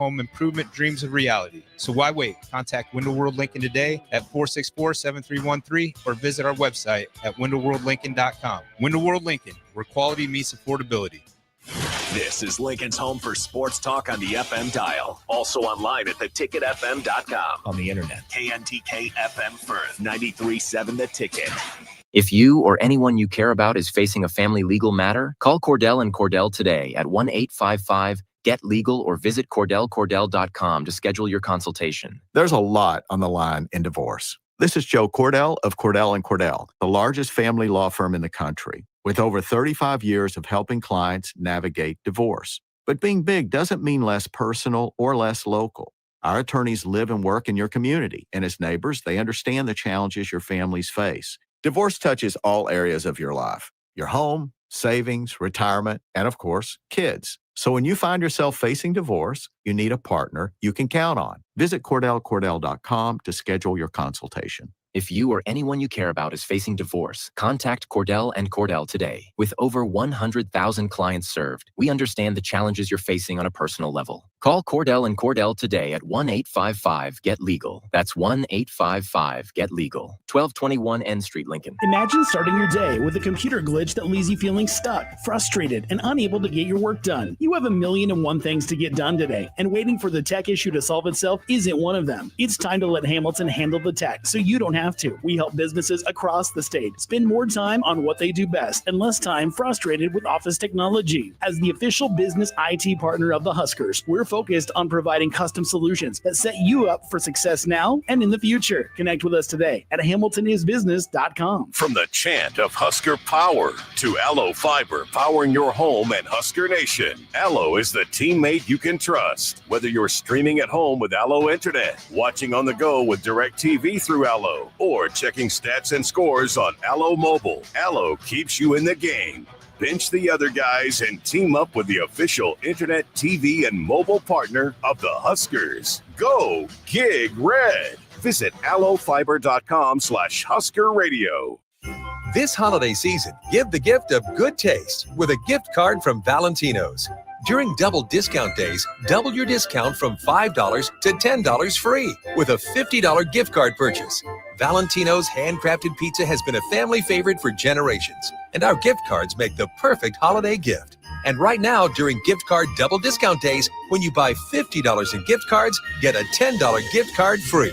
home improvement dreams a reality. So why wait? Contact Window World Lincoln today at 464-7313 or visit our website at windowworldlincoln.com. Window World Lincoln, where quality meets affordability. This is Lincoln's home for sports talk on the FM dial. Also online at theticketfm.com. On the internet. KNTK FM Firth, 93.7 The Ticket. If you or anyone you care about is facing a family legal matter, call Cordell and Cordell today at 1-855-GET-LEGAL or visit CordellCordell.com to schedule your consultation. There's a lot on the line in divorce. This is Joe Cordell of Cordell & Cordell, the largest family law firm in the country, with over 35 years of helping clients navigate divorce. But being big doesn't mean less personal or less local. Our attorneys live and work in your community, and as neighbors, they understand the challenges your families face. Divorce touches all areas of your life: your home, savings, retirement, and of course, kids. So when you find yourself facing divorce, you need a partner you can count on. Visit CordellCordell.com to schedule your consultation. If you or anyone you care about is facing divorce, contact Cordell and Cordell today. With over 100,000 clients served, we understand the challenges you're facing on a personal level. Call Cordell and Cordell today at 1-855-GET-LEGAL. That's 1-855-GET-LEGAL. 1221 N Street, Lincoln. Imagine starting your day with a computer glitch that leaves you feeling stuck, frustrated, and unable to get your work done. You have 1,000,001 things to get done today, and waiting for the tech issue to solve itself isn't one of them. It's time to let Hamilton handle the tech so you don't have to. We help businesses across the state spend more time on what they do best and less time frustrated with office technology. As the official business IT partner of the Huskers, we're focused on providing custom solutions that set you up for success now and in the future. Connect with us today at hamiltonisbusiness.com. From the chant of Husker Power to Allo Fiber powering your home and Husker Nation, Allo is the teammate you can trust. Whether you're streaming at home with Allo Internet, watching on the go with DirecTV through Allo, or checking stats and scores on Allo Mobile, Allo keeps you in the game. Bench the other guys and team up with the official internet, TV, and mobile partner of the Huskers. Go Gig Red. Visit allofiber.com/Husker Radio. This holiday season, give the gift of good taste with a gift card from Valentino's. During double discount days, double your discount from $5 to $10 free with a $50 gift card purchase. Valentino's handcrafted pizza has been a family favorite for generations, and our gift cards make the perfect holiday gift. And right now, during gift card double discount days, when you buy $50 in gift cards, get a $10 gift card free.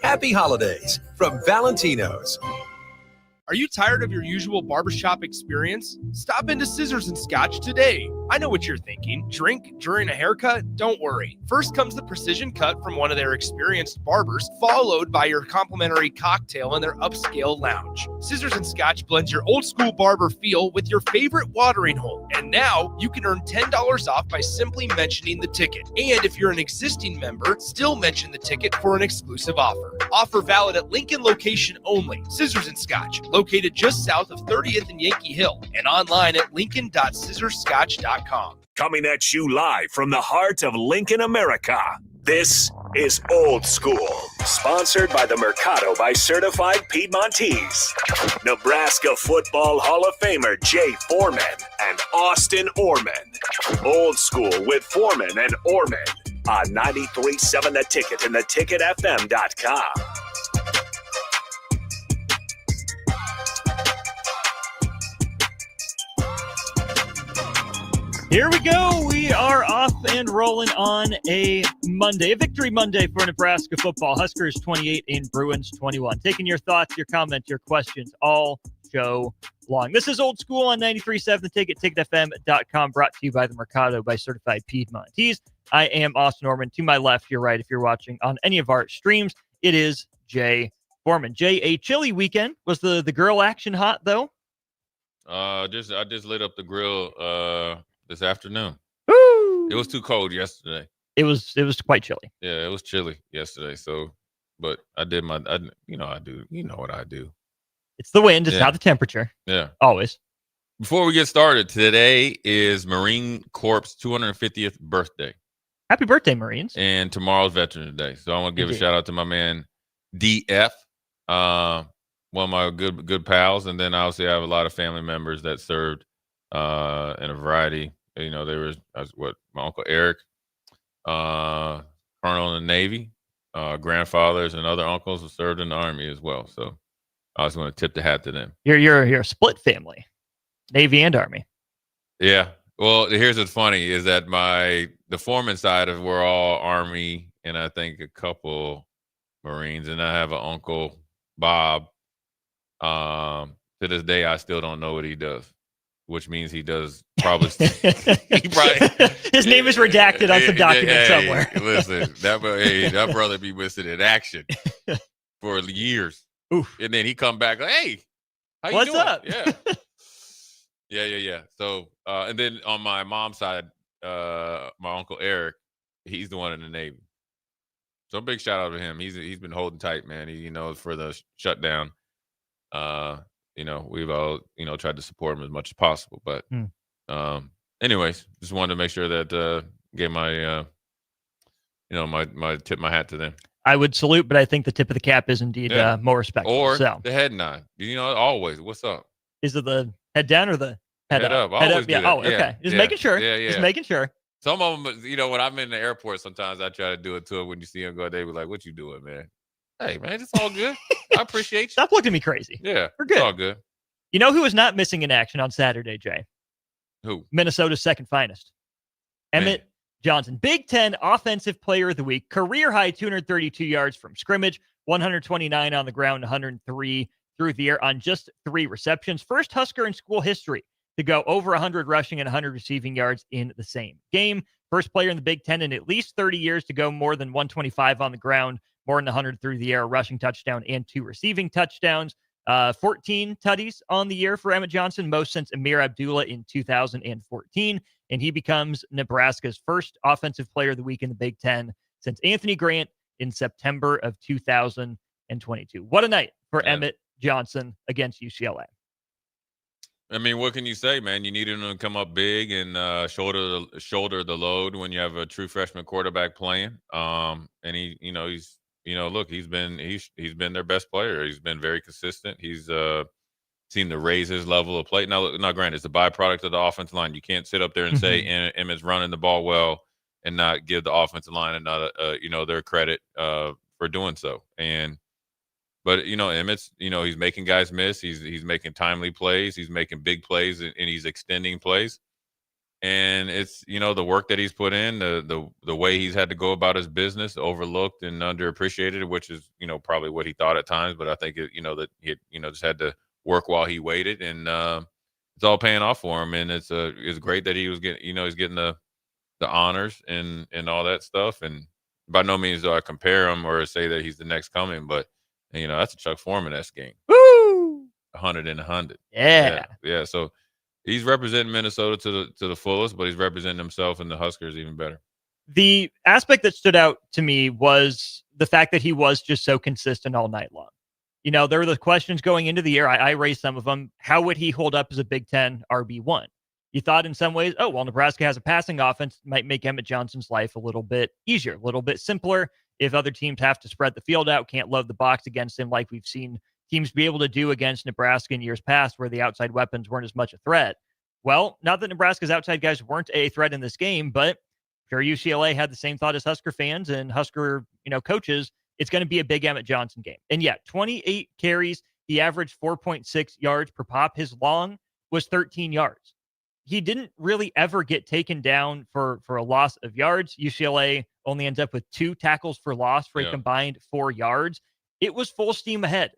Happy holidays from Valentino's. Are you tired of your usual barbershop experience? Stop into Scissors and Scotch today. I know what you're thinking. Drink during a haircut? Don't worry. First comes the precision cut from one of their experienced barbers, followed by your complimentary cocktail in their upscale lounge. Scissors and Scotch blends your old school barber feel with your favorite watering hole. And now you can earn $10 off by simply mentioning the ticket. And if you're an existing member, still mention the ticket for an exclusive offer. Offer valid at Lincoln location only. Scissors and Scotch, located just south of 30th and Yankee Hill, and online at lincoln.scissorscotch.com. Coming at you live from the heart of Lincoln, America. This is Old School, sponsored by the Mercado by Certified Piedmontese. Nebraska Football Hall of Famer Jay Foreman and Austin Orman. Old School with Foreman and Orman on 93.7 The Ticket and theticketfm.com. Here we go. We are off and rolling on a Monday, a victory Monday for Nebraska football. Huskers 28 and Bruins 21. Taking your thoughts, your comments, your questions all show long. This is Old School on 93.7 The Ticket, ticketfm.com, brought to you by the Mercado by Certified Piedmontese. I am Austin Orman. To my left, your right, if you're watching on any of our streams, it is Jay Foreman. Jay, a chilly weekend. Was the grill action hot, though? I just lit up the grill this afternoon. Woo! It was too cold yesterday. It was quite chilly. Yeah, it was chilly yesterday. So, but I did I do. You know what I do. It's the wind. It's not the temperature. Yeah. Always. Before we get started, today is Marine Corps' 250th birthday. Happy birthday, Marines. And tomorrow's Veterans Day. So I want to give a shout out to my man, DF, one of my good pals. And then obviously I have a lot of family members that served in a variety. You know, there was my Uncle Eric, colonel in the Navy, grandfathers and other uncles who served in the Army as well. So I was going to tip the hat to them. You're a split family, Navy and Army. Yeah. Well, here's what's funny is that the foreman side of we're all Army and I think a couple Marines, and I have an uncle, Bob. To this day, I still don't know what he does, which means he does probably. His name is redacted on some document somewhere. Listen, that brother be missing in action for years. Oof. And then he come back like, hey, how you What's doing? up? Yeah. So, and then on my mom's side, my uncle Eric, he's the one in the Navy. So big shout out to him. He's been holding tight, man. He for the shutdown. We've all tried to support him as much as possible. But anyways, just wanted to make sure that gave my my tip my hat to them. I would salute, but I think the tip of the cap is indeed more respectful. Or so. The head nod. Always. What's up? Is it the head down or the head up? Head up. Yeah. Oh, okay. Just making sure. Yeah. Just making sure. Some of them, when I'm in the airport, sometimes I try to do it to them. When you see them go, they be like, "What you doing, man?" Hey, man, it's all good. I appreciate you. Stop looking at me crazy. Yeah, we're good. It's all good. You know who was not missing in action on Saturday, Jay? Who? Minnesota's second finest, Emmett Johnson. Big Ten Offensive Player of the Week, career high 232 yards from scrimmage, 129 on the ground, 103 through the air on just 3 receptions. First Husker in school history to go over 100 rushing and 100 receiving yards in the same game. First player in the Big Ten in at least 30 years to go more than 125 on the ground, more than 100 through the air, rushing touchdown and 2 receiving touchdowns. 14 tutties on the year for Emmett Johnson, most since Amir Abdullah in 2014. And he becomes Nebraska's first Offensive Player of the Week in the Big Ten since Anthony Grant in September of 2022. What a night for Emmett Johnson against UCLA. I mean, what can you say, man? You needed him to come up big and shoulder the load when you have a true freshman quarterback playing. And he's been their best player. He's been very consistent. He's seen to raise his level of play. Now, granted, it's a byproduct of the offensive line. You can't sit up there and say Emmett's running the ball well and not give the offensive line another, their credit for doing so. But Emmett's, he's making guys miss. He's making timely plays. He's making big plays, and he's extending plays. And it's the work that he's put in, the way he's had to go about his business, overlooked and underappreciated, which is probably what he thought at times. But I think that he just had to work while he waited, and it's all paying off for him. And it's great that he was getting he's getting the honors and all that stuff. And by no means do I compare him or say that he's the next coming, but. That's a Chuck Foreman-esque game. Woo! 100 and 100. Yeah. So he's representing Minnesota to the fullest, but he's representing himself and the Huskers even better. The aspect that stood out to me was the fact that he was just so consistent all night long. There were the questions going into the year. I raised some of them. How would he hold up as a Big Ten RB1? You thought in some ways, Nebraska has a passing offense, might make Emmett Johnson's life a little bit easier, a little bit simpler. If other teams have to spread the field out, can't load the box against him like we've seen teams be able to do against Nebraska in years past where the outside weapons weren't as much a threat. Well, not that Nebraska's outside guys weren't a threat in this game, but sure UCLA had the same thought as Husker fans and Husker, coaches. It's going to be a big Emmett Johnson game. And 28 carries. He averaged 4.6 yards per pop. His long was 13 yards. He didn't really ever get taken down for a loss of yards. UCLA only ends up with 2 tackles for loss for a combined 4 yards. It was full steam ahead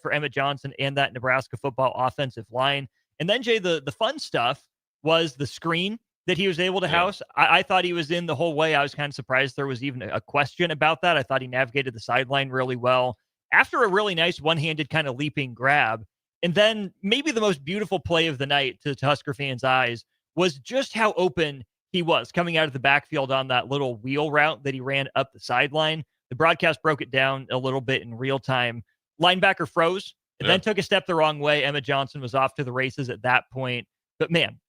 for Emmett Johnson and that Nebraska football offensive line. And then, Jay, the fun stuff was the screen that he was able to house. I thought he was in the whole way. I was kind of surprised there was even a question about that. I thought he navigated the sideline really well. After a really nice one-handed kind of leaping grab, and then maybe the most beautiful play of the night to Husker fans' eyes was just how open he was coming out of the backfield on that little wheel route that he ran up the sideline. The broadcast broke it down a little bit in real time. Linebacker froze and then took a step the wrong way. Emmett Johnson was off to the races at that point. But man,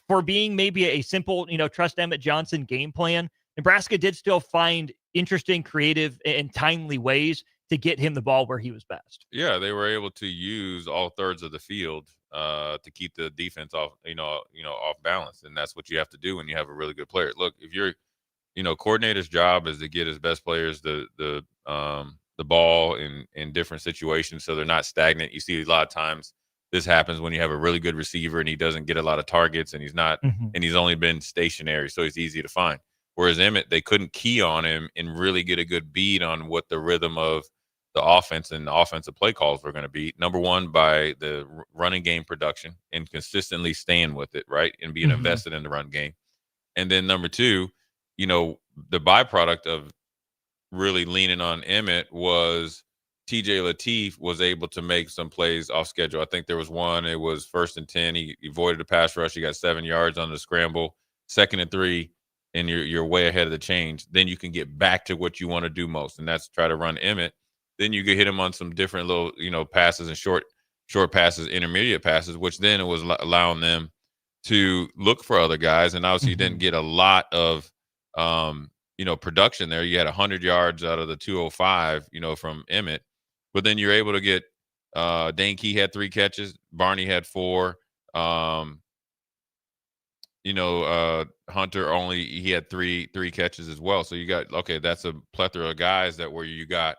for being maybe a simple, trust Emmett Johnson game plan, Nebraska did still find interesting, creative, and timely ways to get him the ball where he was best. Yeah, they were able to use all thirds of the field to keep the defense off, off balance, and that's what you have to do when you have a really good player. Look, if coordinator's job is to get his best players the ball in different situations so they're not stagnant. You see a lot of times this happens when you have a really good receiver and he doesn't get a lot of targets and he's only been stationary, so he's easy to find. Whereas Emmett, they couldn't key on him and really get a good beat on what the rhythm of the offense and the offensive play calls were going to be. Number one, by the running game production and consistently staying with it, right, and being invested in the run game. And then number two, the byproduct of really leaning on Emmett was TJ Lateef was able to make some plays off schedule. I think there was one, it was 1st and 10. He avoided a pass rush. He got 7 yards on the scramble, 2nd and 3, and you're way ahead of the change. Then you can get back to what you want to do most, and that's try to run Emmett. Then you could hit him on some different little, passes and short passes, intermediate passes, which then it was allowing them to look for other guys. And obviously you didn't get a lot of, production there. You had 100 yards out of the 205, from Emmett. But then you're able to get Dane Key had 3 catches. Barney had 4. Hunter he had three catches as well. So you got, that's a plethora of guys where you got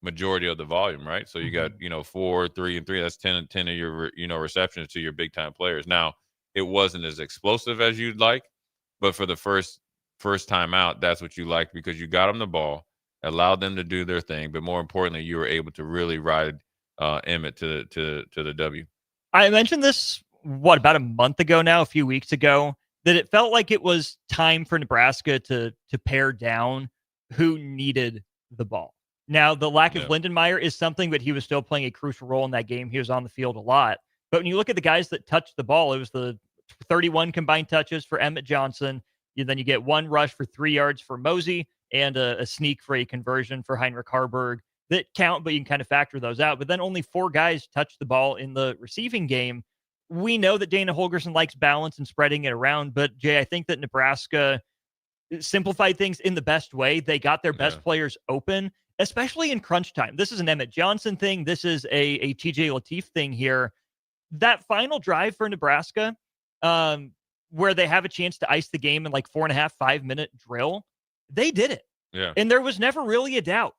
majority of the volume, right? So you got, 4, 3, and 3. That's 10 and 10 of your, receptions to your big time players. Now, it wasn't as explosive as you'd like, but for the first time out, that's what you liked because you got them the ball, allowed them to do their thing, but more importantly, you were able to really ride Emmett to the W. I mentioned this about a month ago now, a few weeks ago, that it felt like it was time for Nebraska to pare down who needed the ball. Now, the lack of Lindenmeyer is something, but he was still playing a crucial role in that game. He was on the field a lot. But when you look at the guys that touched the ball, it was the 31 combined touches for Emmett Johnson. Then you get 1 rush for 3 yards for Mosey and a sneak for a conversion for Heinrich Harburg that count, but you can kind of factor those out. But then only 4 guys touched the ball in the receiving game. We know that Dana Holgerson likes balance and spreading it around, but Jay, I think that Nebraska simplified things in the best way. They got their best players open, especially in crunch time. This is an Emmett Johnson thing. This is a TJ Lateef thing here. That final drive for Nebraska, where they have a chance to ice the game in like 4.5, 5-minute drill, they did it. Yeah. And there was never really a doubt.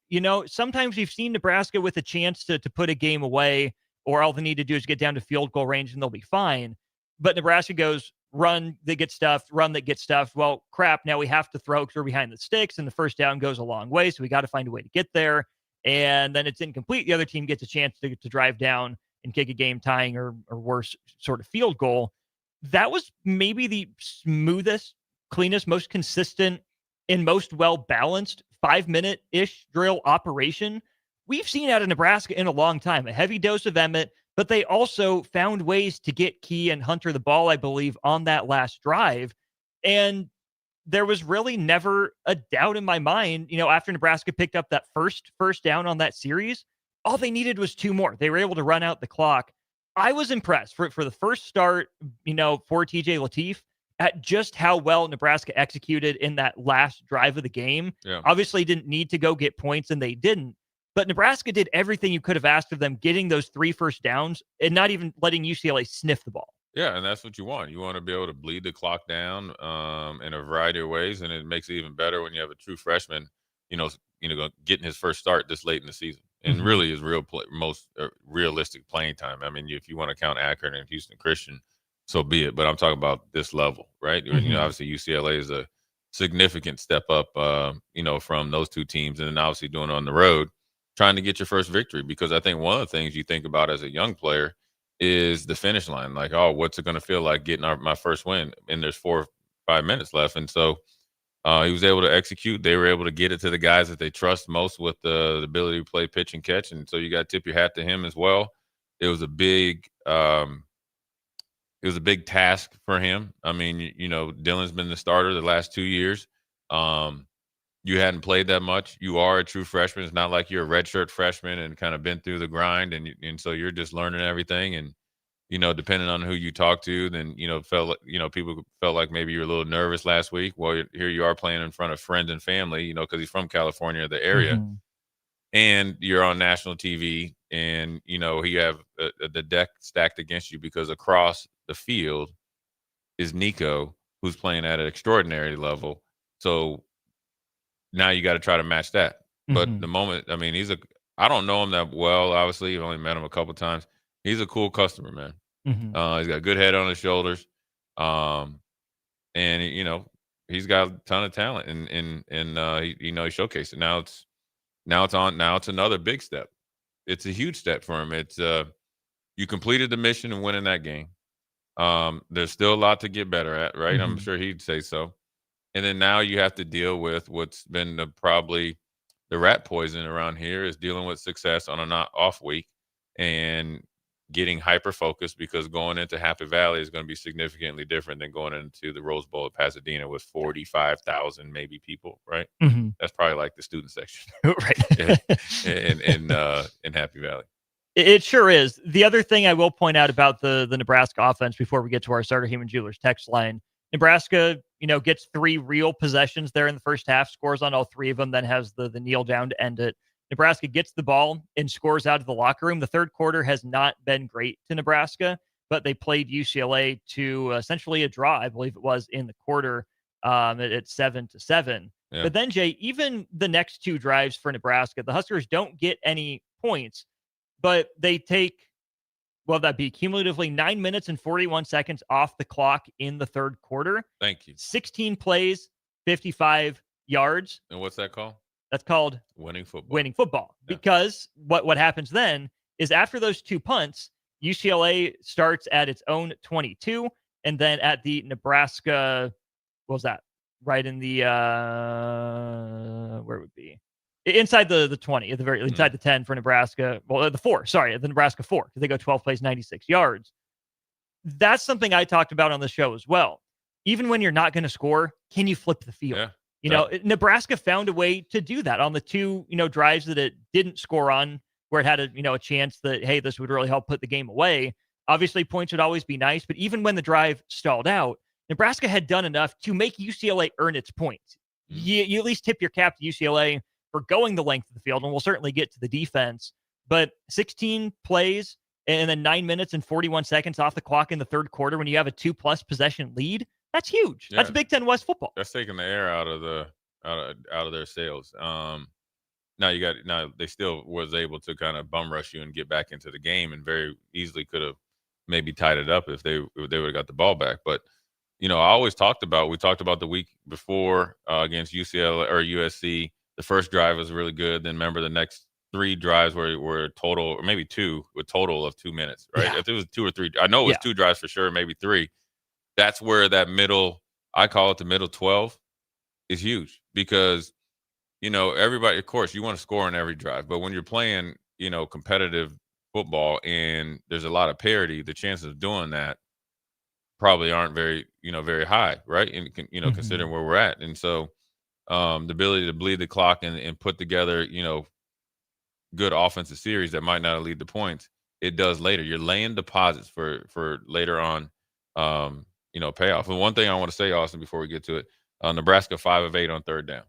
Sometimes we've seen Nebraska with a chance to put a game away, or all they need to do is get down to field goal range and they'll be fine. But Nebraska goes, run that gets stuffed, run that gets stuffed. Well, crap, now we have to throw because we're behind the sticks, and the first down goes a long way, so we got to find a way to get there. And then it's incomplete. The other team gets a chance to drive down and kick a game-tying or worse sort of field goal. That was maybe the smoothest, cleanest, most consistent, and most well-balanced 5-minute-ish drill operation we've seen out of Nebraska in a long time. A heavy dose of Emmett, but they also found ways to get Key and Hunter the ball, I believe, on that last drive. And there was really never a doubt in my mind, after Nebraska picked up that first down on that series, all they needed was 2 more. They were able to run out the clock. I was impressed for the first start, for TJ Lateef at just how well Nebraska executed in that last drive of the game. Yeah. Obviously didn't need to go get points, and they didn't. But Nebraska did everything you could have asked of them, getting those 3 first downs and not even letting UCLA sniff the ball. Yeah, and that's what you want. You want to be able to bleed the clock down in a variety of ways, and it makes it even better when you have a true freshman, getting his first start this late in the season, and really is most realistic playing time. I mean, if you want to count Akron and Houston Christian, so be it. But I'm talking about this level, right? Obviously UCLA is a significant step up, from those 2 teams, and then obviously doing it on the road, trying to get your first victory. Because I think one of the things you think about as a young player is the finish line. Like, oh, what's it going to feel like getting my first win? And there's 4 or 5 minutes left. And so he was able to execute. They were able to get it to the guys that they trust most with the ability to play pitch and catch. And so you got to tip your hat to him as well. It was a big task for him. I mean, Dylan's been the starter the last 2 years. You hadn't played that much. You are a true freshman. It's not like you're a redshirt freshman and kind of been through the grind, and so you're just learning everything. And depending on who you talk to, then people felt like maybe you were a little nervous last week. Well, here you are playing in front of friends and family, because he's from California, the area, and you're on national TV, and you have the deck stacked against you because across the field is Nico, who's playing at an extraordinary level. So now you got to try to match that. But Mhm. the moment, I mean, I don't know him that well, obviously. I've only met him a couple times. He's a cool customer, man. Mhm. He's got a good head on his shoulders. And, he's got a ton of talent and he showcased it. Now it's another big step. It's a huge step for him. It's, you completed the mission and winning that game. There's still a lot to get better at, right? I'm Mhm. sure he'd say so. And then now you have to deal with what's been probably the rat poison around here is dealing with success on a not off week and getting hyper focused because going into Happy Valley is going to be significantly different than going into the Rose Bowl at Pasadena with 45,000 maybe people, right? Mhm. That's probably like the student section Right. in Happy Valley. It sure is. The other thing I will point out about the Nebraska offense before we get to our Starter Human Jewelers text line, Nebraska, gets 3 real possessions there in the first half, scores on all 3 of them, then has the kneel down to end it. Nebraska gets the ball and scores out of the locker room. The third quarter has not been great to Nebraska, but they played UCLA to essentially a draw, I believe it was, in the quarter at 7-7. Yeah. But then, Jay, even the next 2 drives for Nebraska, the Huskers don't get any points, but they take, well, that'd be cumulatively 9 minutes and 41 seconds off the clock in the third quarter. Thank you. 16 plays, 55 yards. And what's that called? That's called winning football. Winning football. Yeah. Because what happens then is after those 2 punts, UCLA starts at its own 22, and then at the Nebraska, what was that? Right in the where it would be? Inside the 20, at the very inside the 10 for Nebraska. Well, the 4, sorry, the Nebraska 4, because they go 12 plays, 96 yards. That's something I talked about on the show as well. Even when you're not going to score, can you flip the field? Yeah. Nebraska found a way to do that on the 2, drives that it didn't score on, where it had a chance that, hey, this would really help put the game away. Obviously, points would always be nice, but even when the drive stalled out, Nebraska had done enough to make UCLA earn its points. You at least tip your cap to UCLA for going the length of the field, and we'll certainly get to the defense. But 16 plays and then 9 minutes and 41 seconds off the clock in the third quarter when you have a 2+ possession lead, that's huge. Yeah. That's Big Ten West football. That's taking the air out of their sails. Now they still was able to kind of bum rush you and get back into the game, and very easily could have maybe tied it up if they would have got the ball back. But we talked about the week before against UCLA or USC. The first drive was really good. Then remember the next 3 drives were total, or maybe 2, with total of 2 minutes, right? Yeah. If it was 2 or 3, I know it was 2 drives for sure, maybe 3. That's where that middle, I call it the middle 12, is huge because, everybody, of course, you want to score on every drive, but when you're playing, competitive football and there's a lot of parity, the chances of doing that probably aren't very high, right? And, considering where we're at. And so, the ability to bleed the clock and put together, good offensive series that might not lead to points, it does later. You're laying deposits for later on, payoff. And one thing I want to say, Austin, before we get to it, Nebraska 5 of 8 on third down,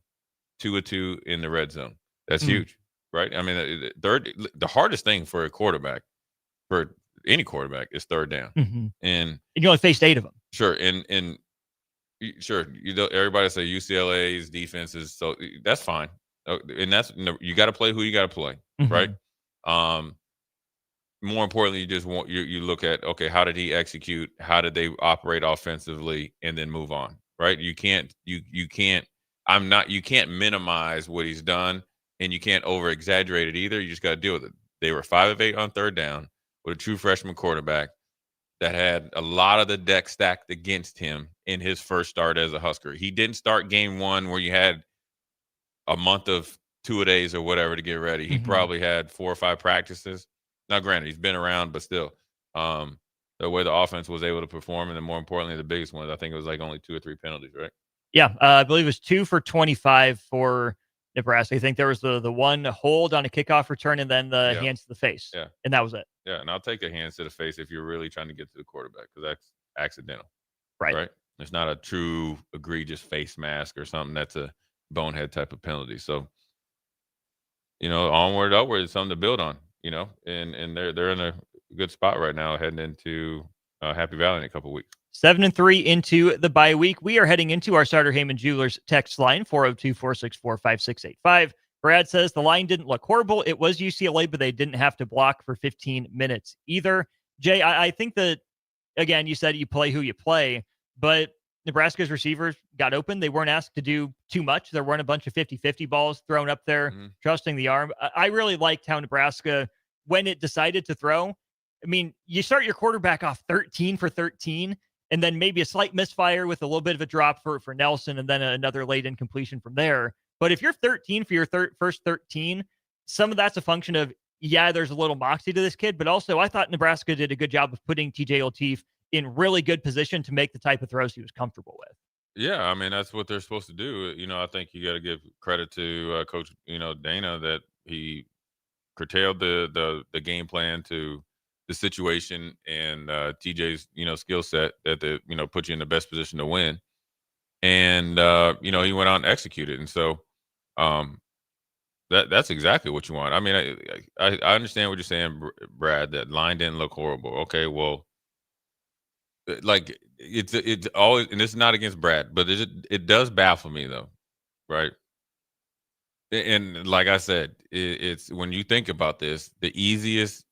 2 of 2 in the red zone. That's huge, right? I mean, the hardest thing for a quarterback, for any quarterback, is third down. And you only faced 8 of them. Sure, and sure, everybody say UCLA's defense is so, that's fine, and that's, you got to play who you got to play, right? More importantly, you look at, okay, how did he execute? How did they operate offensively, and then move on, right? You can't minimize what he's done, and you can't over exaggerate it either. You just got to deal with it. They were 5 of 8 on third down with a true freshman quarterback that had a lot of the deck stacked against him in his first start as a Husker. He didn't start game 1 where you had a month of 2-a-days or whatever to get ready. He probably had 4 or 5 practices. Now, granted, he's been around, but still, the way the offense was able to perform, and then more importantly, the biggest one, I think it was like only 2 or 3 penalties, right? Yeah, I believe it was 2 for 25 for Nebraska. I think there was the one hold on a kickoff return and then the hands to the face. Yeah. And that was it. Yeah, and I'll take a hands to the face if you're really trying to get to the quarterback, because that's accidental. Right. It's not a true egregious face mask or something. That's a bonehead type of penalty. So, onward, upward is something to build on, and they're in a good spot right now heading into Happy Valley in a couple of weeks. 7-3 into the bye week. We are heading into our Starter Heyman Jewelers text line, 402-464-5685. Brad says the line didn't look horrible. It was UCLA, but they didn't have to block for 15 minutes either. Jay, I think that, again, you said you play who you play, but Nebraska's receivers got open. They weren't asked to do too much. There weren't a bunch of 50-50 balls thrown up there, trusting the arm. I really liked how Nebraska, when it decided to throw, I mean, you start your quarterback off 13 for 13, and then maybe a slight misfire with a little bit of a drop for Nelson, and then another late incompletion from there. But if you're 13 for your first 13, some of that's a function of, yeah, there's a little moxie to this kid, but also I thought Nebraska did a good job of putting TJ Lateef in really good position to make the type of throws he was comfortable with. Yeah, I mean, that's what they're supposed to do. I think you got to give credit to Coach, Dana, that he curtailed the game plan to the situation and TJ's, skill set that put you in the best position to win. And, he went out and executed. And so that's exactly what you want. I mean, I understand what you're saying, Brad, that line didn't look horrible. Okay, well, like it's always, and it's not against Brad, but it does baffle me though, right? And like I said, it's when you think about this, the easiest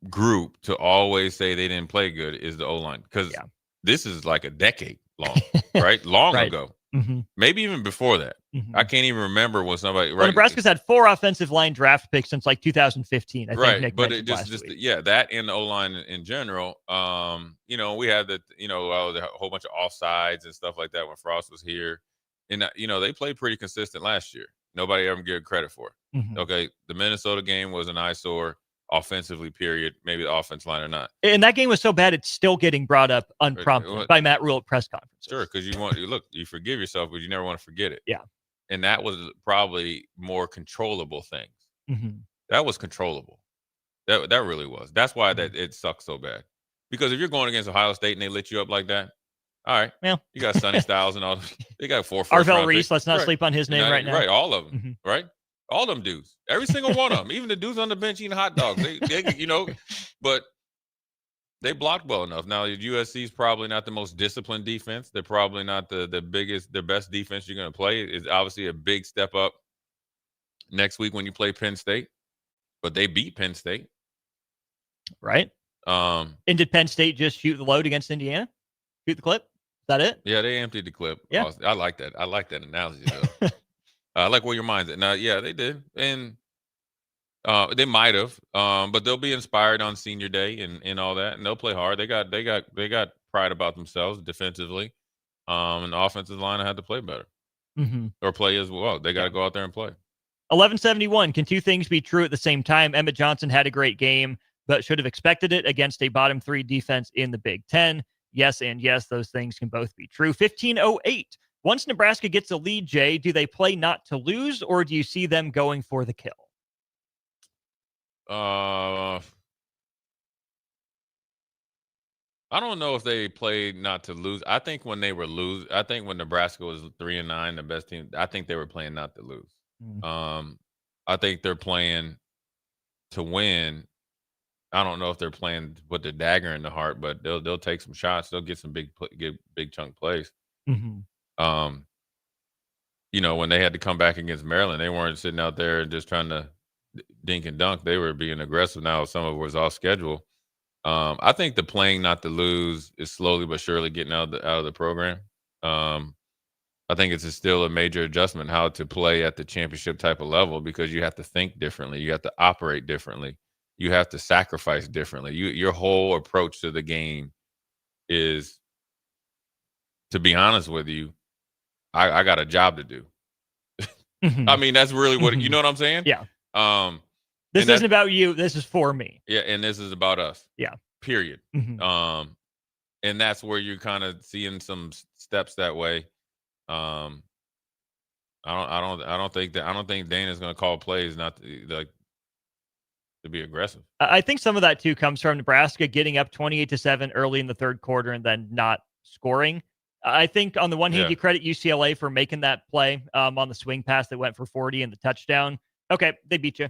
group to always say they didn't play good is the O-line, because this is like a decade long, right? Long ago. Maybe even before that. I can't even remember when somebody. Well, Nebraska's had 4 offensive line draft picks since like 2015. I think Nick but mentioned it just that and the O-line in general. We had the a whole bunch of offsides and stuff like that when Frost was here, and they played pretty consistent last year. Nobody ever gave credit for it. Okay, the Minnesota game was an eyesore offensively, period. Maybe the offense line or not. And that game was so bad, it's still getting brought up unprompted by Matt Rule at press conferences. Sure, because you forgive yourself, but you never want to forget it. Yeah. And that was probably more controllable things. That was controllable. That really was. That's why that it sucks so bad. Because if you're going against Ohio State and they lit you up like that, all right. Well, you got Sonny Styles and all. They got 4 Arvell Reese. Let's not sleep on his name right now. Right, all of them. Right, all them dudes. Every single one of them. Even the dudes on the bench eating hot dogs. They but they blocked well enough. Now, USC is probably not the most disciplined defense. They're probably not the best defense you're going to play. It's obviously a big step up next week when you play Penn State. But they beat Penn State. Right. And did Penn State just shoot the load against Indiana? Shoot the clip? Is that it? Yeah, they emptied the clip. Yeah. I like that. I like that analogy, though. I like where your mind's at. Now, yeah, they did. And they might have, but they'll be inspired on senior day and all that, and they'll play hard. They got pride about themselves defensively, and the offensive line had to play better or play as well. They got to go out there and play. 1171. Can two things be true at the same time? Emmett Johnson had a great game, but should have expected it against a bottom 3 defense in the Big Ten. Yes, and yes, those things can both be true. 1508. Once Nebraska gets a lead, Jay, do they play not to lose, or do you see them going for the kill? I don't know if they played not to lose. I think when when Nebraska was 3-9, the best team, I think they were playing not to lose. I think they're playing to win. I don't know if they're playing to put the dagger in the heart, but they'll take some shots. They'll get some big chunk plays. When they had to come back against Maryland, they weren't sitting out there and just trying to dink and dunk. They were being aggressive. Now some of it was off schedule. I think the playing not to lose is slowly but surely getting out of the program. I think it's still a major adjustment how to play at the championship type of level, because you have to think differently. You have to operate differently. You have to sacrifice differently. Your whole approach to the game is, to be honest with you, I got a job to do. I mean, that's really what you know what I'm saying? Yeah. This isn't about you. This is for me. Yeah, and this is about us. Yeah. Period. And that's where you're kind of seeing some steps that way. I don't think Dana's going to call plays not to be aggressive. I think some of that too comes from Nebraska getting up 28-7 early in the third quarter and then not scoring. I think on the one hand, you credit UCLA for making that play on the swing pass that went for 40 and the touchdown. Okay, they beat you.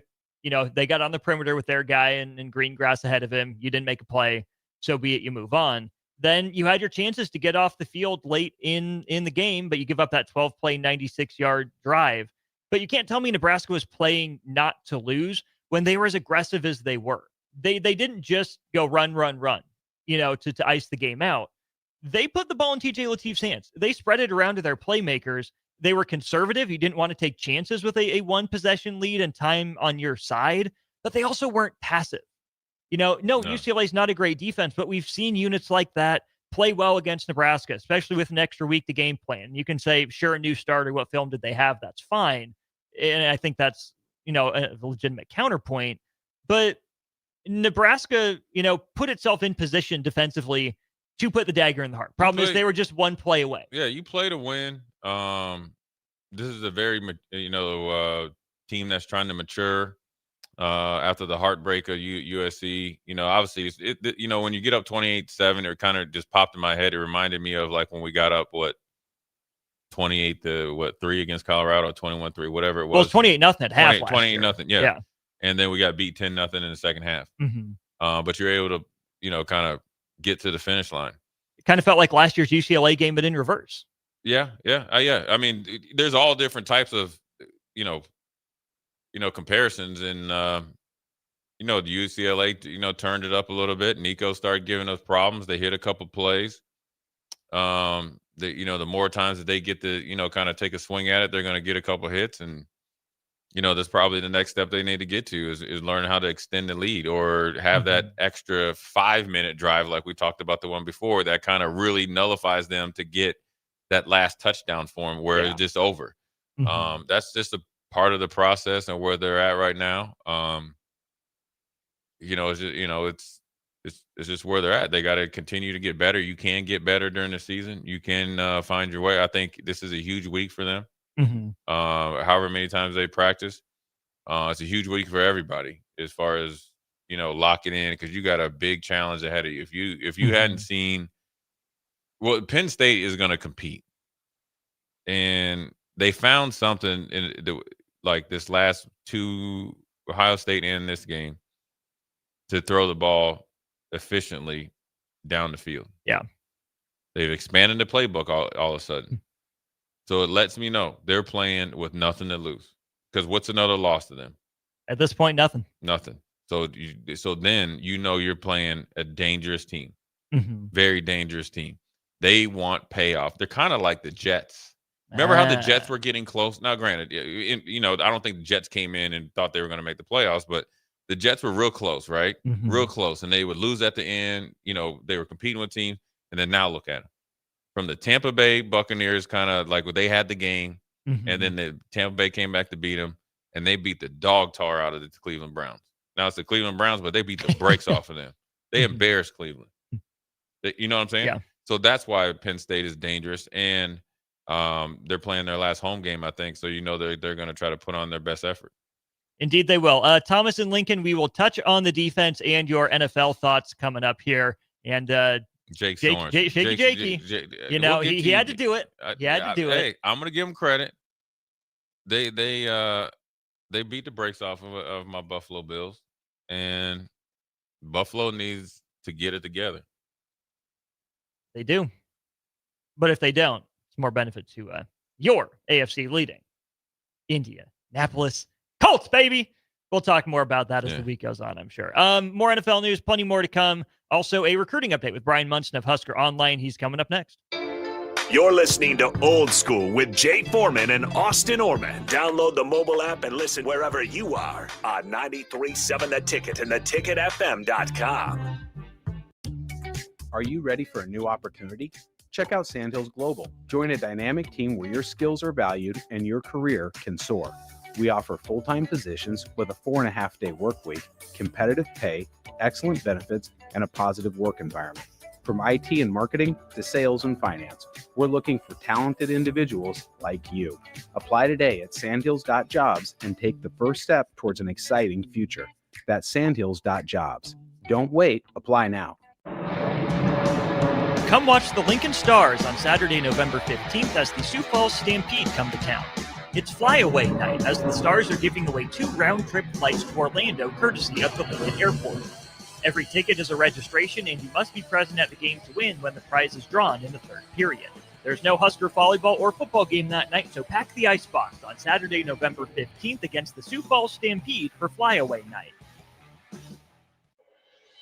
They got on the perimeter with their guy and Greengrass ahead of him. You didn't make a play, so be it. You move on. then you had your chances to get off the field late in the game, but you give up that 12-play, 96-yard drive. But you can't tell me Nebraska was playing not to lose when they were as aggressive as they were. They didn't just go run, to ice the game out. They put the ball in TJ Lateef's hands. They spread it around to their playmakers. They were conservative. You didn't want to take chances with a one-possession lead and time on your side, but they also weren't passive. No, UCLA is not a great defense, but we've seen units like that play well against Nebraska, especially with an extra week to game plan. You can say, sure, a new starter, what film did they have? That's fine. And I think that's, a legitimate counterpoint. But Nebraska, put itself in position defensively to put the dagger in the heart. Problem is they were just one play away. Yeah, you play to win. This is a very, team that's trying to mature after the heartbreak of USC. Obviously, when you get up 28-7, it kind of just popped in my head. It reminded me of like when we got up, 28-3 against Colorado, 21-3, whatever it was. Well, it's 28-0 at half. 28-0, yeah. And then we got beat 10-0 in the second half. Mm-hmm. But you're able to, kind of get to the finish line. It kind of felt like last year's UCLA game, but in reverse. Yeah. I mean, there's all different types of, comparisons. And, the UCLA, turned it up a little bit. Nico started giving us problems. They hit a couple plays. The more times that they get to, kind of take a swing at it, they're going to get a couple hits. And, that's probably the next step they need to get to is learn how to extend the lead or have that extra 5-minute drive like we talked about the one before that kind of really nullifies them to get that last touchdown for them where it's just over. That's just a part of the process and where they're at right now. It's just where they're at. They got to continue to get better. You can get better during the season. You can find your way. I think this is a huge week for them. However many times they practice, it's a huge week for everybody as far as locking in because you got a big challenge ahead of you. If you hadn't seen, Penn State is going to compete, and they found something in like this last two Ohio State in this game to throw the ball efficiently down the field. Yeah, they've expanded the playbook all of a sudden. So it lets me know they're playing with nothing to lose. Because what's another loss to them? At this point, nothing. Nothing. So then you're playing a dangerous team. Very dangerous team. They want payoff. They're kind of like the Jets. Remember how the Jets were getting close? Now, granted, I don't think the Jets came in and thought they were going to make the playoffs, but the Jets were real close, right? Real close. And they would lose at the end. They were competing with teams. And then now look at them. From the Tampa Bay Buccaneers, kind of like they had the game, and then the Tampa Bay came back to beat them, and they beat the dog tar out of the Cleveland Browns. Now it's the Cleveland Browns, but they beat the brakes off of them. They embarrassed Cleveland. You know what I'm saying? Yeah. So that's why Penn State is dangerous, and they're playing their last home game, I think. So they're going to try to put on their best effort. Indeed, they will. Thomas and Lincoln, we will touch on the defense and your NFL thoughts coming up here, and. Jakey. He had to do it. He had to do it. Hey, I'm gonna give him credit. They beat the brakes off of my Buffalo Bills, and Buffalo needs to get it together. They do, but if they don't, it's more benefit to your AFC leading Indianapolis Colts, baby. We'll talk more about that as the week goes on, I'm sure. More NFL news, plenty more to come. Also, a recruiting update with Brian Munson of Husker Online. He's coming up next. You're listening to Old School with Jay Foreman and Austin Orman. Download the mobile app and listen wherever you are on 93.7 The Ticket and theticketfm.com. Are you ready for a new opportunity? Check out Sandhills Global. Join a dynamic team where your skills are valued and your career can soar. We offer full-time positions with a 4.5-day work week, competitive pay, excellent benefits, and a positive work environment. From IT and marketing to sales and finance, we're looking for talented individuals like you. Apply today at sandhills.jobs and take the first step towards an exciting future. That's sandhills.jobs. Don't wait. Apply now. Come watch the Lincoln Stars on Saturday, November 15th as the Sioux Falls Stampede come to town. It's flyaway night as the Stars are giving away 2 round-trip flights to Orlando courtesy of the Lincoln Airport. Every ticket is a registration, and you must be present at the game to win when the prize is drawn in the third period. There's no Husker volleyball or football game that night, so pack the icebox on Saturday, November 15th against the Sioux Falls Stampede for Flyaway Night.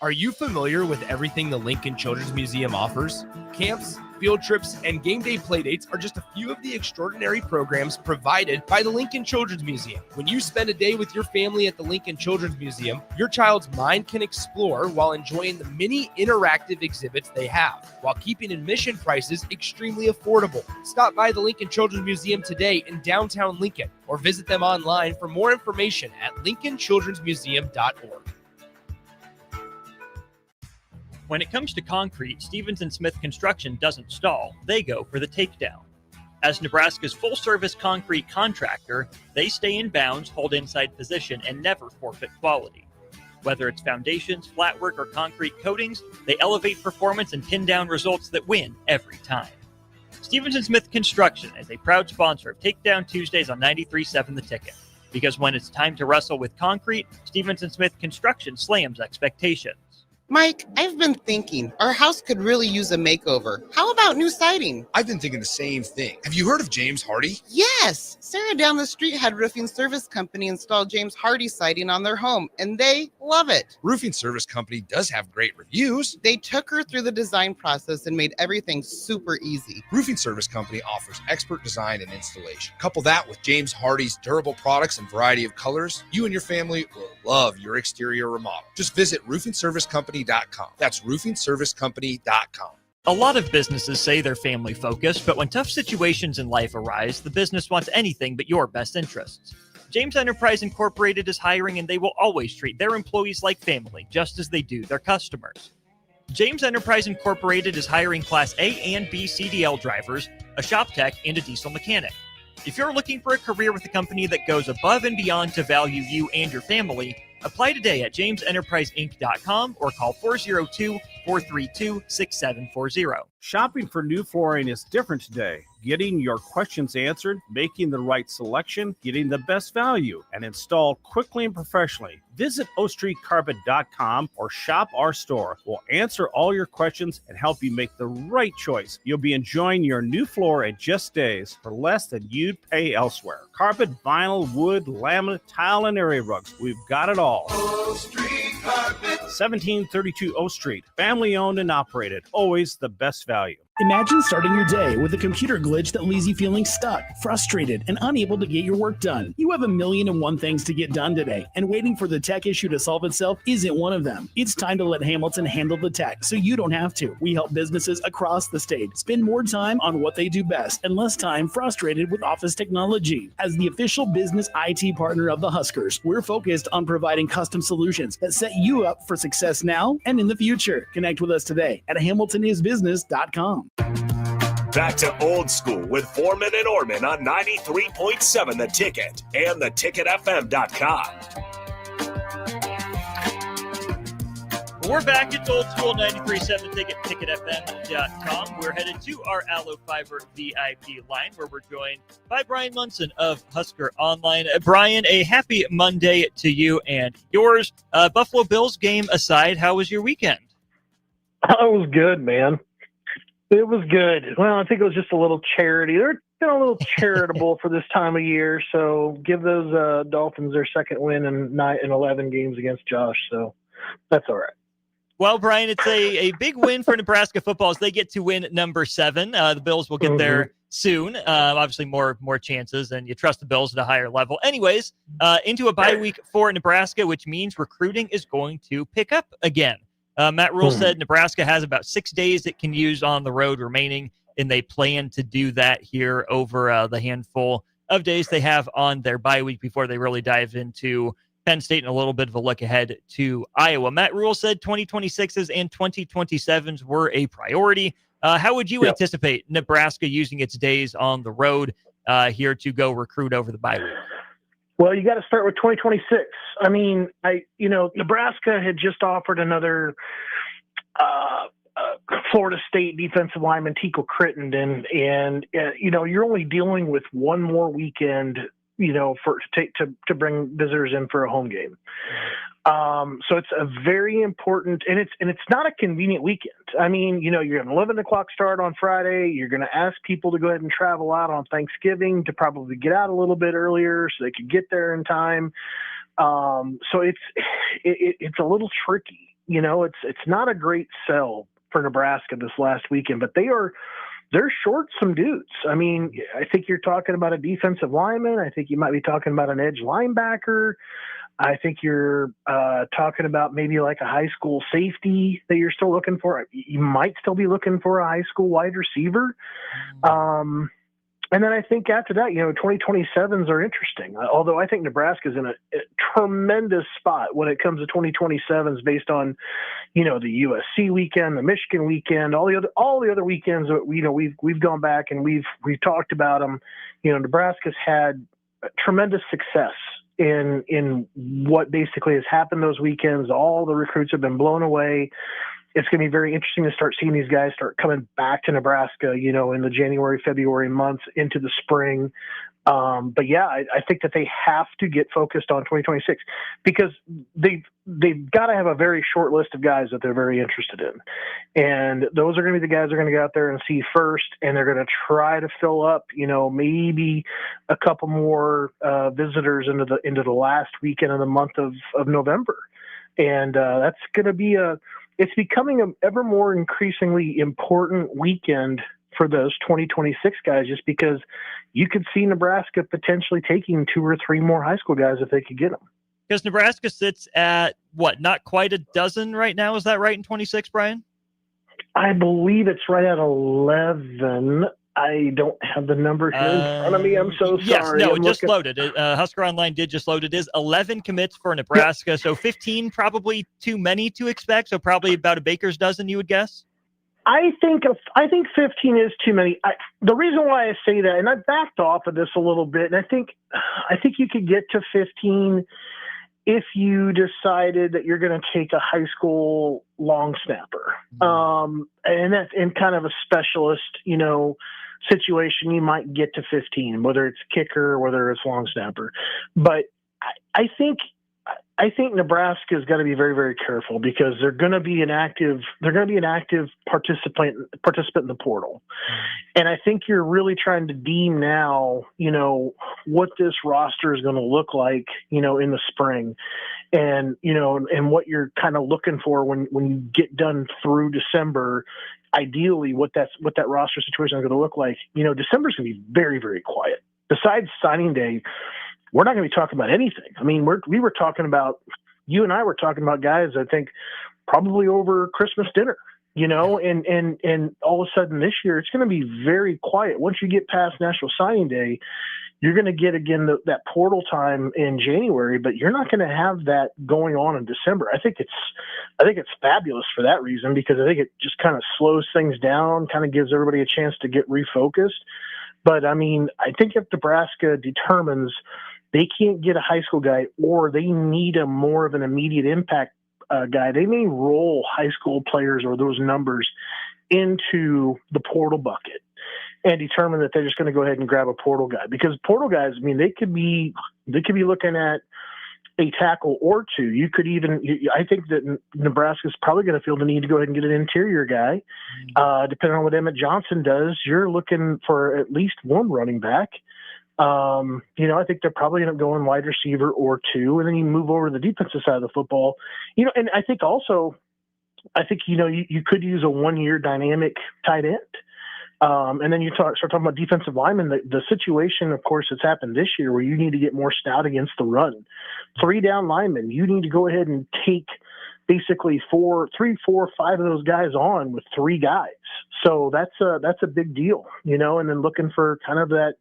Are you familiar with everything the Lincoln Children's Museum offers? Camps, field trips, and game day playdates are just a few of the extraordinary programs provided by the Lincoln Children's Museum. When you spend a day with your family at the Lincoln Children's Museum, your child's mind can explore while enjoying the many interactive exhibits they have, while keeping admission prices extremely affordable. Stop by the Lincoln Children's Museum today in downtown Lincoln, or visit them online for more information at lincolnchildrensmuseum.org. When it comes to concrete, Stevens & Smith Construction doesn't stall. They go for the takedown. As Nebraska's full-service concrete contractor, they stay in bounds, hold inside position, and never forfeit quality. Whether it's foundations, flatwork, or concrete coatings, they elevate performance and pin down results that win every time. Stevens & Smith Construction is a proud sponsor of Takedown Tuesdays on 93.7 The Ticket. Because when it's time to wrestle with concrete, Stevens & Smith Construction slams expectations. Mike, I've been thinking, our house could really use a makeover. How about new siding? I've been thinking the same thing. Have you heard of James Hardy? Yes! Sarah down the street had Roofing Service Company install James Hardy siding on their home, and they love it. Roofing Service Company does have great reviews. They took her through the design process and made everything super easy. Roofing Service Company offers expert design and installation. Couple that with James Hardy's durable products and variety of colors, you and your family will love your exterior remodel. Just visit roofingservicecompany.com. That's roofingservicecompany.com. A lot of businesses say they're family focused, but when tough situations in life arise, the business wants anything but your best interests. James Enterprise Incorporated is hiring, and they will always treat their employees like family, just as they do their customers. James Enterprise Incorporated is hiring Class A and B CDL drivers, a shop tech, and a diesel mechanic. If you're looking for a career with a company that goes above and beyond to value you and your family, apply today at jamesenterpriseinc.com or call 402-432-6740. Shopping for new flooring is different today. Getting your questions answered, making the right selection, getting the best value, and installed quickly and professionally. Visit ostreetcarpet.com or shop our store. We'll answer all your questions and help you make the right choice. You'll be enjoying your new floor in just days for less than you'd pay elsewhere. Carpet, vinyl, wood, laminate, tile, and area rugs. We've got it all. O Street Carpet. 1732 O Street. Family owned and operated. Always the best value. Imagine starting your day with a computer glitch that leaves you feeling stuck, frustrated, and unable to get your work done. You have 1,000,001 things to get done today, and waiting for the tech issue to solve itself isn't one of them. It's time to let Hamilton handle the tech so you don't have to. We help businesses across the state spend more time on what they do best and less time frustrated with office technology. As the official business IT partner of the Huskers, we're focused on providing custom solutions that set you up for success now and in the future. Connect with us today at hamiltonisbusiness.com. Back to Old School with Foreman and Orman on 93.7 The Ticket and theticketfm.com. We're back. It's Old School 93.7 The Ticket, ticketfm.com. We're headed to our Allo Fiber VIP line where we're joined by Brian Munson of Husker Online. Brian, a happy Monday to you and yours. Buffalo Bills game aside, how was your weekend? It was good, man. It was good. Well, I think it was just a little charity. They're a little charitable for this time of year, so give those Dolphins their second win in 11 games against Josh, so that's all right. Well, Brian, it's a big win for Nebraska football as they get to win number 7. The Bills will get there soon. Obviously, more chances, and you trust the Bills at a higher level. Anyways, into a bye week for Nebraska, which means recruiting is going to pick up again. Matt Rule said Nebraska has about 6 days it can use on the road remaining, and they plan to do that here over the handful of days they have on their bye week before they really dive into Penn State and a little bit of a look ahead to Iowa. Matt Rule said 2026s and 2027s were a priority. How would you anticipate Nebraska using its days on the road here to go recruit over the bye week? Well, you got to start with 2026. I mean, Nebraska had just offered another Florida State defensive lineman, Tico Crittenden, and you're only dealing with one more weekend to bring visitors in for a home game. So it's a very important, and it's not a convenient weekend. I mean, you're going to 11 o'clock start on Friday. You're going to ask people to go ahead and travel out on Thanksgiving to probably get out a little bit earlier so they could get there in time. So it's a little tricky. It's not a great sell for Nebraska this last weekend, but they're short some dudes. I mean, I think you're talking about a defensive lineman. I think you might be talking about an edge linebacker. I think you're talking about maybe like a high school safety that you're still looking for. You might still be looking for a high school wide receiver. And then I think after that, 2027s are interesting. Although I think Nebraska's in a tremendous spot when it comes to 2027s based on, the USC weekend, the Michigan weekend, all the other weekends that we've gone back and we've talked about them. Nebraska's had tremendous success in what basically has happened those weekends. All the recruits have been blown away. It's going to be very interesting to start seeing these guys start coming back to Nebraska, in the January, February months into the spring. But yeah, I think that they have to get focused on 2026 because they've got to have a very short list of guys that they're very interested in. And those are going to be the guys they're going to go out there and see first. And they're going to try to fill up, maybe a couple more visitors into the last weekend of the month of November. And that's going to be it's becoming an ever more increasingly important weekend for those 2026 guys, just because you could see Nebraska potentially taking 2 or 3 more high school guys if they could get them. Because Nebraska sits at not quite a dozen right now. Is that right in 26, Brian? I believe it's right at 11. I don't have the number here in front of me. I'm so sorry. Yes, no, it just loaded. Husker Online did just load. It is 11 commits for Nebraska, so 15 probably too many to expect. So probably about a baker's dozen, you would guess. I think 15 is too many. The reason why I say that, and I backed off of this a little bit, and I think you could get to 15 if you decided that you're going to take a high school long snapper, and that's in kind of a specialist, situation. You might get to 15, whether it's kicker, whether it's long snapper. But I think Nebraska's got to be very, very careful because they're going to be an active participant in the portal. And I think you're really trying to deem now, what this roster is going to look like, in the spring and what you're kind of looking for when you get done through December, ideally what that roster situation is going to look like. December's going to be very, very quiet. Besides signing day, we're not going to be talking about anything. I mean, you and I were talking about guys, I think, probably over Christmas dinner, and all of a sudden this year, it's going to be very quiet. Once you get past National Signing Day, you're going to get, again, that portal time in January, but you're not going to have that going on in December. I think it's fabulous for that reason because I think it just kind of slows things down, kind of gives everybody a chance to get refocused. But, I mean, I think if Nebraska determines they can't get a high school guy or they need a more of an immediate impact guy, they may roll high school players or those numbers into the portal bucket and determine that they're just going to go ahead and grab a portal guy. Because portal guys, I mean, they could be looking at a tackle or two. You could even – I think that Nebraska's probably going to feel the need to go ahead and get an interior guy. Depending on what Emmett Johnson does, you're looking for at least one running back. I think they're probably going to go in wide receiver or 2, and then you move over to the defensive side of the football. And I think also – you could use a 1-year dynamic tight end. And then you start talking about defensive linemen. The situation, of course, that's happened this year where you need to get more stout against the run. 3 down linemen, you need to go ahead and take basically 3, 4, 5 of those guys on with 3 guys. So that's a big deal, and then looking for kind of that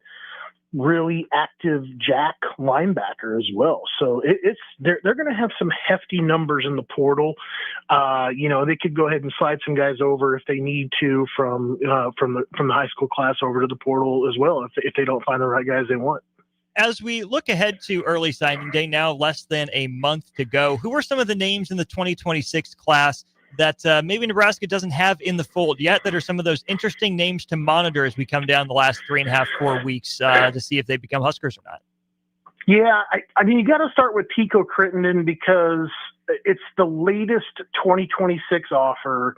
really active jack linebacker as well. So they're going to have some hefty numbers in the portal. They could go ahead and slide some guys over if they need to from the high school class over to the portal as well if they don't find the right guys they want. As we look ahead to early signing day, now less than a month to go, who are some of the names in the 2026 class that maybe Nebraska doesn't have in the fold yet that are some of those interesting names to monitor as we come down the last 3.5, 4 weeks to see if they become Huskers or not? Yeah, I mean, you got to start with Tico Crittenden because it's the latest 2026 offer.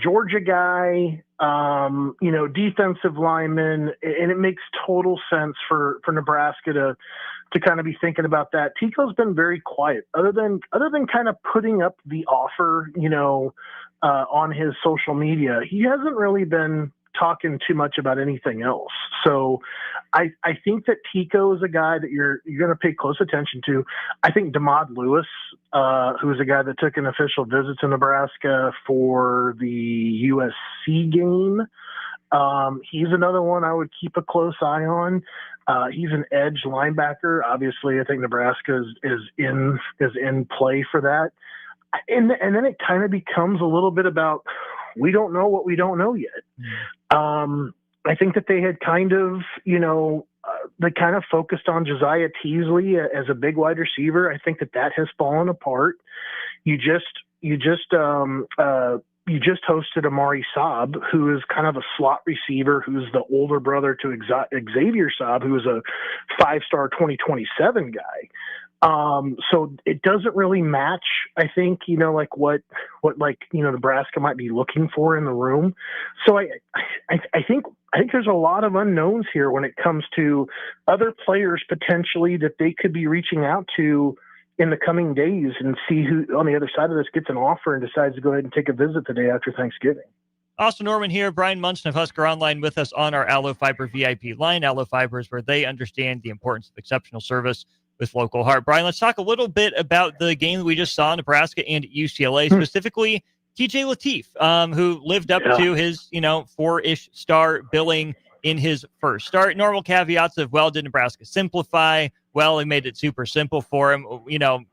Georgia guy, defensive lineman, and it makes total sense for Nebraska to kind of be thinking about that. Tico's been very quiet, other than kind of putting up the offer, on his social media. He hasn't really been talking too much about anything else. So I think that Tico is a guy that you're going to pay close attention to. I think Damod Lewis, who's a guy that took an official visit to Nebraska for the USC game, he's another one I would keep a close eye on. He's an edge linebacker. Obviously, I think Nebraska is in play for that. And then it kind of becomes a little bit about we don't know what we don't know yet. I think that they had kind of, they kind of focused on Josiah Teasley as a big wide receiver. I think that has fallen apart. You just hosted Amari Saab, who is kind of a slot receiver, who's the older brother to Xavier Saab, who is a 5-star 2027 guy. So it doesn't really match, I think, what Nebraska might be looking for in the room. So I think there's a lot of unknowns here when it comes to other players potentially that they could be reaching out to in the coming days and see who on the other side of this gets an offer and decides to go ahead and take a visit the day after Thanksgiving. Austin Norman here, Brian Munson of Husker Online with us on our Allo Fiber VIP line. Allo Fiber is where they understand the importance of exceptional service with local heart. Brian, let's talk a little bit about the game that we just saw, Nebraska and UCLA, specifically TJ Lateef, who lived up to his, 4-ish star billing in his first start. Normal caveats of, did Nebraska simplify? Well, he made it super simple for him,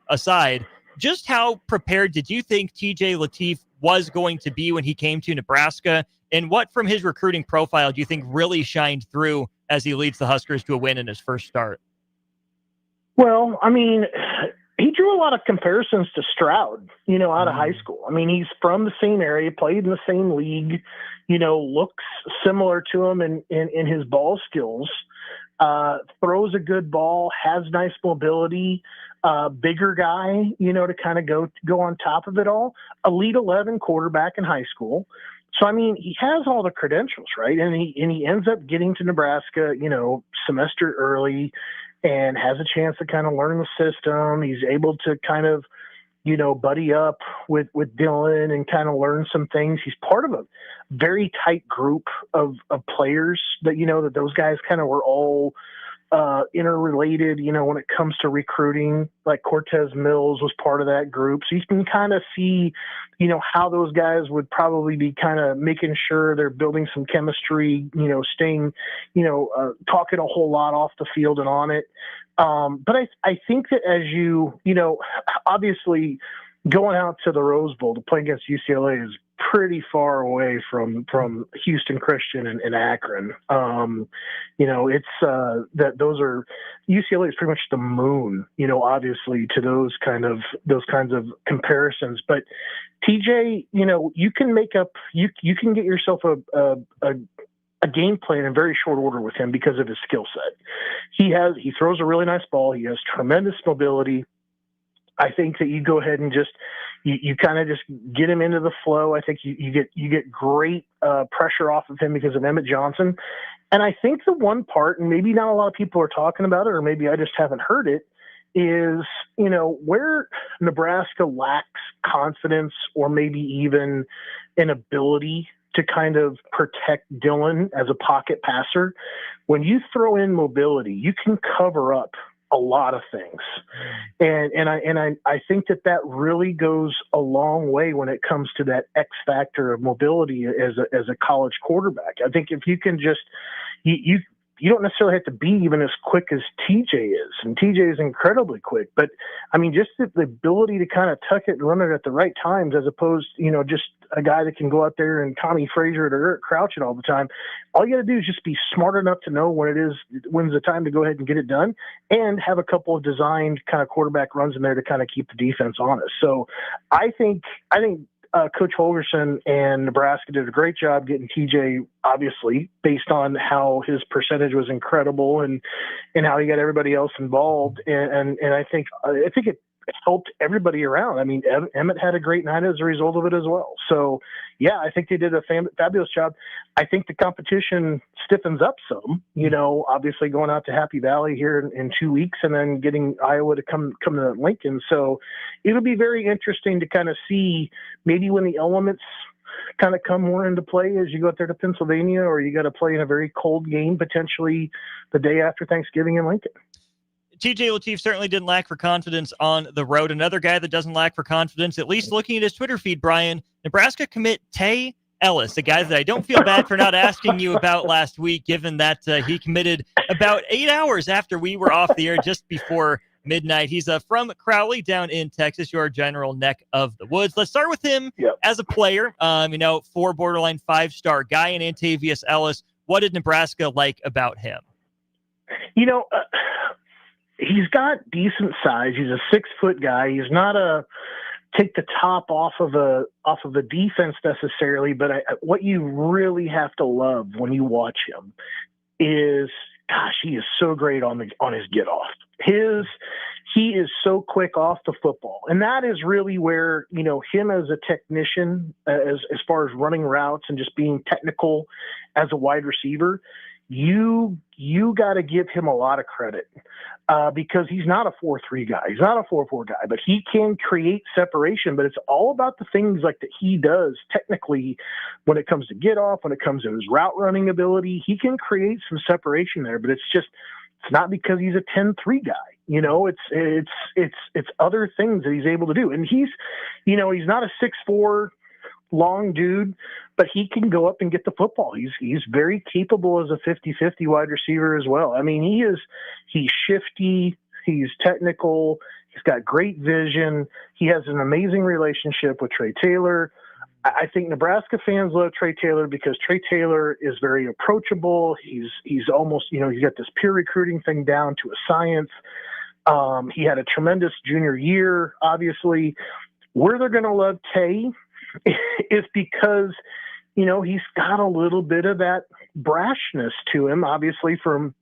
aside. Just how prepared did you think TJ Lateef was going to be when he came to Nebraska? And what from his recruiting profile do you think really shined through as he leads the Huskers to a win in his first start? Well, I mean, he drew a lot of comparisons to Stroud, out of high school. I mean, he's from the same area, played in the same league, looks similar to him in his ball skills, throws a good ball, has nice mobility, bigger guy, to kind of go on top of it all. Elite 11 quarterback in high school. So, I mean, he has all the credentials, right? And he ends up getting to Nebraska, semester early, and has a chance to kind of learn the system. He's able to kind of, buddy up with Dylan and kind of learn some things. He's part of a very tight group of players that, that those guys kind of were all interrelated, when it comes to recruiting. Like Cortez Mills was part of that group. So you can kind of see, how those guys would probably be kind of making sure they're building some chemistry, staying, talking a whole lot off the field and on it. But I think that as obviously going out to the Rose Bowl to play against UCLA is pretty far away from Houston Christian and Akron. It's that those are UCLA is pretty much the moon, obviously to those kinds of comparisons. But TJ, you can you can get yourself a game plan in very short order with him because of his skill set. He throws a really nice ball. He has tremendous mobility. I think that you go ahead and just you kind of just get him into the flow. I think you get great pressure off of him because of Emmett Johnson. And I think the one part, and maybe not a lot of people are talking about it, or maybe I just haven't heard it, is, where Nebraska lacks confidence or maybe even an ability to kind of protect Dylan as a pocket passer. When you throw in mobility, you can cover up a lot of things. And I think that really goes a long way when it comes to that X factor of mobility as a college quarterback. I think if you can just, you don't necessarily have to be even as quick as TJ is. And TJ is incredibly quick, but I mean, just the ability to kind of tuck it and run it at the right times, as opposed, just a guy that can go out there and Tommy Frazier it or crouch it all the time. All you got to do is just be smart enough to know when's the time to go ahead and get it done, and have a couple of designed kind of quarterback runs in there to kind of keep the defense honest. So I think Coach Holgerson and Nebraska did a great job getting TJ, obviously, based on how his percentage was incredible and how he got everybody else involved. And I think it helped everybody around. I mean, Emmett had a great night as a result of it as well. So, yeah, I think they did a fabulous job. I think the competition stiffens up some, obviously going out to Happy Valley here in 2 weeks and then getting Iowa to come to Lincoln. So it'll be very interesting to kind of see maybe when the elements kind of come more into play as you go out there to Pennsylvania, or you got to play in a very cold game potentially the day after Thanksgiving in Lincoln. TJ Lateef certainly didn't lack for confidence on the road. Another guy that doesn't lack for confidence, at least looking at his Twitter feed, Brian, Nebraska commit Tay Ellis, a guy that I don't feel bad for not asking you about last week, given that he committed about 8 hours after we were off the air, just before midnight. He's from Crowley down in Texas, your general neck of the woods. Let's start with him as a player. 4 borderline 5-star guy in Antavius Ellis. What did Nebraska like about him? He's got decent size. He's a 6-foot guy. He's not a take the top off of the defense necessarily, but what you really have to love when you watch him is, gosh, he is so great on his get off. He is so quick off the football, and that is really where him as a technician, as far as running routes and just being technical as a wide receiver. You got to give him a lot of credit because he's not a 4-3 guy. He's not a 4-4 guy, but he can create separation. But it's all about the things like that he does technically when it comes to get off, when it comes to his route running ability. He can create some separation there, but it's not because he's a 10-3 guy. It's other things that he's able to do. And he's not a 6'4" long dude, but he can go up and get the football. He's very capable as a 50-50 wide receiver as well. I mean, he's shifty, he's technical, he's got great vision. He has an amazing relationship with Trey Taylor. I think Nebraska fans love Trey Taylor because Trey Taylor is very approachable. He's almost, he's got this peer recruiting thing down to a science. He had a tremendous junior year, obviously. Where they're going to love Tay is because, he's got a little bit of that brashness to him, obviously, from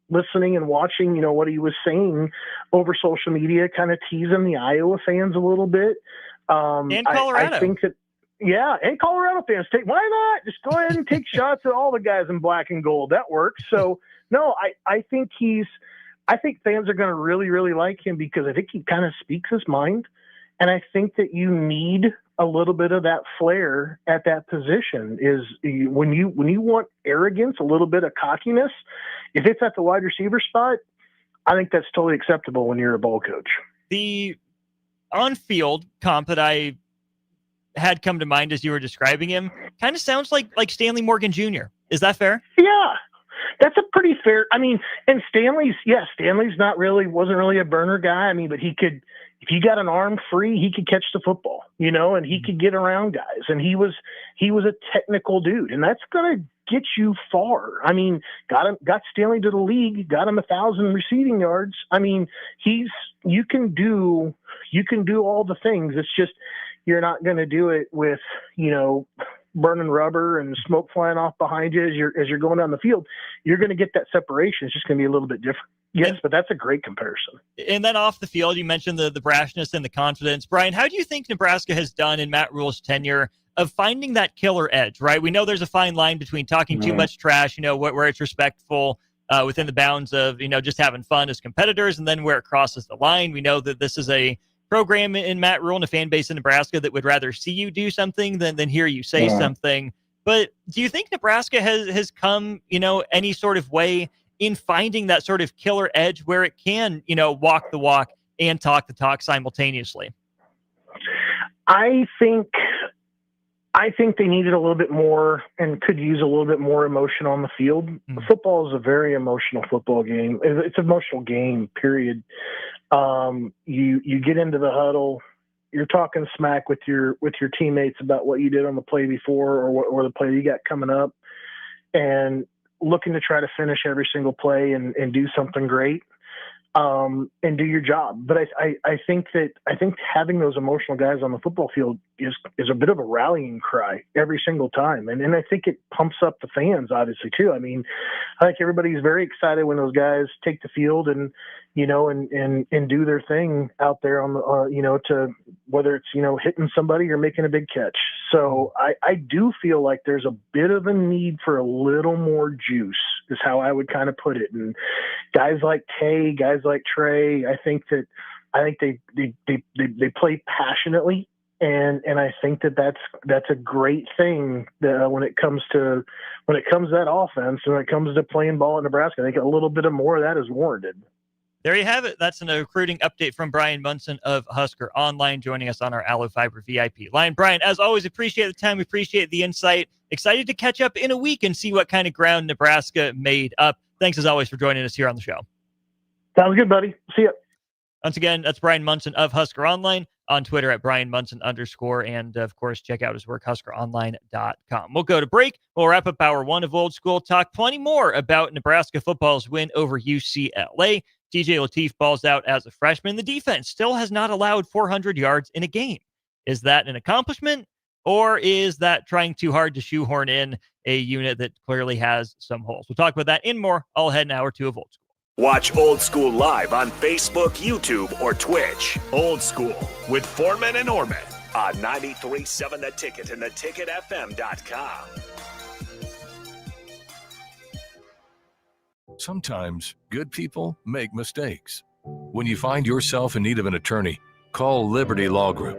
listening and watching, what he was saying over social media, kind of teasing the Iowa fans a little bit. And Colorado. I think that, and Colorado fans, why not? Just go ahead and take shots at all the guys in black and gold. That works. So, no, I think fans are going to really, really like him because I think he kind of speaks his mind. And I think that you need a little bit of that flair at that position. Is when you want arrogance, a little bit of cockiness, if it's at the wide receiver spot, I think that's totally acceptable when you're a ball coach. The on-field comp that I had come to mind as you were describing him kind of sounds like Stanley Morgan Jr. Is that fair? Yeah. That's a pretty fair. I mean, and Stanley's wasn't really a burner guy. I mean, but he could, if you got an arm free, he could catch the football, and he could get around guys. And he was a technical dude, and that's going to get you far. I mean, got Stanley to the league, got him 1,000 receiving yards. I mean, you can do all the things. It's just, you're not going to do it with, burning rubber and smoke flying off behind you as you're going down the field. You're going to get that separation. It's just going to be a little bit different. Yes, but that's a great comparison. And then off the field, you mentioned the brashness and the confidence. Brian, how do you think Nebraska has done in Matt Rule's tenure of finding that killer edge, right? We know there's a fine line between talking too much trash, where it's respectful within the bounds of, just having fun as competitors, and then where it crosses the line. We know that this is a program in Matt Rule and a fan base in Nebraska that would rather see you do something than hear you say something. But do you think Nebraska has come, any sort of way in finding that sort of killer edge where it can, walk the walk and talk the talk simultaneously? I think they needed a little bit more and could use a little bit more emotion on the field. Football is a very emotional football game. It's an emotional game, period. You get into the huddle, you're talking smack with your teammates about what you did on the play before or the play you got coming up, and looking to try to finish every single play and do something great. and do your job. But I think having those emotional guys on the football field is a bit of a rallying cry every single time. And I think it pumps up the fans, obviously, too. I mean, I think everybody's very excited when those guys take the field and do their thing out there on the, to whether it's, hitting somebody or making a big catch. So I do feel like there's a bit of a need for a little more juice is how I would kind of put it. And guys like Tay, guys like Trey, I think they play passionately. And I think that's a great thing when it comes to that offense and when it comes to playing ball in Nebraska. I think a little bit of more of that is warranted. There you have it. That's a recruiting update from Brian Munson of Husker Online, joining us on our Allo Fiber VIP line. Brian, as always, appreciate the time. We appreciate the insight. Excited to catch up in a week and see what kind of ground Nebraska made up. Thanks, as always, for joining us here on the show. Sounds good, buddy. See ya. Once again, that's Brian Munson of Husker Online, on Twitter at Brian Munson _. And, of course, check out his work, HuskerOnline.com. We'll go to break. We'll wrap up hour one of Old School. Talk plenty more about Nebraska football's win over UCLA. TJ Lateef balls out as a freshman. The defense still has not allowed 400 yards in a game. Is that an accomplishment, or is that trying too hard to shoehorn in a unit that clearly has some holes? We'll talk about that and more all ahead in hour two of Old School. Watch Old School live on Facebook, YouTube, or Twitch. Old School with Foreman and Orman on 93.7 The Ticket and theticketfm.com. Sometimes good people make mistakes. When you find yourself in need of an attorney, call Liberty Law Group.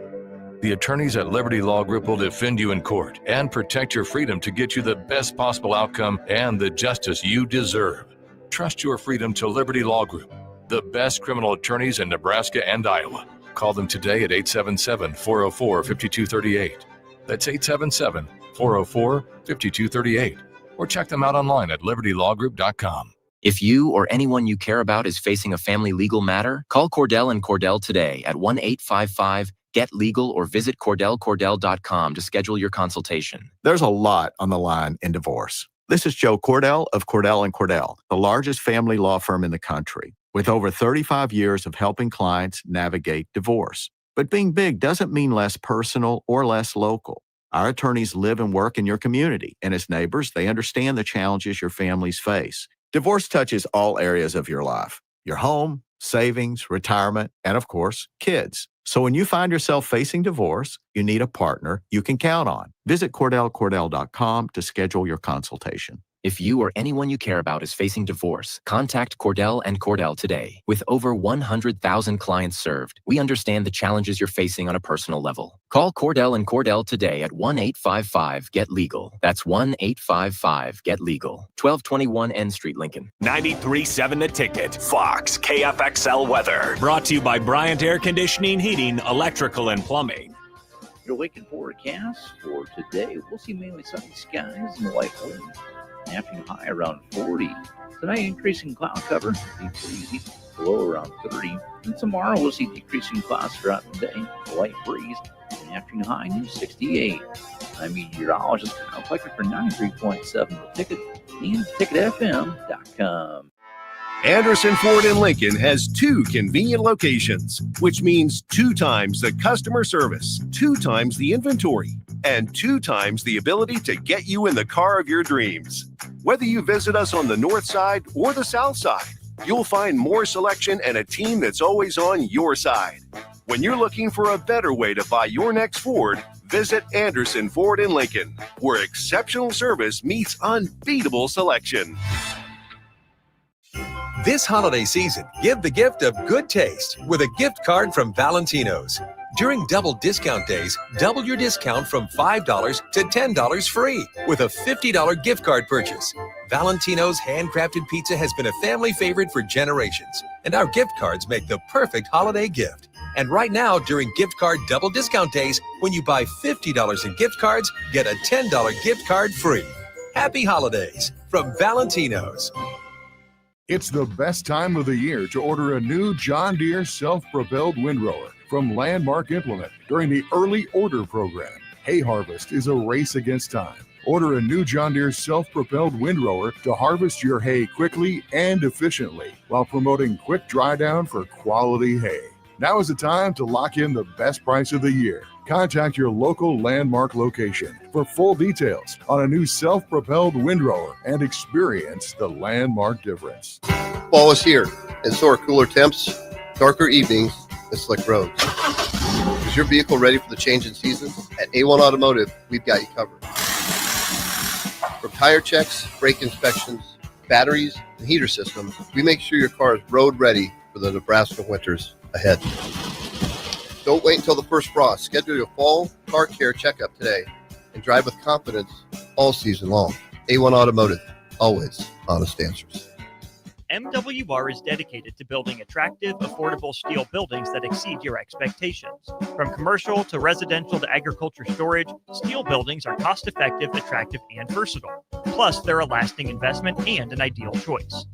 The attorneys at Liberty Law Group will defend you in court and protect your freedom to get you the best possible outcome and the justice you deserve. Trust your freedom to Liberty Law Group, the best criminal attorneys in Nebraska and Iowa. Call them today at 877-404-5238. That's 877-404-5238. Or check them out online at libertylawgroup.com. If you or anyone you care about is facing a family legal matter, call Cordell and Cordell today at 1-855-GET-LEGAL or visit CordellCordell.com to schedule your consultation. There's a lot on the line in divorce. This is Joe Cordell of Cordell & Cordell, the largest family law firm in the country, with over 35 years of helping clients navigate divorce. But being big doesn't mean less personal or less local. Our attorneys live and work in your community, and as neighbors, they understand the challenges your families face. Divorce touches all areas of your life: your home, savings, retirement, and of course, kids. So when you find yourself facing divorce, you need a partner you can count on. Visit CordellCordell.com to schedule your consultation. If you or anyone you care about is facing divorce, contact Cordell and Cordell today. With over 100,000 clients served, we understand the challenges you're facing on a personal level. Call Cordell and Cordell today at 1-855-GET-LEGAL. That's 1-855-GET-LEGAL. 1221 N Street, Lincoln. 93.7 The Ticket, Fox, KFXL weather. Brought to you by Bryant Air Conditioning, Heating, Electrical, and Plumbing. Your Lincoln forecast for today, we'll see mainly sunny skies and light wind. Afternoon high around 40. Tonight, increasing cloud cover, be breezy, low around 30. And tomorrow, we'll see decreasing clouds throughout the day, a light breeze, and afternoon high near 68. I'm meteorologist Kyle Plecker for 93.7 The Ticket and theticketfm.com. Anderson Ford in Lincoln has 2 convenient locations, which means 2 times the customer service, 2 times the inventory, and 2 times the ability to get you in the car of your dreams. Whether you visit us on the north side or the south side, you'll find more selection and a team that's always on your side. When you're looking for a better way to buy your next Ford, visit Anderson Ford in Lincoln, where exceptional service meets unbeatable selection. This holiday season, give the gift of good taste with a gift card from Valentino's. During double discount days, double your discount from $5 to $10 free with a $50 gift card purchase. Valentino's handcrafted pizza has been a family favorite for generations, and our gift cards make the perfect holiday gift. And right now, during gift card double discount days, when you buy $50 in gift cards, get a $10 gift card free. Happy holidays from Valentino's. It's the best time of the year to order a new John Deere self-propelled windrower from Landmark Implement during the Early Order Program. Hay harvest is a race against time. Order a new John Deere self-propelled windrower to harvest your hay quickly and efficiently while promoting quick dry down for quality hay. Now is the time to lock in the best price of the year. Contact your local Landmark location for full details on a new self-propelled windrower and experience the Landmark difference. Fall is here, and so are cooler temps, darker evenings, and slick roads. Is your vehicle ready for the change in seasons? At A1 Automotive, we've got you covered. From tire checks, brake inspections, batteries, and heater systems, we make sure your car is road ready for the Nebraska winters ahead. Don't wait until the first frost. Schedule your fall car care checkup today and drive with confidence all season long. A1 Automotive, always honest answers. MWR is dedicated to building attractive, affordable steel buildings that exceed your expectations. From commercial to residential to agriculture storage, steel buildings are cost-effective, attractive, and versatile. Plus, they're a lasting investment and an ideal choice.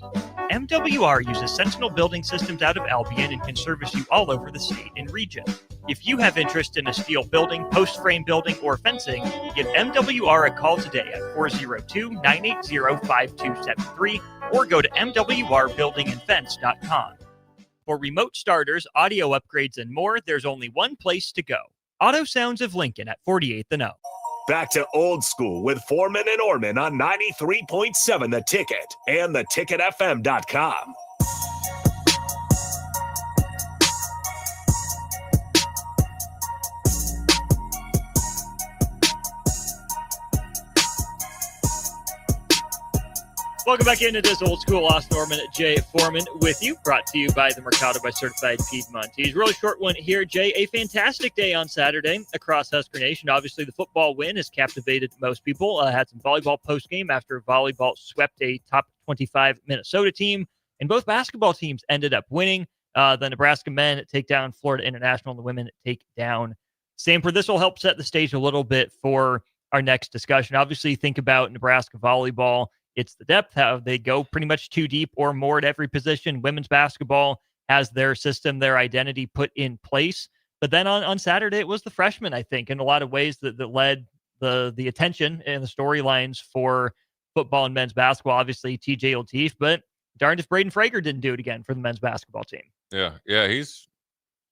MWR uses Sentinel Building Systems out of Albion and can service you all over the state and region. If you have interest in a steel building, post-frame building, or fencing, give MWR a call today at 402-980-5273 or go to mwrbuildingandfence.com. For remote starters, audio upgrades, and more, there's only one place to go. Auto Sounds of Lincoln at 48th and O. Back to Old School with Foreman and Orman on 93.7 The Ticket and theticketfm.com. Welcome back into this Old School. Austin Orman, Jay Foreman with you, brought to you by the Mercado by Certified Piedmontese. Really short one here, Jay. A fantastic day on Saturday across Husker Nation. Obviously, the football win has captivated most people. Had some volleyball postgame after volleyball swept a top 25 Minnesota team, and both basketball teams ended up winning. The Nebraska men take down Florida International, and the women take down Stanford. This will help set the stage a little bit for our next discussion. Obviously, think about Nebraska volleyball. It's the depth, how they go pretty much too deep or more at every position. Women's basketball has their system, their identity put in place. But then on Saturday, it was the freshmen, I think, in a lot of ways that led the attention and the storylines for football and men's basketball. Obviously, TJ Lateef, but darned if Braden Frager didn't do it again for the men's basketball team. Yeah, he's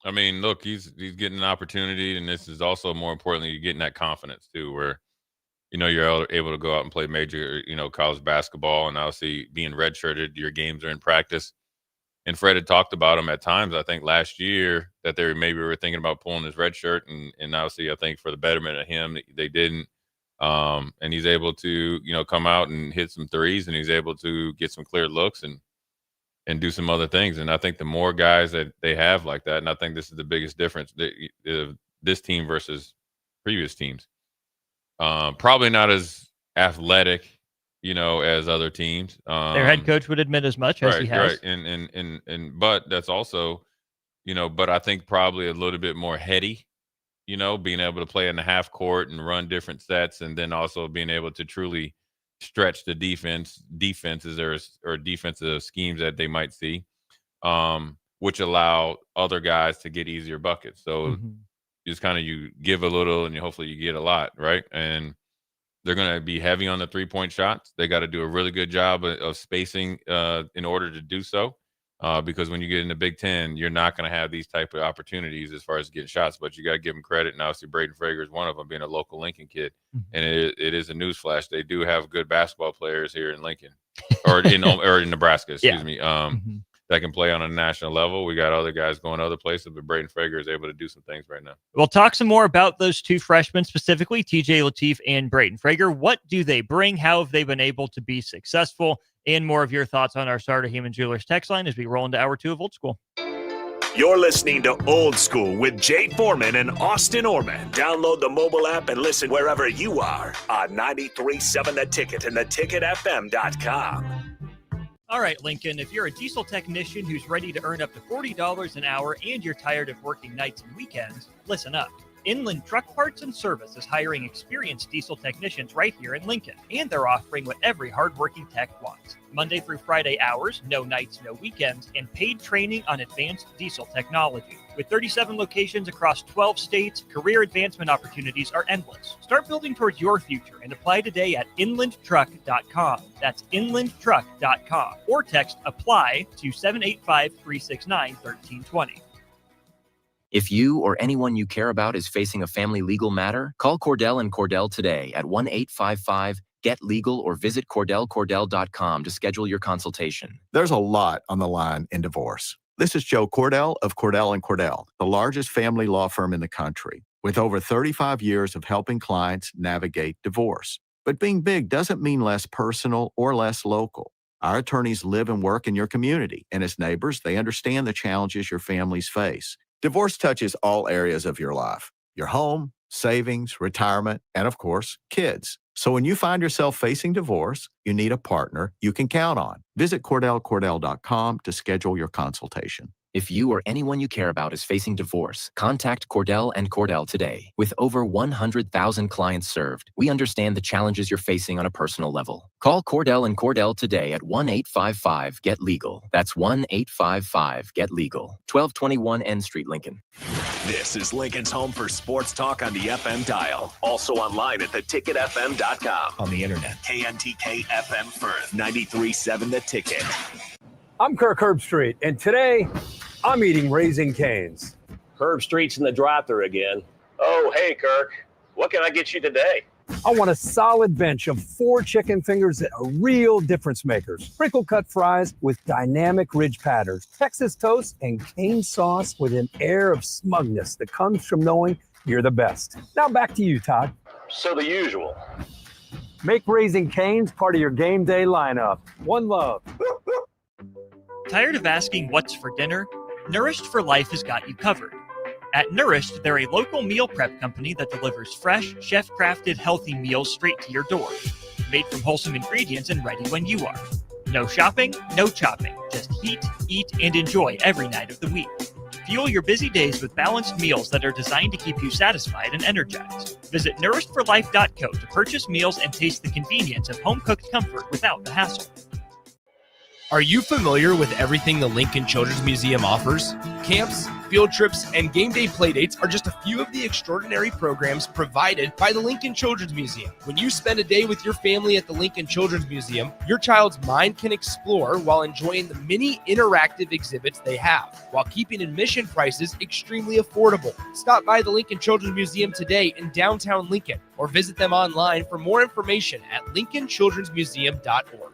getting an opportunity, and this is also more importantly, you're getting that confidence too, where you're able to go out and play major, college basketball, and obviously being redshirted, your games are in practice. And Fred had talked about him at times, I think last year, that they maybe were thinking about pulling his red shirt, and obviously I think for the betterment of him, they didn't. And he's able to, come out and hit some threes, and he's able to get some clear looks and do some other things. And I think the more guys that they have like that, and I think this is the biggest difference, this team versus previous teams. Probably not as athletic, as other teams. Their head coach would admit as much as he has. Right. But that's also, but I think probably a little bit more heady, being able to play in the half court and run different sets, and then also being able to truly stretch the defenses or defensive schemes that they might see, which allow other guys to get easier buckets. So just kind of you give a little and hopefully you get a lot, right? And they're going to be heavy on the three-point shots. They got to do a really good job of spacing in order to do so, because when you get in the Big Ten, you're not going to have these type of opportunities as far as getting shots, but you got to give them credit. And obviously Braden Frager is one of them, being a local Lincoln kid. And it is a newsflash. They do have good basketball players here in Lincoln or in Nebraska, excuse me. That can play on a national level. We got other guys going other places, but Braden Frager is able to do some things right now. We'll talk some more about those two freshmen, specifically TJ Lateef and Braden Frager. What do they bring? How have they been able to be successful? And more of your thoughts on our Starter Heyman Jewelers text line as we roll into hour 2 of Old School. You're listening to Old School with Jay Foreman and Austin Orman. Download the mobile app and listen wherever you are on 93.7 The Ticket and theticketfm.com. All right, Lincoln, if you're a diesel technician who's ready to earn up to $40 an hour and you're tired of working nights and weekends, listen up. Inland Truck Parts and Service is hiring experienced diesel technicians right here in Lincoln, and they're offering what every hardworking tech wants. Monday through Friday hours, no nights, no weekends, and paid training on advanced diesel technology. With 37 locations across 12 states, career advancement opportunities are endless. Start building towards your future and apply today at inlandtruck.com. That's inlandtruck.com. Or text APPLY to 785-369-1320. If you or anyone you care about is facing a family legal matter, call Cordell and Cordell today at 1-855-GET-LEGAL or visit CordellCordell.com to schedule your consultation. There's a lot on the line in divorce. This is Joe Cordell of Cordell & Cordell, the largest family law firm in the country, with over 35 years of helping clients navigate divorce. But being big doesn't mean less personal or less local. Our attorneys live and work in your community, and as neighbors, they understand the challenges your families face. Divorce touches all areas of your life: your home, savings, retirement, and of course, kids. So when you find yourself facing divorce, you need a partner you can count on. Visit CordellCordell.com to schedule your consultation. If you or anyone you care about is facing divorce, contact Cordell and Cordell today. With over 100,000 clients served, we understand the challenges you're facing on a personal level. Call Cordell and Cordell today at 1-855-GET-LEGAL. That's 1-855-GET-LEGAL. 1221 N Street, Lincoln. This is Lincoln's home for sports talk on the FM dial. Also online at theticketfm.com. On the internet. KNTK FM Firth, 93.7 The Ticket. I'm Kirk Herbstreit, and today I'm eating Raising Cane's. Herbstreit's in the drive-thru again. Oh, hey, Kirk. What can I get you today? I want a solid bench of 4 chicken fingers that are real difference makers. Sprinkle-cut fries with dynamic ridge patterns, Texas toast, and cane sauce with an air of smugness that comes from knowing you're the best. Now back to you, Todd. So the usual. Make Raising Cane's part of your game day lineup. One love. Tired of asking what's for dinner? Nourished for Life has got you covered. At Nourished, they're a local meal prep company that delivers fresh, chef-crafted, healthy meals straight to your door. Made from wholesome ingredients and ready when you are. No shopping, no chopping. Just heat, eat, and enjoy every night of the week. Fuel your busy days with balanced meals that are designed to keep you satisfied and energized. Visit nourishedforlife.co to purchase meals and taste the convenience of home-cooked comfort without the hassle. Are you familiar with everything the Lincoln Children's Museum offers? Camps, field trips, and game day playdates are just a few of the extraordinary programs provided by the Lincoln Children's Museum. When you spend a day with your family at the Lincoln Children's Museum, your child's mind can explore while enjoying the many interactive exhibits they have, while keeping admission prices extremely affordable. Stop by the Lincoln Children's Museum today in downtown Lincoln, or visit them online for more information at lincolnchildrensmuseum.org.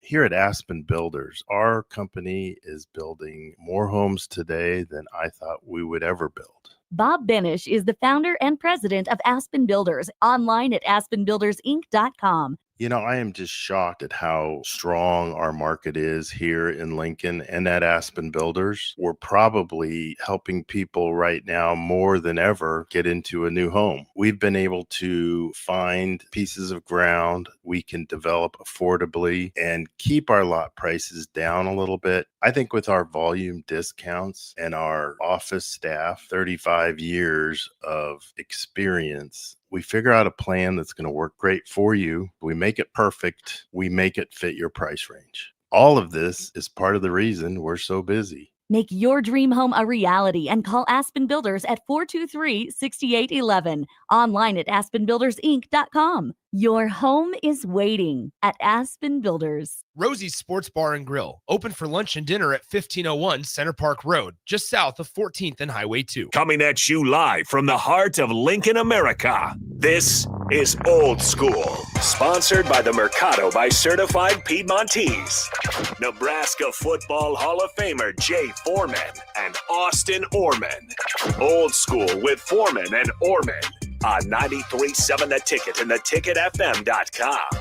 Here at Aspen Builders, our company is building more homes today than I thought we would ever build. Bob Benish is the founder and president of Aspen Builders, online at aspenbuildersinc.com. You know, I am just shocked at how strong our market is here in Lincoln and at Aspen Builders. We're probably helping people right now more than ever get into a new home. We've been able to find pieces of ground we can develop affordably and keep our lot prices down a little bit. I think with our volume discounts and our office staff, 35 years of experience, we figure out a plan that's going to work great for you. We make it perfect. We make it fit your price range. All of this is part of the reason we're so busy. Make your dream home a reality and call Aspen Builders at 423-6811. Online at aspenbuildersinc.com. Your home is waiting at Aspen Builders. Rosie's Sports Bar and Grill, open for lunch and dinner at 1501 Center Park Road, just south of 14th and Highway 2. Coming at you live from the heart of Lincoln, America. This is Old School, sponsored by the Mercado by Certified Piedmontese. Nebraska Football Hall of Famer Jay Foreman and Austin Orman. Old School with Foreman and Orman on 93.7 The Ticket and theticketfm.com.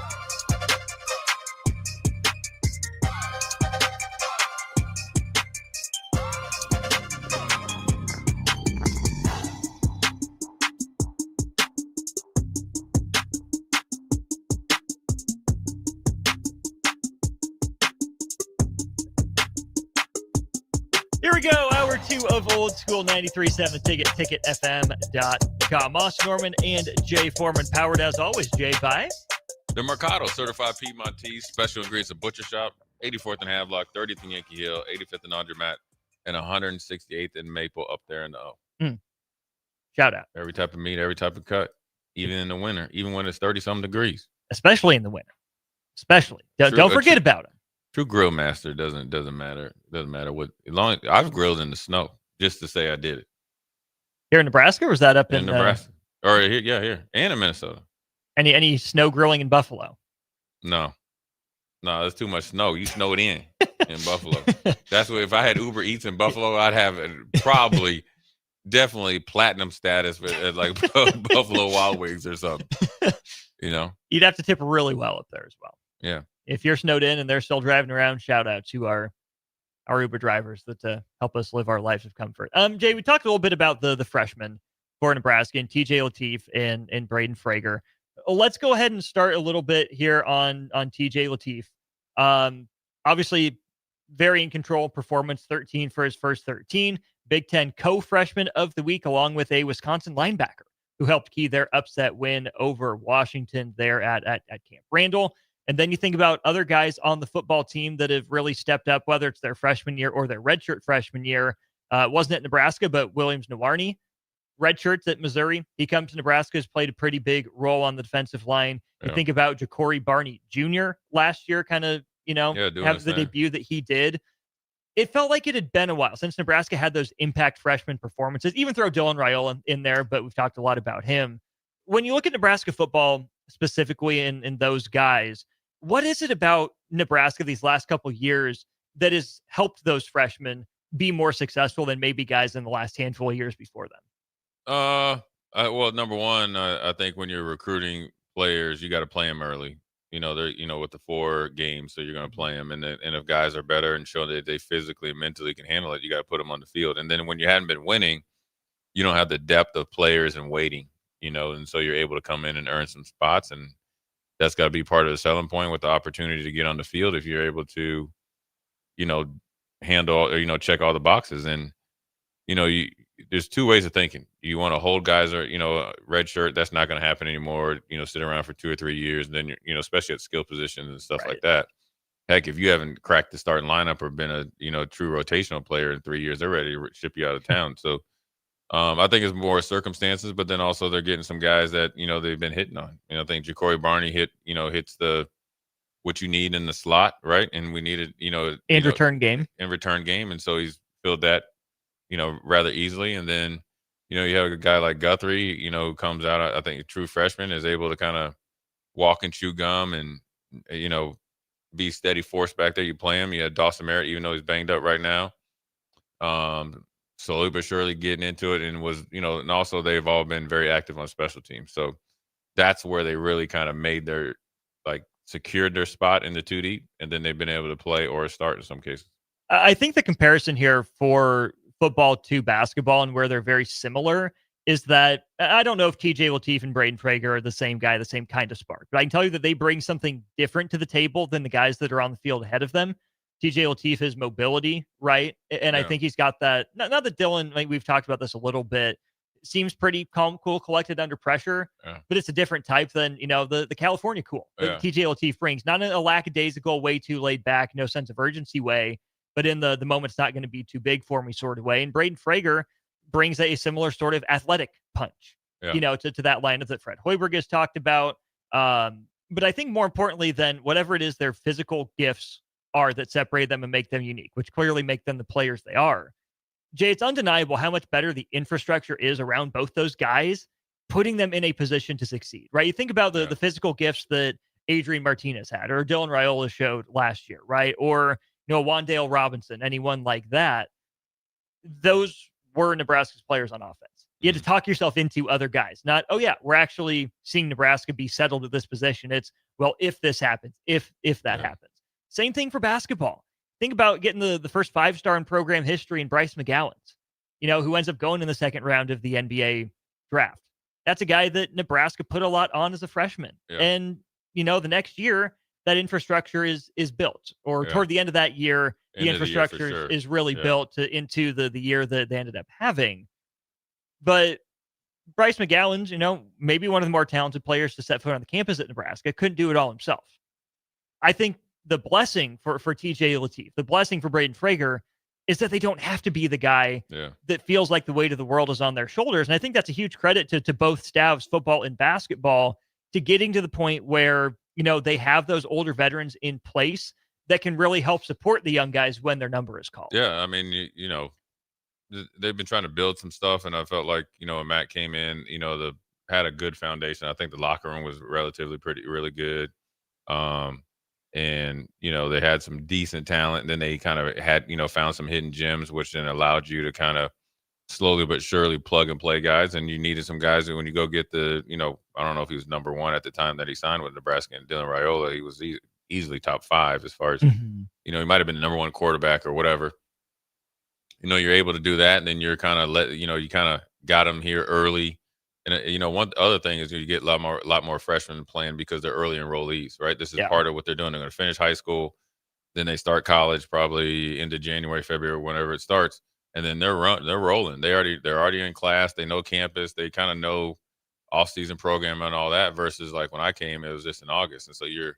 Here we go. Hour 2 of Old School 93.7 The Ticket, ticketfm.com. Austin Norman and Jay Foreman, powered as always, Jay, by The Mercado, certified Piedmontese, special ingredients of Butcher Shop, 84th and Havelock, 30th and Yankee Hill, 85th and Laundromat, and 168th and Maple up there in the O. Shout out. Every type of meat, every type of cut, even in the winter, even when it's 30-something degrees. Especially in the winter. Especially. Don't forget about them. True grill master doesn't matter. Doesn't matter what. As long as I've grilled in the snow just to say I did it. Here in Nebraska, or was that up in Nebraska? Or here, and in Minnesota. Any snow grilling in Buffalo? No, there's too much snow. You snowed in Buffalo. That's what. If I had Uber Eats in Buffalo, I'd have probably, definitely platinum status at like Buffalo Wild Wings or something. You'd have to tip really well up there as well. Yeah. If you're snowed in and they're still driving around, shout out to our Uber drivers that help us live our lives of comfort. Jay, we talked a little bit about the freshmen for Nebraska and TJ Lateef and Braden Frager. Let's go ahead and start a little bit here on TJ Lateef. Obviously, very in control performance, 13 for his first 13. Big Ten co-freshman of the week, along with a Wisconsin linebacker who helped key their upset win over Washington there at Camp Randall. And then you think about other guys on the football team that have really stepped up, whether it's their freshman year or their redshirt freshman year. Wasn't at Nebraska, but Williams-Nwaneri, redshirts at Missouri. He comes to Nebraska, has played a pretty big role on the defensive line. You think about Ja'Cory Barney Jr. last year, kind of, have the debut that he did. It felt like it had been a while since Nebraska had those impact freshman performances. Even throw Dylan Raiola in there, but we've talked a lot about him. When you look at Nebraska football specifically in those guys, what is it about Nebraska these last couple of years that has helped those freshmen be more successful than maybe guys in the last handful of years before them? Well, number one, I think when you're recruiting players, you got to play them early. They're with the 4 games, so you're going to play them, and if guys are better and show that they physically and mentally can handle it, you got to put them on the field. And then when you hadn't been winning, you don't have the depth of players and waiting. And so you're able to come in and earn some spots, and that's got to be part of the selling point with the opportunity to get on the field if you're able to, handle or, check all the boxes. And, there's 2 ways of thinking. You want to hold guys or, red shirt, that's not going to happen anymore, sit around for 2 or 3 years. And then, especially at skill positions and stuff like that. Heck, if you haven't cracked the starting lineup or been a, true rotational player in 3 years, they're ready to ship you out of town. So, I think it's more circumstances, but then also they're getting some guys that, they've been hitting on. I think Ja'Cory Barney hits what you need in the slot, right? And we needed, return game. And so he's filled that, rather easily. And then, you have a guy like Guthrie, who comes out, I think a true freshman, is able to kind of walk and chew gum and, be steady force back there. You play him. You had Dawson Merritt, even though he's banged up right now. Slowly but surely getting into it, and was, and also they've all been very active on special teams. So that's where they really kind of made their, secured their spot in the 2 deep, and then they've been able to play or start in some cases. I think the comparison here for football to basketball and where they're very similar is that I don't know if TJ Lateef and Braden Frager are the same guy, the same kind of spark, but I can tell you that they bring something different to the table than the guys that are on the field ahead of them. TJ Lateef is mobility, right? And I think he's got that. Not that Dylan, we've talked about this a little bit, seems pretty calm, cool, collected under pressure, but it's a different type than, the California cool that TJ Lateef brings. Not in a lackadaisical, way too laid back, no sense of urgency way, but in the moment's not going to be too big for me sort of way. And Braden Frager brings a similar sort of athletic punch, to that lineup that Fred Hoiberg has talked about. But I think more importantly than whatever it is, their physical gifts are that separate them and make them unique, which clearly make them the players they are. Jay, it's undeniable how much better the infrastructure is around both those guys, putting them in a position to succeed, right? You think about the physical gifts that Adrian Martinez had, or Dylan Raiola showed last year, right? Or, Wandale Robinson, anyone like that. Those were Nebraska's players on offense. You had to talk yourself into other guys, not, we're actually seeing Nebraska be settled at this position. It's, well, if this happens, if that happens. Same thing for basketball. Think about getting the first 5-star in program history in Bryce McGowens, who ends up going in the second round of the NBA draft. That's a guy that Nebraska put a lot on as a freshman. And, the next year, that infrastructure is built. Or toward the end of that year, the infrastructure is really built into the year that they ended up having. But Bryce McGowan's, maybe one of the more talented players to set foot on the campus at Nebraska, couldn't do it all himself. I think the blessing for TJ Lateef, the blessing for Braden Frager, is that they don't have to be the guy that feels like the weight of the world is on their shoulders. And I think that's a huge credit to both staffs, football and basketball, to getting to the point where, they have those older veterans in place that can really help support the young guys when their number is called. Yeah, I mean, they've been trying to build some stuff, and I felt like, when Matt came in, had a good foundation. I think the locker room was relatively really good. And, they had some decent talent. And then they kind of had, found some hidden gems, which then allowed you to kind of slowly but surely plug and play guys. And you needed some guys that when you go get the, I don't know if he was number one at the time that he signed with Nebraska, and Dylan Raiola, he was easily top 5 as far as, he might have been the number 1 quarterback or whatever. You're able to do that. And then you're kind of you kind of got him here early. And, one other thing is you get a lot more freshmen playing because they're early enrollees, right? This is part of what they're doing. They're going to finish high school. Then they start college probably into January, February, whenever it starts. And then they're rolling. They're already in class. They know campus. They kind of know off-season program and all that versus like when I came, it was just in August. And so you're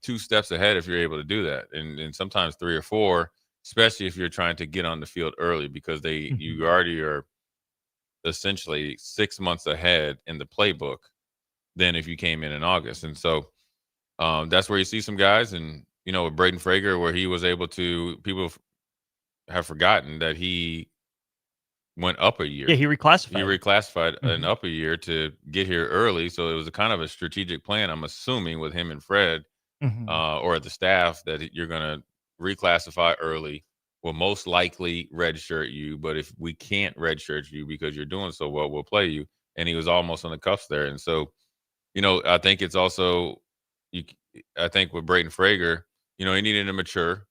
2 steps ahead if you're able to do that. And sometimes 3 or 4, especially if you're trying to get on the field early because you already are essentially 6 months ahead in the playbook than if you came in August. And so that's where you see some guys. And, with Braden Frager, where he was able to, people have forgotten that he went up a year. Yeah, he reclassified. He reclassified an up a year to get here early. So it was a kind of a strategic plan, I'm assuming, with him and Fred or the staff, that you're going to reclassify early. Will most likely redshirt you, but if we can't redshirt you because you're doing so well, we'll play you. And he was almost on the cuffs there. And so, I think it's also, I think with Braden Frager, he needed to mature,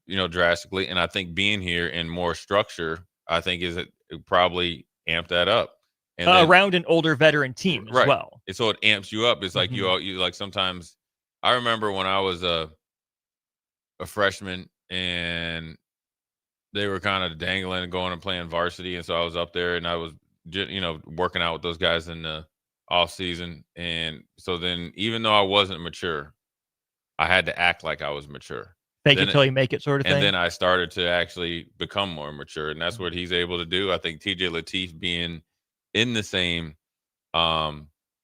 drastically. And I think being here in more structure, I think it probably amped that up. And around an older veteran team as well. And so it amps you up. It's like you like sometimes. I remember when I was a freshman and they were kind of dangling and going and playing varsity. And so I was up there and I was, working out with those guys in the off season. And so then even though I wasn't mature, I had to act like I was mature. Fake it till you make it sort of thing. And then I started to actually become more mature. And that's what he's able to do. I think TJ Lateef being in the same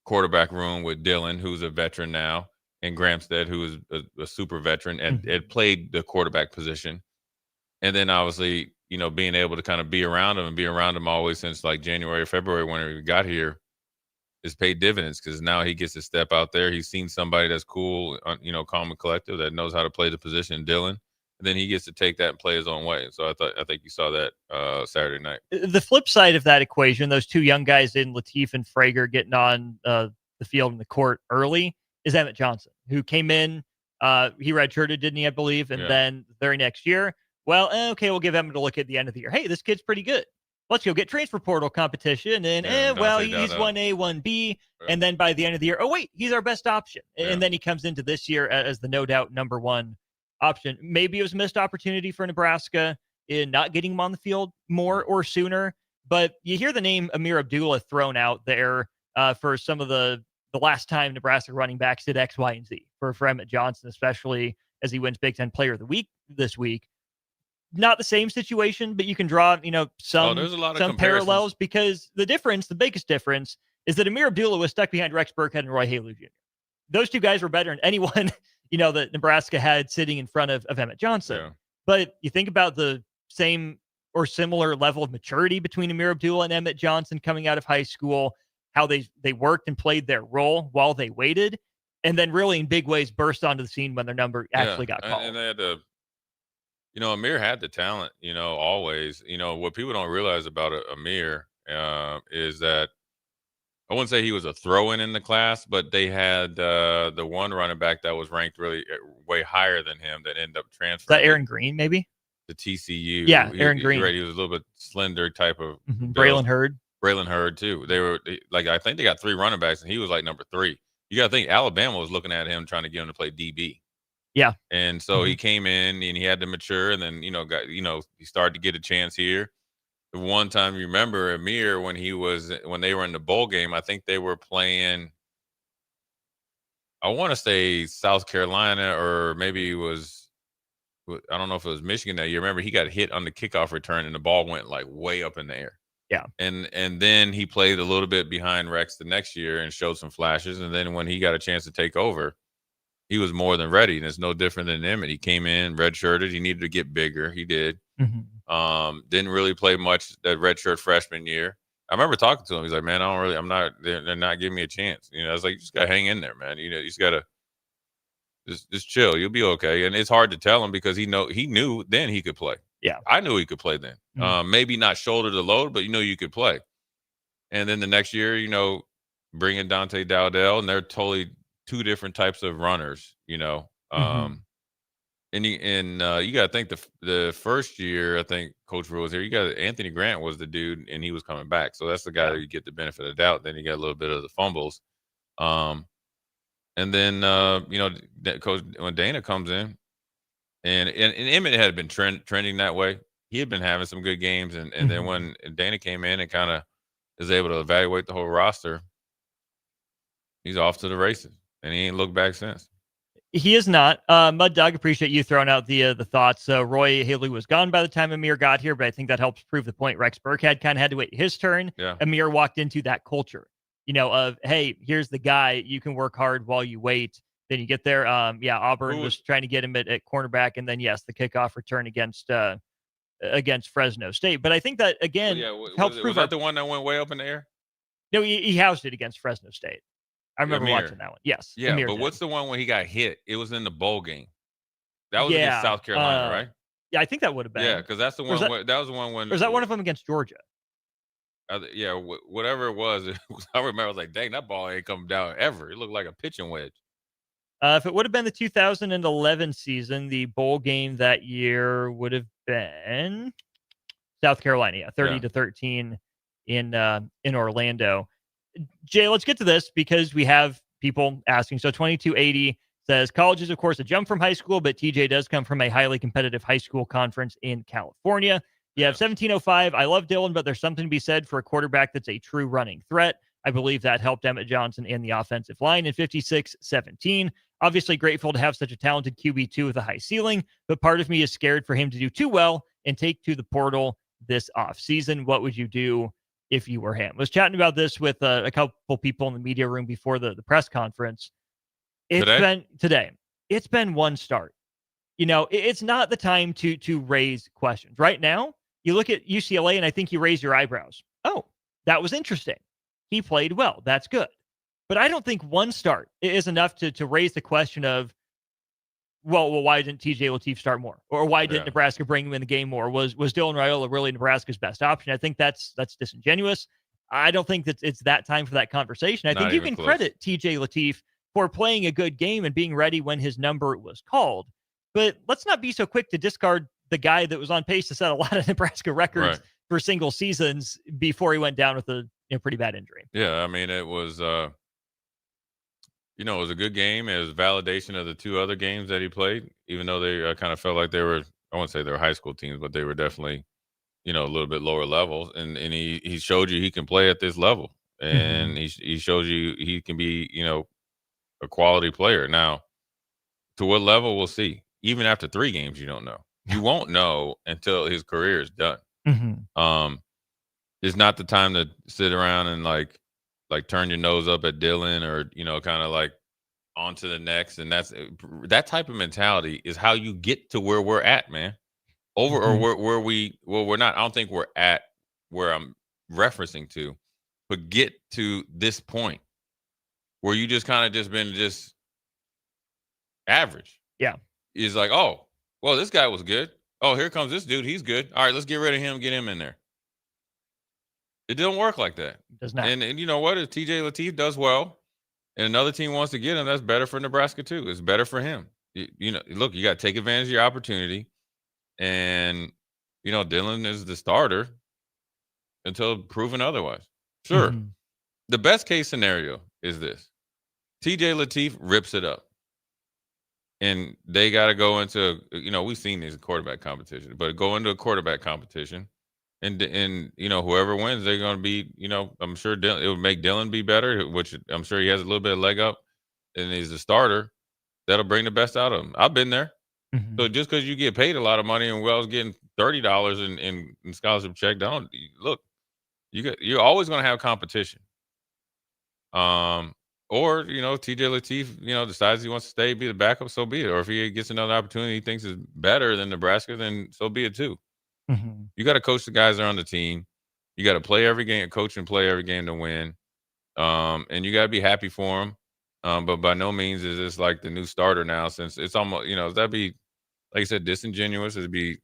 quarterback room with Dylan, who's a veteran now, and Gramstead, who is a super veteran and had played the quarterback position. And then obviously, being able to kind of be around him always since like January or February when he got here is paid dividends because now he gets to step out there. He's seen somebody that's cool, calm and collective that knows how to play the position, Dylan. And then he gets to take that and play his own way. So I think you saw that Saturday night. The flip side of that equation, those 2 young guys in Lateef and Frager getting on the field and the court early, is Emmett Johnson, who came in, he redshirted, didn't he, I believe? And then the very next year, well, okay, we'll give Emmett a look at the end of the year. Hey, this kid's pretty good. Let's go get transfer portal competition. And, he's 1A, 1B. Right. And then by the end of the year, oh, wait, he's our best option. Yeah. And then he comes into this year as the no doubt number 1 option. Maybe it was a missed opportunity for Nebraska in not getting him on the field more or sooner. But you hear the name Amir Abdullah thrown out there for some of the last time Nebraska running backs did X, Y, and Z for Emmett Johnson, especially as he wins Big Ten Player of the Week this week. Not the same situation, but you can draw, some parallels because the biggest difference is that Amir Abdullah was stuck behind Rex Burkhead and Roy Haley Jr. Those 2 guys were better than anyone, that Nebraska had sitting in front of Emmett Johnson. Yeah. But you think about the same or similar level of maturity between Amir Abdullah and Emmett Johnson coming out of high school, how they worked and played their role while they waited, and then really in big ways burst onto the scene when their number actually got called. And they had to, Amir had the talent, always. What people don't realize about Amir is that I wouldn't say he was a throw-in in the class, but they had the one running back that was ranked really way higher than him that ended up transferring. Is that Aaron Green, maybe? To TCU. Yeah, Aaron Green. He was a little bit slender type of. Braylon Hurd, too. They were I think they got 3 running backs, and he was like number 3. You got to think Alabama was looking at him trying to get him to play DB. Yeah. And so he came in and he had to mature, and then, he started to get a chance here. The one time, you remember Amir, when they were in the bowl game, I think they were playing, I want to say South Carolina, or maybe it was, I don't know if it was Michigan that year. Remember, he got hit on the kickoff return and the ball went like way up in the air. Yeah. And then he played a little bit behind Rex the next year and showed some flashes. And then when he got a chance to take over, he was more than ready. And it's no different than Emmett. He came in redshirted. He needed to get bigger. He did. Didn't really play much that redshirt freshman year. I remember talking to him. He's like, man, they're not giving me a chance. I was like, you just got to hang in there, man. You just got to just chill. You'll be okay. And it's hard to tell him because he knew then he could play. Yeah. I knew he could play then. Maybe not shoulder to load, but you could play. And then the next year, bringing Dante Dowdell, and they're totally two different types of runners, And you got to think the first year, I think Coach Rule was here. You got Anthony Grant was the dude, and he was coming back. So that's the guy that you get the benefit of the doubt. Then you got a little bit of the fumbles. And then, Coach, when Dana comes in, and Emmett had been trending that way. He had been having some good games. And then when Dana came in and kind of is able to evaluate the whole roster, he's off to the races. And he ain't looked back since. He is not. Mud Dog, appreciate you throwing out the thoughts. Roy Haley was gone by the time Amir got here, but I think that helps prove the point. Rex Burkhead kind of had to wait his turn. Yeah. Amir walked into that culture, of, hey, here's the guy. You can work hard while you wait. Then you get there. Auburn was trying to get him at cornerback, and then, yes, the kickoff return against Fresno State. But I think that, again, helps prove. Was that the one that went way up in the air? No, he housed it against Fresno State. I remember watching that one. Yes. Yeah, Amir but did. what's the one when he got hit? It was in the bowl game. That was against South Carolina, right? Yeah, I think that would have been. Yeah, because that's the one. That was the one when. Or was that one of them against Georgia? Whatever it was. I remember I was like, dang, that ball ain't coming down ever. It looked like a pitching wedge. If it would have been the 2011 season, the bowl game that year would have been South Carolina, 30-13 in Orlando. Jay, let's get to this because we have people asking. So 2280 says, college is, of course, a jump from high school, but TJ does come from a highly competitive high school conference in California. You have 1705. I love Dylan, but there's something to be said for a quarterback that's a true running threat. I believe that helped Emmett Johnson and the offensive line in 56-17. Obviously grateful to have such a talented QB2 with a high ceiling, but part of me is scared for him to do too well and take to the portal this offseason. What would you do if you were him? Was chatting about this with a couple people in the media room before the press conference. Today. It's been one start. It's not the time to raise questions. Right now, you look at UCLA and I think you raise your eyebrows. Oh, that was interesting. He played well. That's good. But I don't think one start is enough to raise the question of, well, why didn't TJ Lateef start more? Or why didn't Nebraska bring him in the game more? Was Dylan Raiola really Nebraska's best option? I think that's disingenuous. I don't think that it's that time for that conversation. I think you can credit TJ Lateef for playing a good game and being ready when his number was called. But let's not be so quick to discard the guy that was on pace to set a lot of Nebraska records for single seasons before he went down with a pretty bad injury. Yeah, I mean, it was it was a good game. It was validation of the two other games that he played, even though they kind of felt like they were, I wouldn't say they were high school teams, but they were definitely, a little bit lower levels. And he showed you he can play at this level. And he shows you he can be, a quality player. Now, to what level, we'll see. Even after 3 games, you don't know. You won't know until his career is done. It's not the time to sit around and like turn your nose up at Dylan or, kind of like on to the next. And that type of mentality is how you get to where we're at, man. Or we're not. I don't think we're at where I'm referencing to, but get to this point where you just kind of been average. Yeah. Is like, oh, well, this guy was good. Oh, here comes this dude. He's good. All right, let's get rid of him, get him in there. It don't work like that. It does not. And you know what? If TJ Lateef does well and another team wants to get him, that's better for Nebraska too. It's better for him. Look, you got to take advantage of your opportunity. And, Dylan is the starter until proven otherwise. Sure. The best case scenario is this. TJ Lateef rips it up. And they got to go into, we've seen these quarterback competition, but go into a quarterback competition, and whoever wins, they're going to be, I'm sure it would make Dylan be better, which I'm sure he has a little bit of leg up, and he's a starter. That'll bring the best out of him. I've been there. Mm-hmm. So just because you get paid a lot of money and Wells getting $30 in scholarship check, you're always going to have competition. Or, TJ Lateef, decides he wants to stay, be the backup, so be it. Or if he gets another opportunity he thinks is better than Nebraska, then so be it too. Mm-hmm. You got to coach the guys that are on the team. You got to play every game, coach and play every game to win. And you got to be happy for him. But by no means is this like the new starter now, since it's almost, that'd be, like I said, disingenuous. It'd be,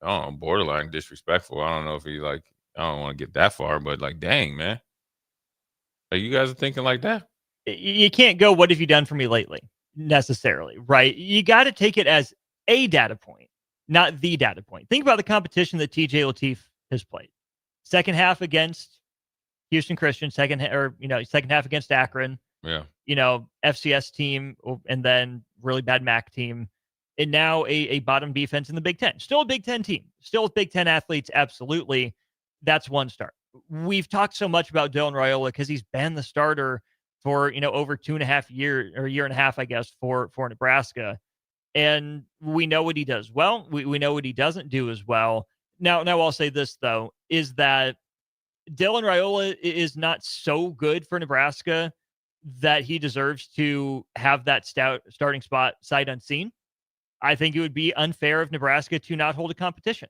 I don't know, borderline disrespectful. I don't know if I don't want to get that far, but like, dang, man. You guys are thinking like that? You can't go, what have you done for me lately? Necessarily, right? You got to take it as a data point, not the data point. Think about the competition that TJ Lateef has played. Second half against Houston Christian, second half against Akron. Yeah. FCS team, and then really bad MAC team. And now a bottom defense in the Big Ten. Still a Big Ten team. Still with Big Ten athletes, absolutely. That's one start. We've talked so much about Dylan Raiola because he's been the starter for, over 2.5 years, or a year and a half, I guess, for Nebraska. And we know what he does well. We know what he doesn't do as well. Now I'll say this, though, is that Dylan Raiola is not so good for Nebraska that he deserves to have that starting spot sight unseen. I think it would be unfair of Nebraska to not hold a competition.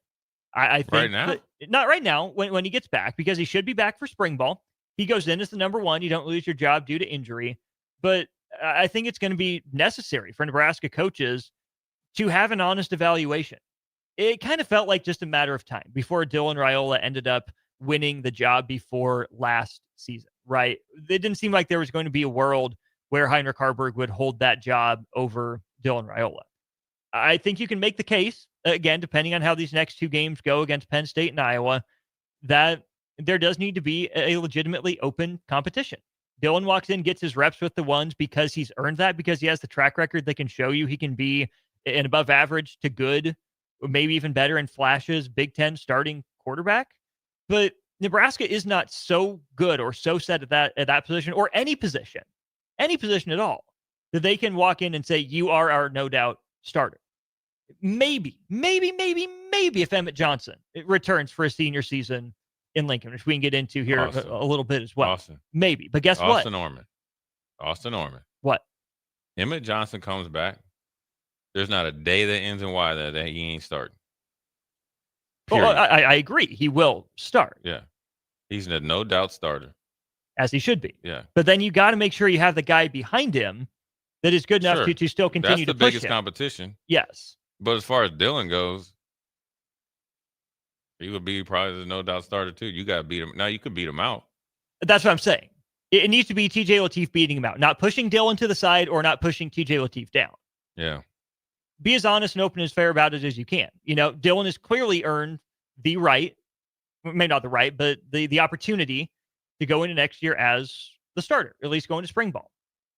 I think right now? Not right now, when he gets back, because he should be back for spring ball. He goes in as the number one. You don't lose your job due to injury. But I think it's going to be necessary for Nebraska coaches to have an honest evaluation. It kind of felt like just a matter of time before Dylan Raiola ended up winning the job before last season, right? It didn't seem like there was going to be a world where Heinrich Harburg would hold that job over Dylan Raiola. I think you can make the case, again, depending on how these next two games go against Penn State and Iowa, that there does need to be a legitimately open competition. Dylan walks in, gets his reps with the ones because he's earned that, because he has the track record that can show you he can be an above average to good, or maybe even better in flashes, Big Ten starting quarterback. But Nebraska is not so good or so set at that position, or any position at all, that they can walk in and say, you are our no doubt starter. Maybe if Emmett Johnson returns for a senior season in Lincoln, which we can get into here a little bit as well. Awesome. Maybe. But guess what? Austin Norman. What? Emmett Johnson comes back. There's not a day that ends in Y that he ain't starting. Well, I agree. He will start. Yeah. He's a no doubt starter. As he should be. Yeah. But then you got to make sure you have the guy behind him that is good enough to still continue to push him. That's the biggest competition. Yes. But as far as Dylan goes, he would be probably the no doubt starter too. You got to beat him. Now you could beat him out. That's what I'm saying. It needs to be TJ Lateef beating him out, not pushing Dylan to the side or not pushing TJ Lateef down. Yeah. Be as honest and open and fair about it as you can. Dylan has clearly earned the right, maybe not the right, but the opportunity to go into next year as the starter, at least going to spring ball.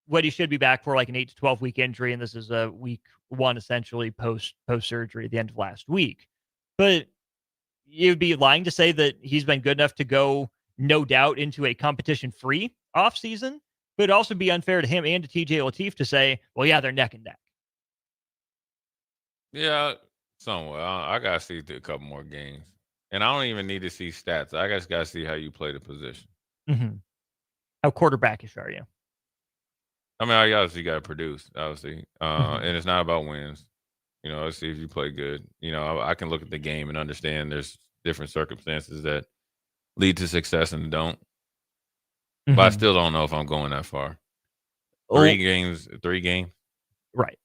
What he should be back for, like an 8 to 12 week injury, and this is a week one essentially post surgery at the end of last week. But you'd be lying to say that he's been good enough to go no doubt into a competition free off season. But it'd also be unfair to him and to TJ Lateef to say, well, yeah, they're neck and neck. Yeah, somewhat. I gotta see a couple more games, and I don't even need to see stats. I just gotta see how you play the position. Mm-hmm. How quarterbackish are you? I mean, obviously you got to produce, obviously, and it's not about wins. Let's see if you play good. I can look at the game and understand there's different circumstances that lead to success and don't. Mm-hmm. But I still don't know if I'm going that far. 3 games. Right.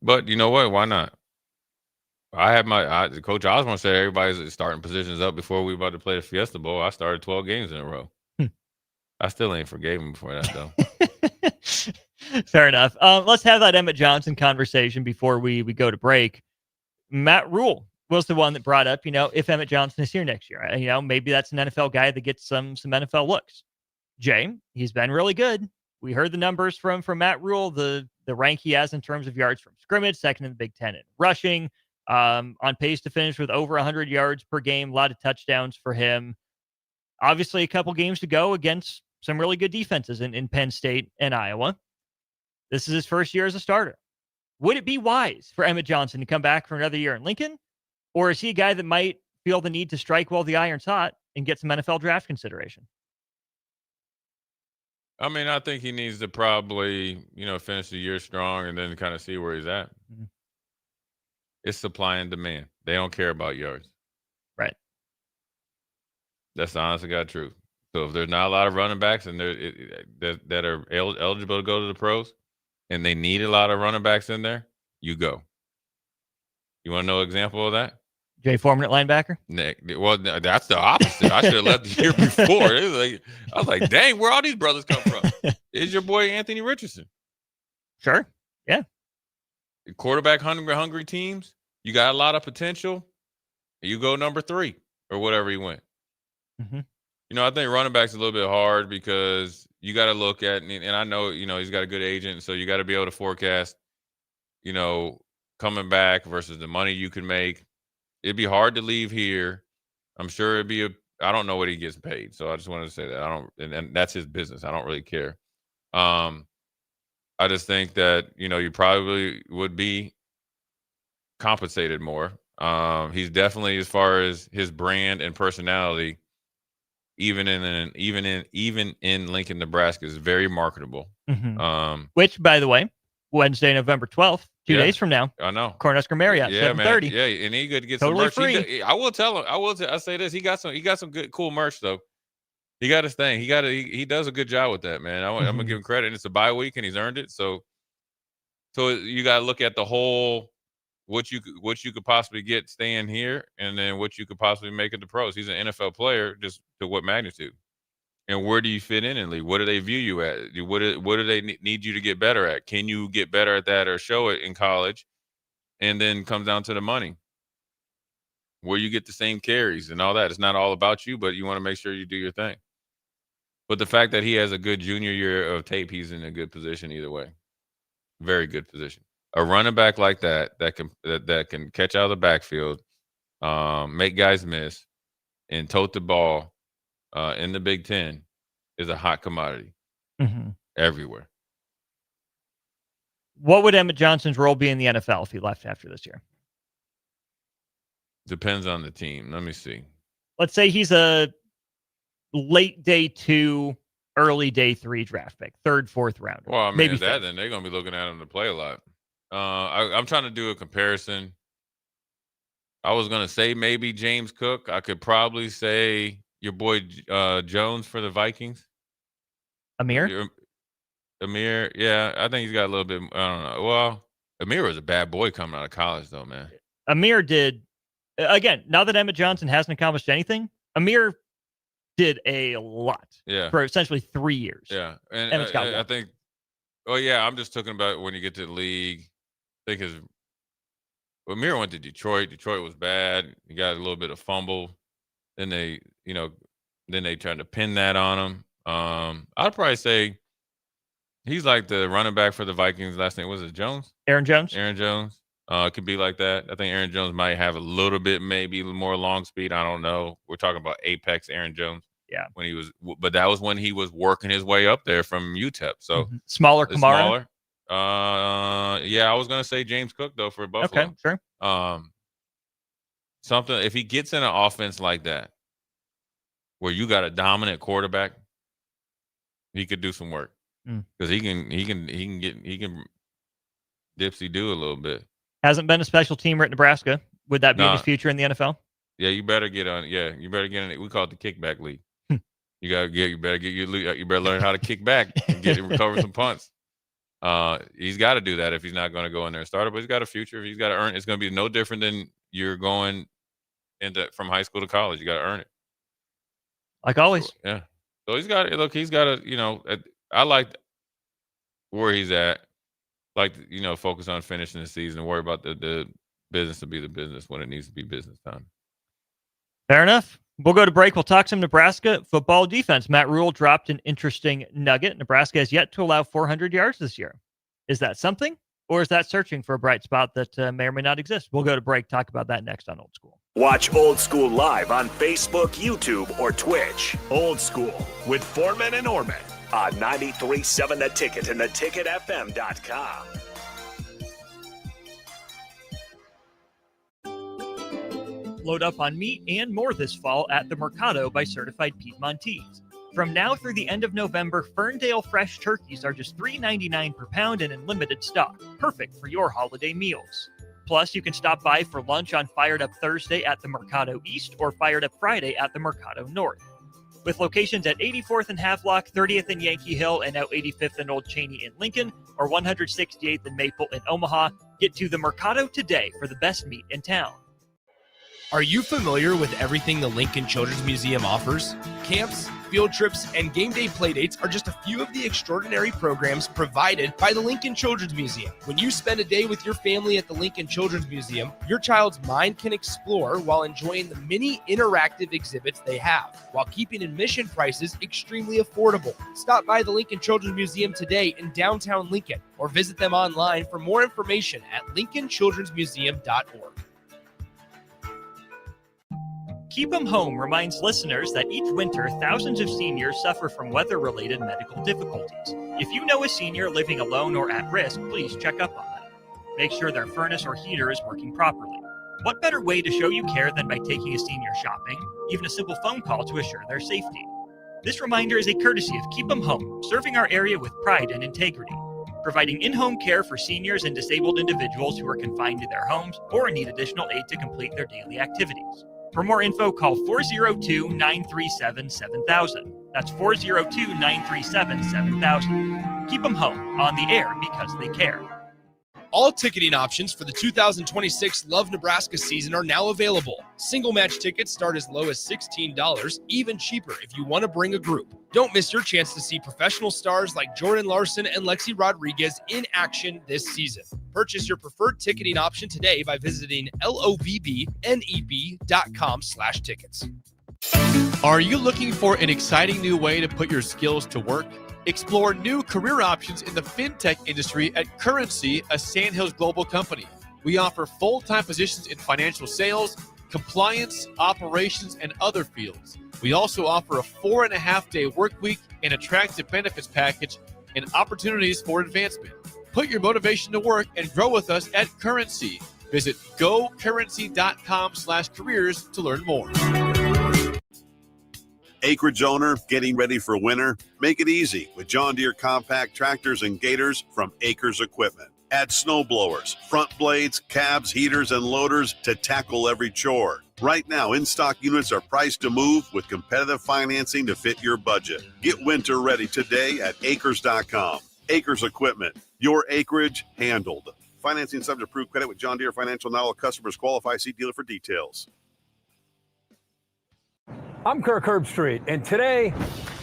But you know what? Why not? I had Coach Osborne said everybody's starting positions up before we were about to play the Fiesta Bowl. I started 12 games in a row. I still ain't forgave him for that, though. Fair enough. Let's have that Emmett Johnson conversation before we go to break. Matt Rule was the one that brought up, if Emmett Johnson is here next year, maybe that's an NFL guy that gets some NFL looks. Jay, he's been really good. We heard the numbers from Matt Rule, the rank he has in terms of yards from scrimmage, second in the Big Ten in rushing, on pace to finish with over 100 yards per game, a lot of touchdowns for him. Obviously, a couple games to go against some really good defenses in Penn State and Iowa. This is his first year as a starter. Would it be wise for Emmett Johnson to come back for another year in Lincoln? Or is he a guy that might feel the need to strike while the iron's hot and get some NFL draft consideration? I mean, I think he needs to probably, finish the year strong and then kind of see where he's at. Mm-hmm. It's supply and demand. They don't care about yards. Right. That's the honest to God truth. So if there's not a lot of running backs and that are eligible to go to the pros, and they need a lot of running backs in there, you go. You want to know an example of that? Jay Foreman at linebacker? Well, that's the opposite. I should have left the year before. I was like, dang, where all these brothers come from? It's your boy Anthony Richardson. Sure. Yeah. Quarterback hungry teams, you got a lot of potential. You go number 3 or whatever he went. Mm-hmm. I think running back's a little bit hard because you got to look at, and I know, he's got a good agent, so you got to be able to forecast, coming back versus the money you can make. It'd be hard to leave here. I'm sure I don't know what he gets paid, so I just wanted to say that. And that's his business. I don't really care. I just think that, you probably would be compensated more. He's definitely, as far as his brand and personality, even in Lincoln, Nebraska, is very marketable. Mm-hmm. Which, by the way, Wednesday, November 12th, 2 days from now. I know. Cornhusker Marriott, 7:30. Man. Yeah, and he could get totally some merch. free. I will tell him. I say this. He got some good, cool merch though. He got his thing. He does a good job with that, man. I'm gonna give him credit. And it's a bye week, and he's earned it. So you got to look at the whole what you could possibly get staying here, and then what you could possibly make at the pros. He's an NFL player, just to what magnitude? And where do you fit in the league? What do they view you at? What do they need you to get better at? Can you get better at that or show it in college? And then comes down to the money, where you get the same carries and all that. It's not all about you, but you want to make sure you do your thing. But the fact that he has a good junior year of tape, he's in a good position either way. Very good position. A running back like that can catch out of the backfield, make guys miss, and tote the ball in the Big Ten is a hot commodity everywhere. What would Emmett Johnson's role be in the NFL if he left after this year? Depends on the team. Let me see. Let's say he's a late day 2, early day 3 draft pick, 3rd, 4th rounder. Well, I mean, maybe then fifth. they're going to be looking at him to play a lot. I'm trying to do a comparison. I was going to say maybe James Cook. I could probably say your boy Jones for the Vikings. Amir, yeah. I think he's got a little bit, I don't know. Well, Amir was a bad boy coming out of college, though, man. Amir did, again, now that Emmett Johnson hasn't accomplished anything, Amir did a lot for essentially 3 years. Yeah. And Emmett's got I think, I'm just talking about when you get to the league. I think Amir went to Detroit. Detroit was bad. He got a little bit of fumble. Then they tried to pin that on him. I'd probably say he's like the running back for the Vikings. Last name was it Jones? Aaron Jones. It could be like that. I think Aaron Jones might have a little bit, maybe more long speed. I don't know. We're talking about Apex Aaron Jones. Yeah. But that was when he was working his way up there from UTEP. So smaller Kamara. I was gonna say James Cook though for Buffalo. Okay, sure. Something if he gets in an offense like that, where you got a dominant quarterback, he could do some work because he can dipsy do a little bit. Hasn't been a special teamer at Nebraska. Would that be in his future in the NFL? Yeah, you better get on. Yeah, you better get in it. We call it the kickback league. You better learn how to kick back and recover some punts. He's got to do that if he's not going to go in there and start it. But he's got a future. He's got to earn. It's going to be no different than you're going from high school to college. You got to earn it. Like always. Yeah. So he's got to. I like where he's at. Like focus on finishing the season and worry about the business to be the business when it needs to be business time. Fair enough. We'll go to break. We'll talk some Nebraska football defense. Matt Rule dropped an interesting nugget. Nebraska has yet to allow 400 yards this year. Is that something? Or is that searching for a bright spot that may or may not exist? We'll go to break, talk about that next on Old School. Watch Old School live on Facebook, YouTube, or Twitch. Old School with Foreman and Orman on 93.7 The Ticket and theticketfm.com. Load up on meat and more this fall at the Mercado by Certified Piedmontese. From now through the end of November, Ferndale fresh turkeys are just $3.99 per pound and in limited stock, perfect for your holiday meals. Plus, you can stop by for lunch on Fired Up Thursday at the Mercado East or Fired Up Friday at the Mercado North. With locations at 84th and Havelock, 30th and Yankee Hill, and now 85th and Old Cheney in Lincoln, or 168th and Maple in Omaha, get to the Mercado today for the best meat in town. Are you familiar with everything the Lincoln Children's Museum offers? Camps, field trips, and game day playdates are just a few of the extraordinary programs provided by the Lincoln Children's Museum. When you spend a day with your family at the Lincoln Children's Museum, your child's mind can explore while enjoying the many interactive exhibits they have, while keeping admission prices extremely affordable. Stop by the Lincoln Children's Museum today in downtown Lincoln, or visit them online for more information at lincolnchildrensmuseum.org. Keep 'em Home reminds listeners that each winter, thousands of seniors suffer from weather-related medical difficulties. If you know a senior living alone or at risk, please check up on them. Make sure their furnace or heater is working properly. What better way to show you care than by taking a senior shopping? Even a simple phone call to assure their safety. This reminder is a courtesy of Keep 'em Home, serving our area with pride and integrity, providing in-home care for seniors and disabled individuals who are confined to their homes or need additional aid to complete their daily activities. For more info, call 402-937-7000. That's 402-937-7000. Keep them home, on the air because they care. All ticketing options for the 2026 Love Nebraska season are now available. Single match tickets start as low as $16, even cheaper if you want to bring a group. Don't miss your chance to see professional stars like Jordan Larson and Lexi Rodriguez in action this season. Purchase your preferred ticketing option today by visiting lovneb.com/tickets. Are you looking for an exciting new way to put your skills to work? Explore new career options in the fintech industry at Currency, a Sandhills global company. We offer full-time positions in financial sales, compliance, operations, and other fields. We also offer a 4.5-day work week, an attractive benefits package, and opportunities for advancement. Put your motivation to work and grow with us at Currency. Visit gocurrency.com/careers to learn more. Acreage owner getting ready for winter? Make it easy with John Deere compact tractors and gators from Acres Equipment. Add snow blowers, front blades, cabs, heaters, and loaders to tackle every chore. Right now, in-stock units are priced to move with competitive financing to fit your budget. Get winter ready today at acres.com. Acres Equipment, your acreage handled. Financing subject to approved credit with John Deere Financial. Not all customers qualify. See dealer for details. I'm Kirk Herbstreit, and today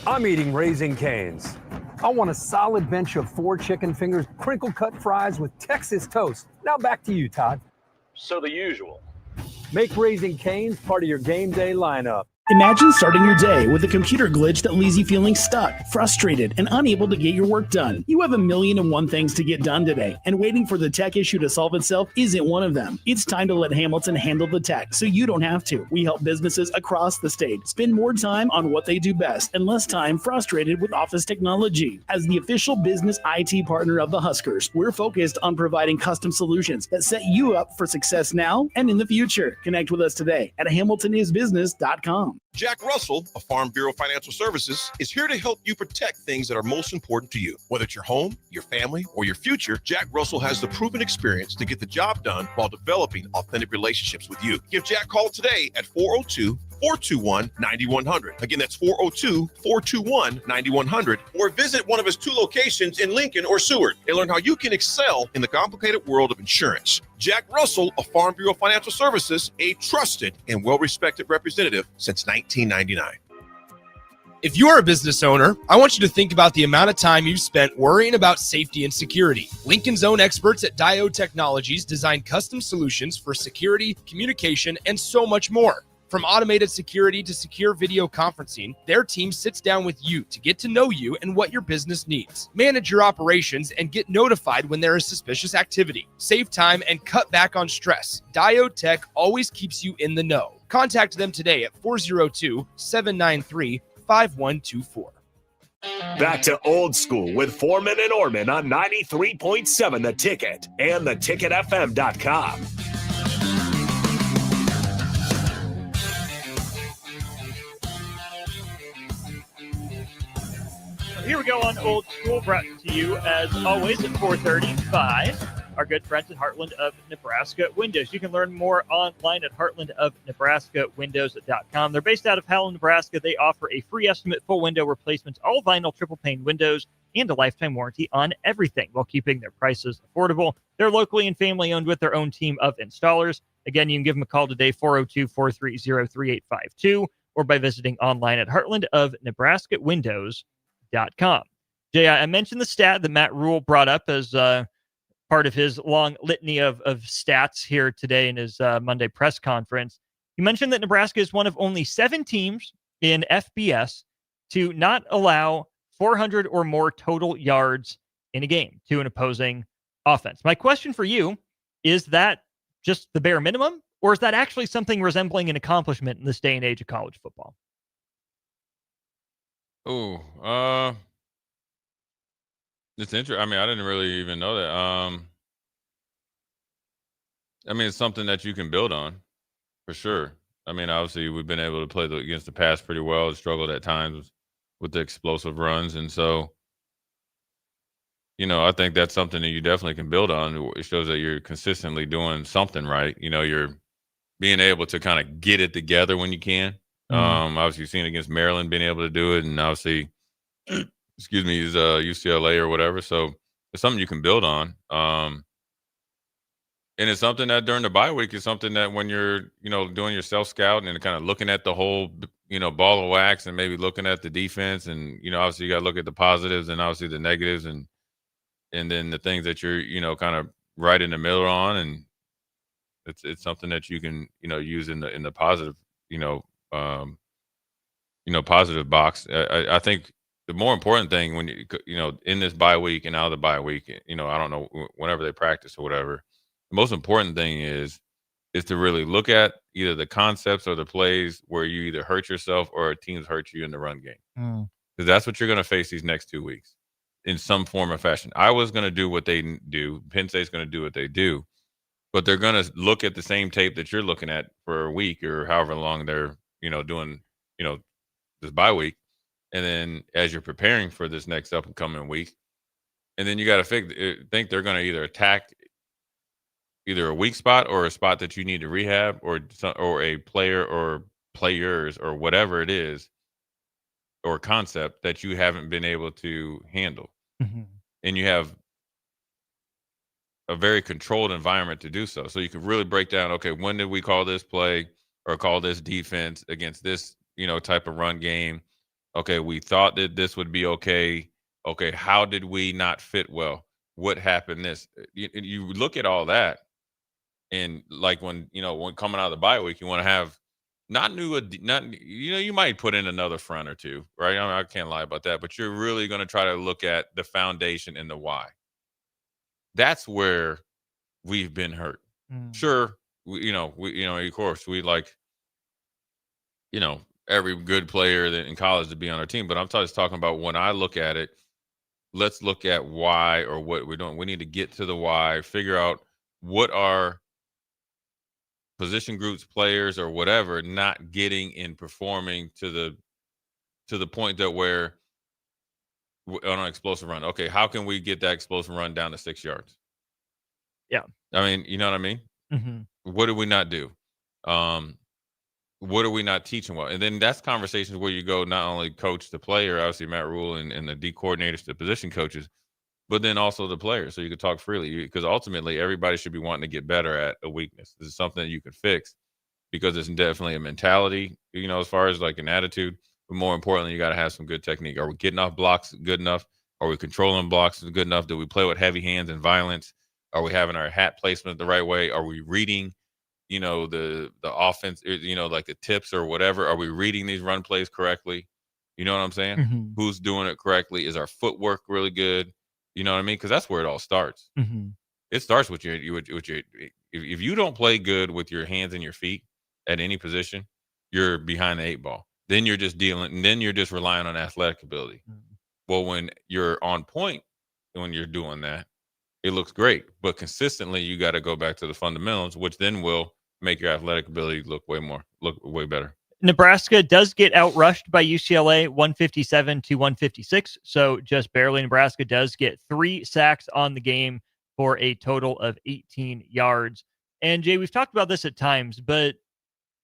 I'm eating Raising Cane's. I want a solid bench of 4 chicken fingers, crinkle-cut fries with Texas toast. Now back to you, Todd. So the usual. Make Raising Cane's part of your game day lineup. Imagine starting your day with a computer glitch that leaves you feeling stuck, frustrated, and unable to get your work done. You have 1,000,001 things to get done today, and waiting for the tech issue to solve itself isn't one of them. It's time to let Hamilton handle the tech so you don't have to. We help businesses across the state spend more time on what they do best and less time frustrated with office technology. As the official business IT partner of the Huskers, we're focused on providing custom solutions that set you up for success now and in the future. Connect with us today at hamiltonisbusiness.com. Jack Russell of Farm Bureau Financial Services is here to help you protect things that are most important to you. Whether it's your home, your family, or your future, Jack Russell has the proven experience to get the job done while developing authentic relationships with you. Give Jack a call today at 402-421-9100. Again, that's 402-421-9100. Or visit one of his 2 locations in Lincoln or Seward and learn how you can excel in the complicated world of insurance. Jack Russell of Farm Bureau Financial Services, a trusted and well-respected representative since 1999. If you're a business owner, I want you to think about the amount of time you've spent worrying about safety and security. Lincoln's own experts at Diode Technologies design custom solutions for security, communication, and so much more. From automated security to secure video conferencing, their team sits down with you to get to know you and what your business needs. Manage your operations and get notified when there is suspicious activity. Save time and cut back on stress. Diode Tech always keeps you in the know. Contact them today at 402-793-5124. Back to Old School with Foreman and Orman on 93.7 The Ticket and theticketfm.com. Here we go on Old School, brought to you as always at 4:30 by our good friends at Heartland of Nebraska Windows. You can learn more online at heartlandofnebraskawindows.com. They're based out of Howell, Nebraska. They offer a free estimate, full window replacements, all vinyl triple pane windows, and a lifetime warranty on everything while keeping their prices affordable. They're locally and family owned with their own team of installers. Again, you can give them a call today, 402-430-3852, or by visiting online at heartlandofnebraskawindows.com. Jay, I mentioned the stat that Matt Rule brought up as part of his long litany of stats here today in his Monday press conference. He mentioned that Nebraska is one of only 7 teams in FBS to not allow 400 or more total yards in a game to an opposing offense. My question for you, is that just the bare minimum, or is that actually something resembling an accomplishment in this day and age of college football? Oh, it's interesting. I mean, I didn't really even know that. I mean, it's something that you can build on, for sure. I mean, obviously, we've been able to play against the pass pretty well. Struggled at times with the explosive runs, and so, I think that's something that you definitely can build on. It shows that you're consistently doing something right. You're being able to kind of get it together when you can. Obviously, you've seen against Maryland being able to do it, and obviously, excuse me, is UCLA or whatever. So it's something you can build on. And it's something that during the bye week is something that when you're, doing your self-scouting and kind of looking at the whole, ball of wax and maybe looking at the defense and, obviously you got to look at the positives and obviously the negatives and then the things that you're, kind of right in the middle on. And it's something that you can, use in the positive, positive box. I think the more important thing when in this bye week and out of the bye week, I don't know, whenever they practice or whatever, the most important thing is to really look at either the concepts or the plays where you either hurt yourself or teams hurt you in the run game. Because that's what you're going to face these next 2 weeks in some form or fashion. Iowa's going to do what they do. Penn State's going to do what they do. But they're going to look at the same tape that you're looking at for a week or however long they're, doing, this bye week. And then as you're preparing for this next up and coming week, and then you got to think they're going to either attack either a weak spot or a spot that you need to rehab or a player or players or whatever it is or concept that you haven't been able to handle. And you have a very controlled environment to do so. So you can really break down, okay, when did we call this play or call this defense against this, type of run game? Okay, we thought that this would be okay. Okay, how did we not fit well? What happened this? You look at all that. And like when coming out of the bye week, you want to have you might put in another front or two, right? I can't lie about that, but you're really going to try to look at the foundation and the why. That's where we've been hurt. Sure, of course, we like, every good player in college to be on our team, but I'm just talking about when I look at it, let's look at why or what we're doing. We need to get to the why, figure out what are position groups, players, or whatever not getting and performing to the point that where on an explosive run. Okay, how can we get that explosive run down to 6 yards? Yeah. I mean, you know what I mean? What did we not do? What are we not teaching well? And then that's conversations where you go not only coach the player, obviously Matt Rule and the D coordinators, the position coaches, but then also the players. So you can talk freely because ultimately everybody should be wanting to get better at a weakness. This is something that you can fix because it's definitely a mentality, as far as like an attitude. But more importantly, you got to have some good technique. Are we getting off blocks good enough? Are we controlling blocks good enough? Do we play with heavy hands and violence? Are we having our hat placement the right way? Are we reading the offense, like the tips or whatever? Are we reading these run plays correctly? You know what I'm saying? Mm-hmm. Who's doing it correctly? Is our footwork really good? You know what I mean? Because that's where it all starts. Mm-hmm. It starts with your if you don't play good with your hands and your feet at any position, you're behind the 8 ball. Then you're just relying on athletic ability. Mm-hmm. Well, when you're on point, when you're doing that, it looks great. But consistently, you got to go back to the fundamentals, which then will make your athletic ability look way better. Nebraska does get outrushed by UCLA 157 to 156. So just barely. Nebraska does get 3 sacks on the game for a total of 18 yards. And Jay, we've talked about this at times, but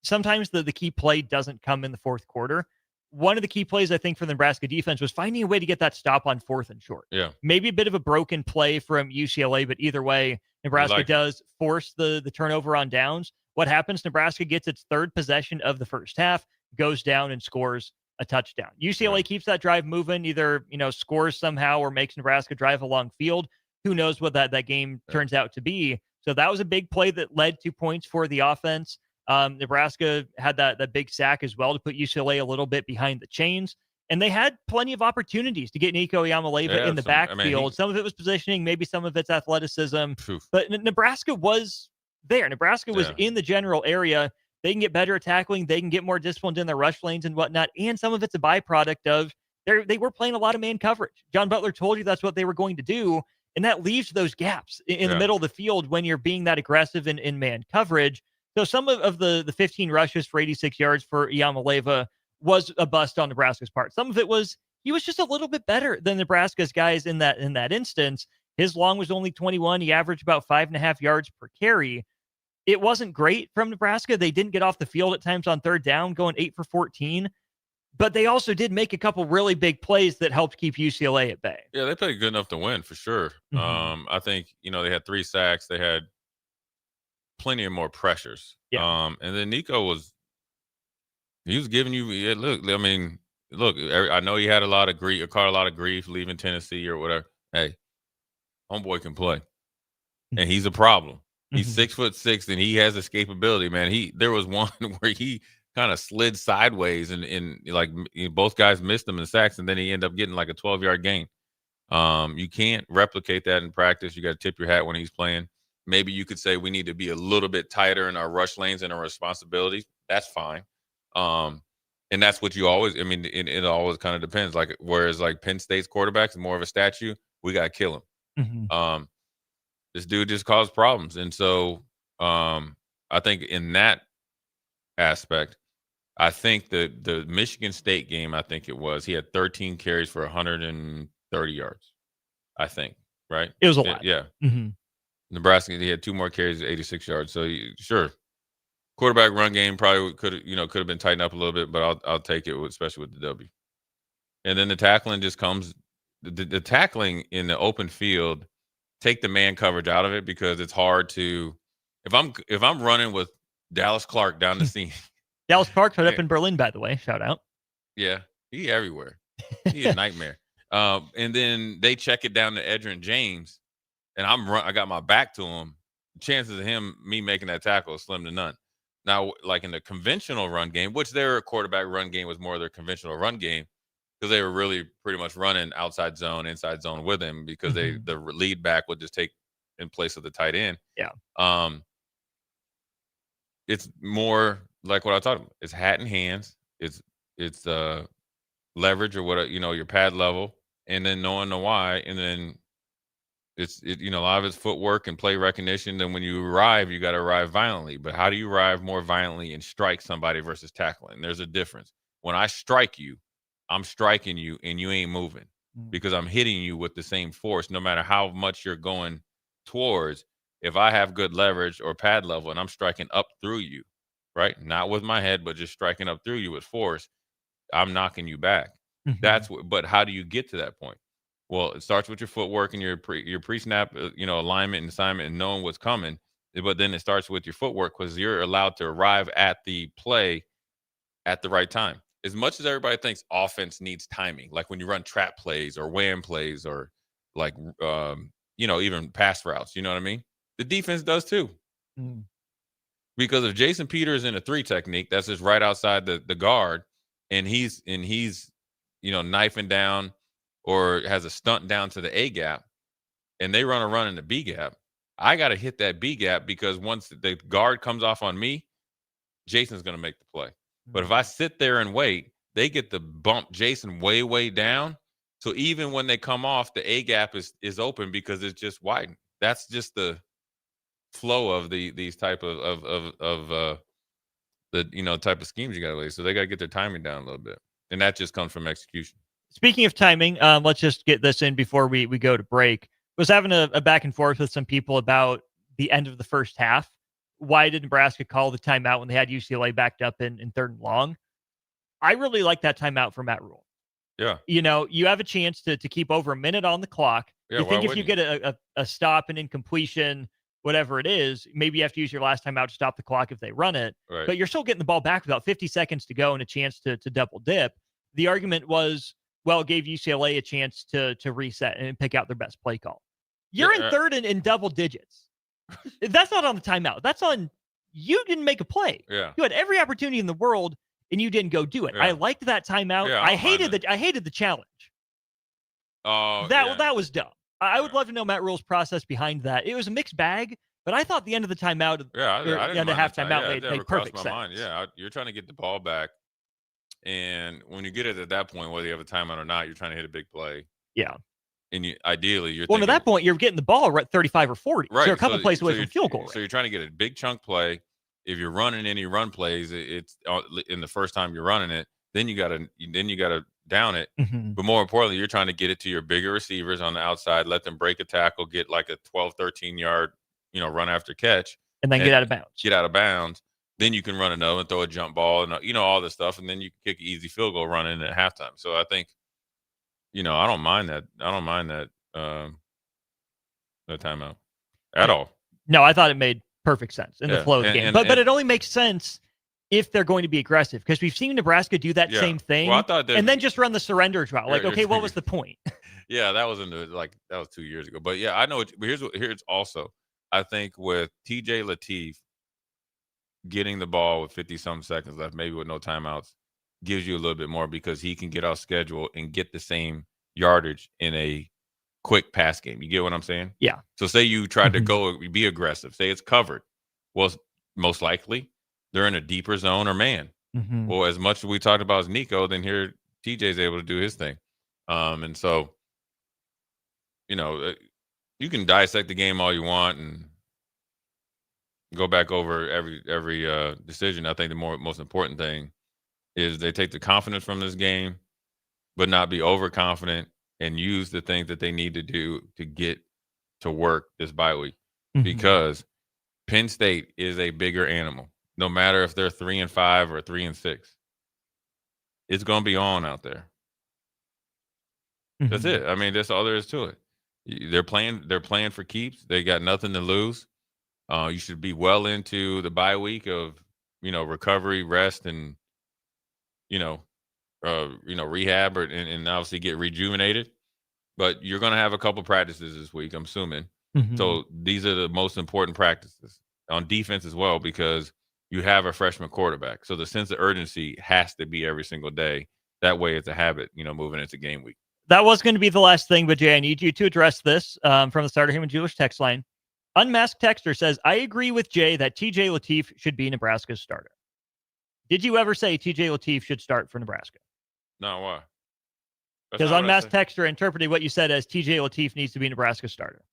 sometimes the key play doesn't come in the fourth quarter. One of the key plays, I think, for the Nebraska defense was finding a way to get that stop on 4th and short. Yeah. Maybe a bit of a broken play from UCLA, but either way, Nebraska does force the turnover on downs. What happens? Nebraska gets its 3rd possession of the first half, goes down and scores a touchdown. UCLA keeps that drive moving, either, scores somehow or makes Nebraska drive along field. Who knows what that game turns out to be. So that was a big play that led to points for the offense. Nebraska had that big sack as well to put UCLA a little bit behind the chains. And they had plenty of opportunities to get Nico Yamaleva in the backfield. Some of it was positioning, maybe some of it's athleticism. But Nebraska was there. Nebraska was in the general area. They can get better at tackling. They can get more disciplined in their rush lanes and whatnot. And some of it's a byproduct of they were playing a lot of man coverage. John Butler told you that's what they were going to do. And that leaves those gaps in the middle of the field when you're being that aggressive in man coverage. So some of the 15 rushes for 86 yards for Yamaleva was a bust on Nebraska's part. Some of it was he was just a little bit better than Nebraska's guys in that instance. His long was only 21. He averaged about 5.5 yards per carry. It wasn't great from Nebraska. They didn't get off the field at times on 3rd down, going 8 for 14. But they also did make a couple really big plays that helped keep UCLA at bay. Yeah, they played good enough to win for sure. Mm-hmm. I think, they had 3 sacks. They had plenty of more pressures. Yeah. And then Nico was giving you, look, I know he had a lot of grief, caught a lot of grief leaving Tennessee or whatever. Hey, homeboy can play. And he's a problem. He's 6'6" and he has escapability, man. There was one where he kind of slid sideways and both guys missed him in sacks, and then he ended up getting like a 12-yard gain. You can't replicate that in practice. You got to tip your hat when he's playing. Maybe you could say we need to be a little bit tighter in our rush lanes and our responsibilities. That's fine. And that's what you always, it always kind of depends. Like, whereas like Penn State's quarterback's more of a statue, we got to kill him. Mm-hmm. This dude just caused problems. And so I think in that aspect, I think the Michigan State game, I think it was, he had 13 carries for 130 yards, I think, right? It was a lot. Yeah. Mm-hmm. Nebraska, he had 2 more carries, 86 yards. So sure, quarterback run game probably could have been tightened up a little bit, but I'll take it, especially with the W. And then the tackling just comes. The tackling in the open field, take the man coverage out of it, because it's hard to. If I'm running with Dallas Clark down the seam. Dallas Clark put up in Berlin, by the way. Shout out. Yeah, he everywhere. He a nightmare. And then they check it down to Edgerrin James, and I got my back to him. Chances of me making that tackle is slim to none. Now, like in the conventional run game, which their quarterback run game was more of their conventional run game, because they were really pretty much running outside zone, inside zone with him, because the lead back would just take in place of the tight end. Yeah. It's more like what I talked about. It's hat in hands. It's leverage or what, your pad level, and then knowing the why, and then a lot of it's footwork and play recognition. Then when you arrive, you got to arrive violently. But how do you arrive more violently and strike somebody versus tackling? There's a difference. When I strike you, I'm striking you and you ain't moving, because I'm hitting you with the same force, no matter how much you're going towards. If I have good leverage or pad level and I'm striking up through you, right? Not with my head, but just striking up through you with force, I'm knocking you back. But how do you get to that point? Well, it starts with your footwork and your pre-snap, alignment and assignment and knowing what's coming. But then it starts with your footwork, because you're allowed to arrive at the play at the right time. As much as everybody thinks offense needs timing, like when you run trap plays or wham plays or like, even pass routes, you know what I mean? The defense does too. Because if Jason Peters in a 3 technique, that's just right outside the guard, and he's knifing down or has a stunt down to the A gap, and they run a run in the B gap, I got to hit that B gap because once the guard comes off on me, Jason's going to make the play. But if I sit there and wait, they get to bump Jason way, way down. So even when they come off, the A gap is open because it's just widened. That's just the flow of these type of type of schemes you got to lay. So they got to get their timing down a little bit, and that just comes from execution. Speaking of timing, let's just get this in before we go to break. Was having a back and forth with some people about the end of the first half. Why did Nebraska call the timeout when they had UCLA backed up in 3rd and long? I really like that timeout for Matt Rule. Yeah. You have a chance to keep over a minute on the clock. Yeah, you think if you get a stop and incompletion, whatever it is, maybe you have to use your last timeout to stop the clock if they run it. Right. But you're still getting the ball back with about 50 seconds to go and a chance to double dip. The argument was, well, it gave UCLA a chance to reset and pick out their best play call. You're in 3rd and in double digits. That's not on the timeout. That's on you didn't make a play. Yeah. You had every opportunity in the world and you didn't go do it. Yeah. I liked that timeout. Yeah, I hated the challenge. That was dumb. I would love to know Matt Rule's process behind that. It was a mixed bag, but I thought the end of the timeout, I didn't the mind half that. timeout It made perfect sense. mind. Yeah, you're trying to get the ball back, and when you get it at that point, whether you have a timeout or not, you're trying to hit a big play. Yeah. And ideally, you're to that point, you're getting the ball right 35 or 40. right. So you're a couple plays away from field goal. So you're trying to get a big chunk play. If you're running any run plays, it's in the first time you're running it. Then you gotta down it. Mm-hmm. But more importantly, you're trying to get it to your bigger receivers on the outside, let them break a tackle, get like a 12, 13 yard, run after catch, and then get out of bounds. Get out of bounds. Then you can run another and throw a jump ball and all this stuff, and then you can kick an easy field goal running at halftime. So I think, I don't mind that. I don't mind that timeout at all. No, I thought it made perfect sense in the flow of the game. But it only makes sense if they're going to be aggressive, because we've seen Nebraska do that same thing, and then just run the surrender drill. Like, okay, what was the point? Yeah, that was that was 2 years ago. But yeah, I know. Here's also, I think with TJ Lateef getting the ball with 50-some seconds left, maybe with no timeouts, gives you a little bit more because he can get off schedule and get the same yardage in a quick pass game. You get what I'm saying? Yeah. So say you tried to be aggressive. Say it's covered. Well, most likely they're in a deeper zone or man. Mm-hmm. Well, as much as we talked about as Nico, then here TJ's able to do his thing. And so, you can dissect the game all you want and go back over every decision. I think the most important thing is they take the confidence from this game, but not be overconfident and use the things that they need to do to get to work this bye week. Mm-hmm. Because Penn State is a bigger animal. No matter if they're 3-5 or 3-6, it's going to be on out there. Mm-hmm. That's it. I mean, that's all there is to it. They're playing for keeps. They got nothing to lose. You should be well into the bye week of, recovery, rest, and, rehab and obviously get rejuvenated. But you're going to have a couple practices this week, I'm assuming. Mm-hmm. So these are the most important practices on defense as well, because you have a freshman quarterback. So the sense of urgency has to be every single day. That way it's a habit, moving into game week. That was going to be the last thing, but Jay, I need you to address this from the Starter Heyman Jewelers text line. Unmasked Texter says, I agree with Jay that TJ Lateef should be Nebraska's starter. Did you ever say TJ Lateef should start for Nebraska? No, why? Because Unmasked Texter interpreted what you said as TJ Lateef needs to be Nebraska's starter.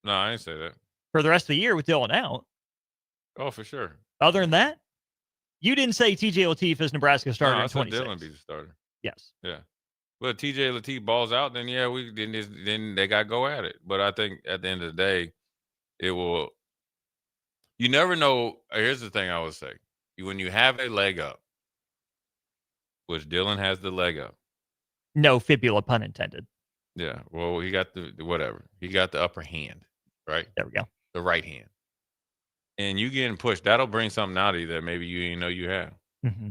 No, I didn't say that. For the rest of the year with Dylan out. Oh, for sure. Other than that, you didn't say TJ Lateef is Nebraska's starter in 26. Dylan be the starter. Yes. Yeah. Well, TJ Lateef balls out, then then they got to go at it. But I think at the end of the day, it will. You never know. Here's the thing I would say: when you have a leg up, which Dylan has the leg up. No fibula, pun intended. Yeah. Well, he got the whatever. He got the upper hand, right? There we go. The right hand. And you getting pushed, that'll bring something out of you that maybe you didn't know you have. Mm-hmm.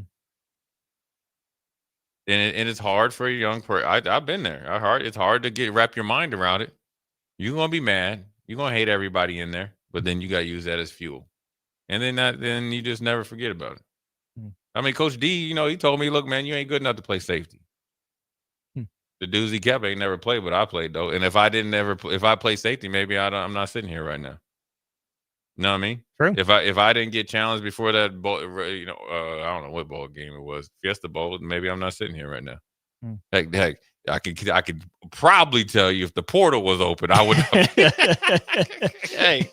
And it's hard for a young person. I've been there. It's hard to wrap your mind around it. You're going to be mad. You're going to hate everybody in there. But then you got to use that as fuel. And then you just never forget about it. I mean, Coach D, he told me, look, man, you ain't good enough to play safety. The dudes he kept ain't never played, but I played though. And if I play safety, maybe I'm not sitting here right now. You know what I mean? True. If I didn't get challenged before that bowl, I don't know what bowl game it was, Fiesta Bowl, maybe I'm not sitting here right now. Heck, I could probably tell you if the portal was open, I would. Hey,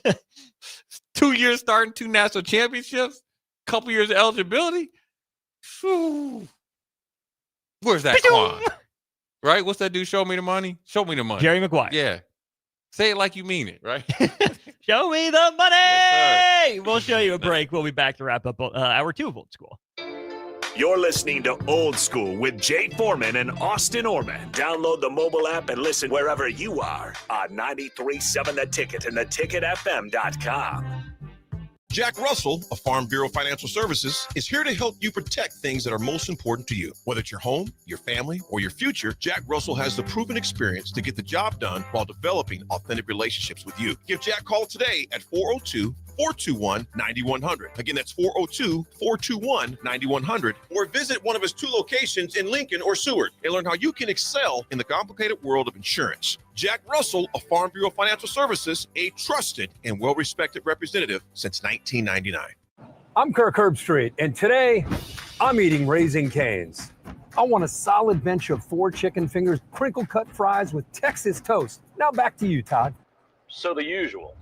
2 years starting, 2 national championships, couple years of eligibility. Whew. Where's that Quan? Right? What's that dude? Show me the money. Show me the money. Jerry Maguire. Yeah. Say it like you mean it, right? Show me the money. Yes, we'll show you a break. We'll be back to wrap up hour 2 of Old School. You're listening to Old School with Jay Foreman and Austin Orman. Download the mobile app and listen wherever you are on 93.7 The Ticket and theticketfm.com. Jack Russell of Farm Bureau Financial Services is here to help you protect things that are most important to you. Whether it's your home, your family, or your future, Jack Russell has the proven experience to get the job done while developing authentic relationships with you. Give Jack a call today at 402-421-9100. Again, that's 402-421-9100. Or visit one of his 2 locations in Lincoln or Seward and learn how you can excel in the complicated world of insurance. Jack Russell of Farm Bureau Financial Services, a trusted and well-respected representative since 1999. I'm Kirk Herbstreit, and today I'm eating Raising Cane's. I want a solid bench of 4 chicken fingers, crinkle-cut fries with Texas toast. Now back to you, Todd. So the usual.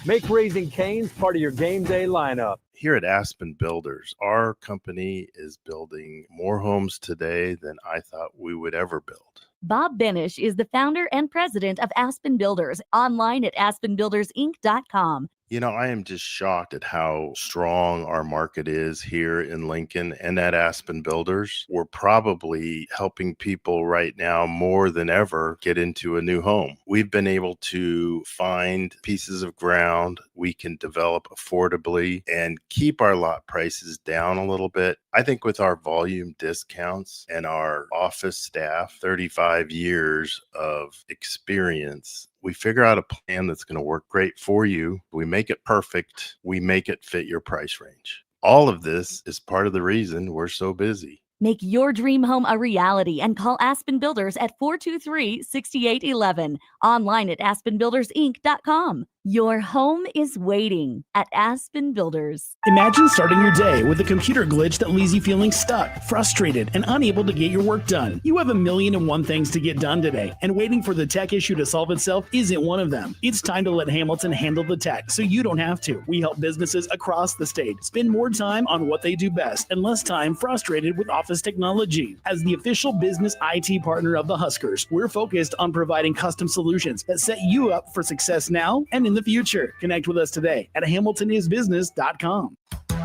Make Raising Cane's part of your game day lineup. Here at Aspen Builders, our company is building more homes today than I thought we would ever build. Bob Benish is the founder and president of Aspen Builders, online at aspenbuildersinc.com. I am just shocked at how strong our market is here in Lincoln and at Aspen Builders. We're probably helping people right now more than ever get into a new home. We've been able to find pieces of ground we can develop affordably and keep our lot prices down a little bit. I think with our volume discounts and our office staff, 35 years of experience, we figure out a plan that's going to work great for you. We make it perfect. We make it fit your price range. All of this is part of the reason we're so busy. Make your dream home a reality and call Aspen Builders at 423-6811. Online at aspenbuildersinc.com. Your home is waiting at Aspen Builders. Imagine starting your day with a computer glitch that leaves you feeling stuck, frustrated, and unable to get your work done. You have 1,000,001 things to get done today, and waiting for the tech issue to solve itself isn't one of them. It's time to let Hamilton handle the tech so you don't have to. We help businesses across the state spend more time on what they do best and less time frustrated with office technology. As the official business IT partner of the Huskers, we're focused on providing custom solutions that set you up for success now and in the future. Connect with us today at hamiltonisbusiness.com.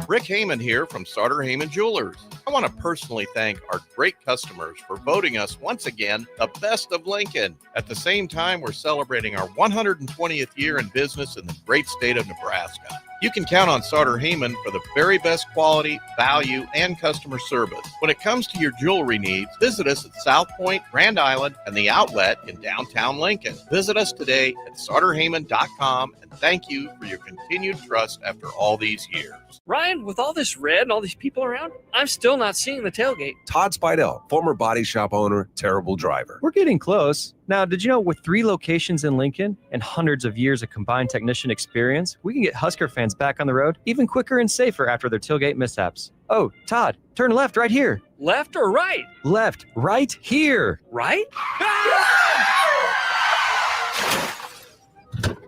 Rick Heyman here from Sartor Heyman Jewelers. I want to personally thank our great customers for voting us once again the best of Lincoln. At the same time, we're celebrating our 120th year in business in the great state of Nebraska. You can count on Sartor Heyman for the very best quality, value, and customer service. When it comes to your jewelry needs, visit us at South Point, Grand Island, and the Outlet in downtown Lincoln. Visit us today at sartorheyman.com, and thank you for your continued trust after all these years. Ryan, with all this red and all these people around, I'm still not seeing the tailgate. Todd Spidell, former body shop owner, terrible driver. We're getting close. Now, did you know with 3 locations in Lincoln and hundreds of years of combined technician experience, we can get Husker fans back on the road even quicker and safer after their tailgate mishaps? Oh, Todd, turn left right here. Left or right? Left, right here. Right?